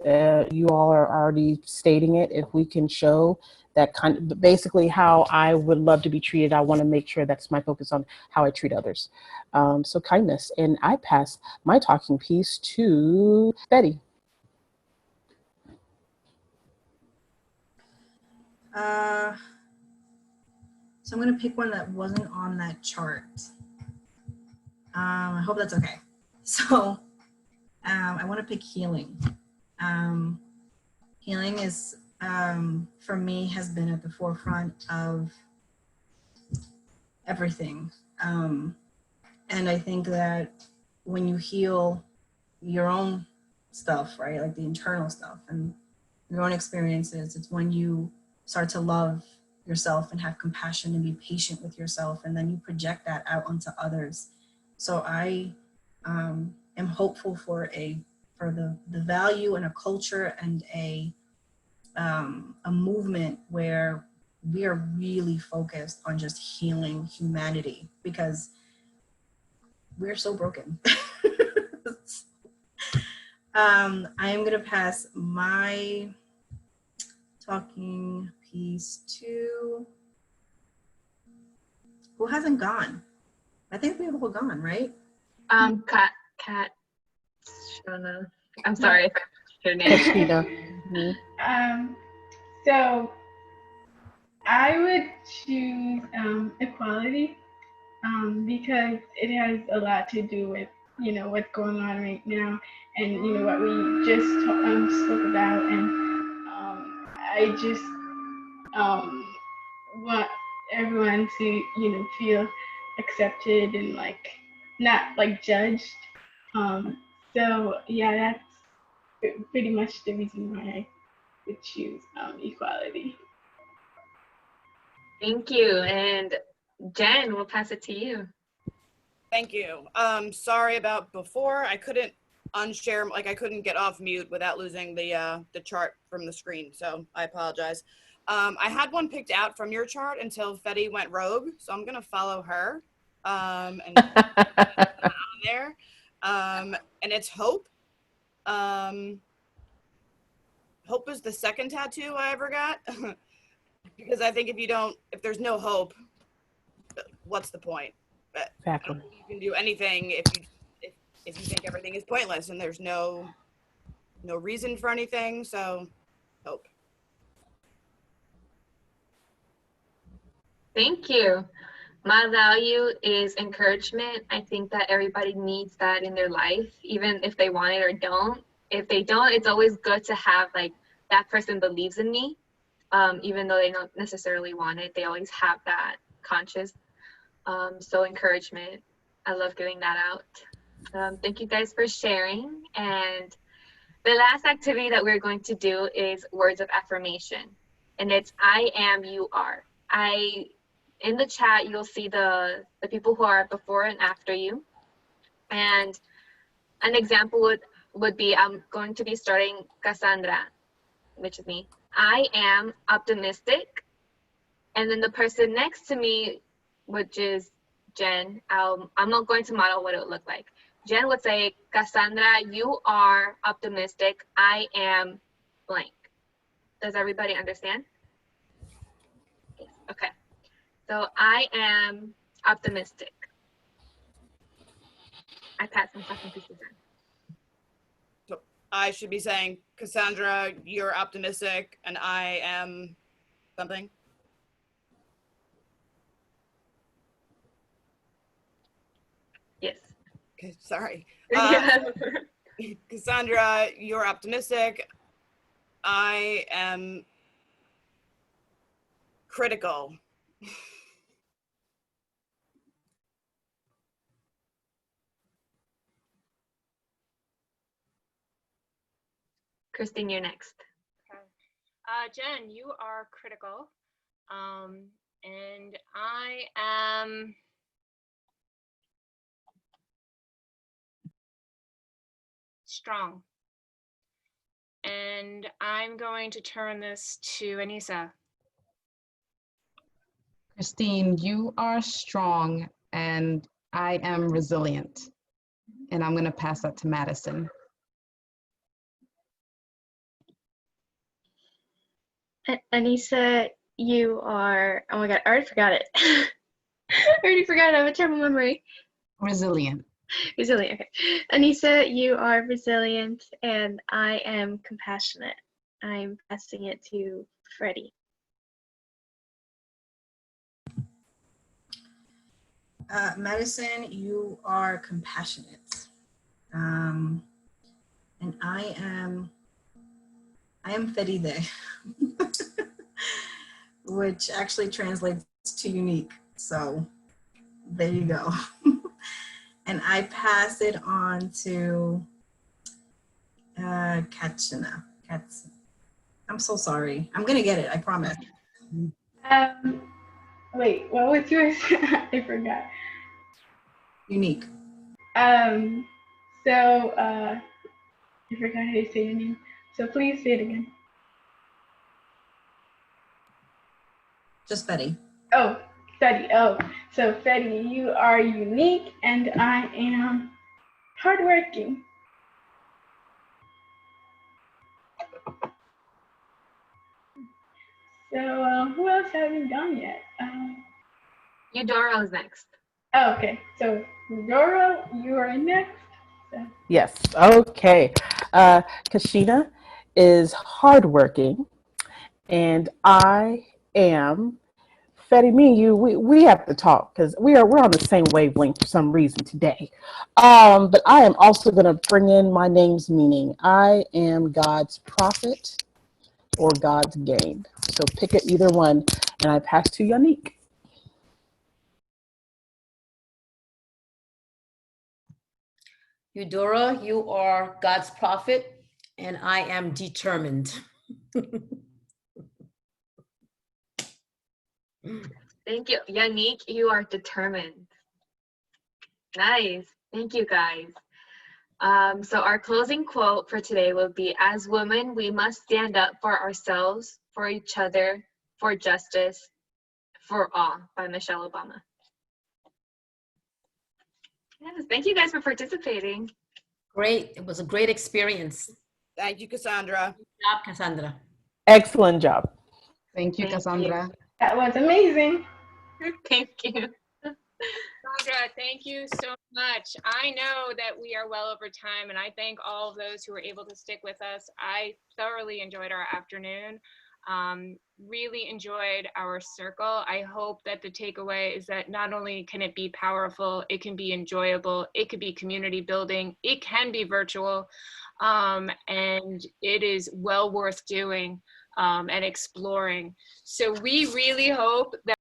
you all are already stating it. If we can show that basically how I would love to be treated, I want to make sure that's my focus on how I treat others. So kindness. And I pass my talking piece to Betty. So I'm going to pick one that wasn't on that chart. I hope that's okay. So I want to pick healing. Healing is, for me, has been at the forefront of everything. And I think that when you heal your own stuff, right, like the internal stuff and your own experiences, it's when you start to love yourself and have compassion and be patient with yourself, and then you project that out onto others. So I am hopeful for the value and a culture and a movement where we are really focused on just healing humanity, because we're so broken. I am going to pass my talking piece to, who hasn't gone? I think we've all gone, right? Kat Shona. I'm sorry if I pronounced your name. So I would choose equality because it has a lot to do with what's going on right now, and what we just spoke about, and I just want everyone to feel accepted and not judged. So yeah, that's pretty much the reason why I would choose equality. Thank you. And Jen, we'll pass it to you. Thank you. Sorry about before. I couldn't unshare, I couldn't get off mute without losing the chart from the screen. So I apologize. I had one picked out from your chart until Fetty went rogue. So I'm going to follow her and on there. And it's hope. Hope is the second tattoo I ever got. Because I think if there's no hope, what's the point? But exactly. I don't think you can do anything if you think everything is pointless and there's no reason for anything. So hope. Thank you. My value is encouragement. I think that everybody needs that in their life, even if they want it or don't. If they don't, it's always good to have like that person believes in me, even though they don't necessarily want it. They always have that conscious. So encouragement. I love giving that out. Thank you guys for sharing. And the last activity that we're going to do is words of affirmation. And it's I am, you are. In the chat, you'll see the people who are before and after you. And an example would be, I'm going to be starting Cassandra, which is me. I am optimistic. And then the person next to me, which is Jen, I'm not going to model what it would look like. Jen would say, Cassandra, you are optimistic. I am blank. Does everybody understand? Okay. So I am optimistic. I pass and pass and pieces. So I should be saying, Cassandra, you're optimistic, and I am something. Yes. Okay, sorry. Cassandra, you're optimistic. I am critical. Christine, you're next. Okay. Jen, you are critical. And I am strong. And I'm going to turn this to Anissa. Christine, you are strong and I am resilient. And I'm going to pass that to Madison. Anissa, you are, oh my God, I already forgot it. I already forgot, I have a terrible memory. Resilient. Resilient, okay. Anissa, you are resilient, and I am compassionate. I'm passing it to Freddie. Madison, you are compassionate. And I am feride, which actually translates to unique. So there you go. And I pass it on to Katsina. I'm so sorry. I'm gonna get it, I promise. Wait, what was yours? I forgot. Unique. So I forgot how to say your name. So please say it again. Just Betty. Oh, Fetty. Oh, so Fetty, you are unique, and I am hardworking. So who else hasn't gone yet? Eudora is next. Oh, okay. So Eudora, you are next. So. Yes. Okay. Kashina is hardworking, and I am Fetty. Me and you, we have to talk because we're on the same wavelength for some reason today. But I am also going to bring in my name's meaning. I am God's prophet or God's gain. So pick it either one, and I pass to Yannick. Eudora, you are God's prophet, and I am determined. Thank you. Yannick, you are determined. Nice. Thank you, guys. So our closing quote for today will be, as women, we must stand up for ourselves, for each other, for justice, for all, by Michelle Obama. Yes, thank you guys for participating. Great. It was a great experience. Thank you, Cassandra. Good job, Cassandra. Excellent job. Thank you, Cassandra. That was amazing. Thank you. Sandra, thank you so much. I know that we are well over time, and I thank all of those who were able to stick with us. I thoroughly enjoyed our afternoon. Really enjoyed our circle. I hope that the takeaway is that not only can it be powerful, it can be enjoyable, it could be community building, it can be virtual, and it is well worth doing and exploring. So we really hope that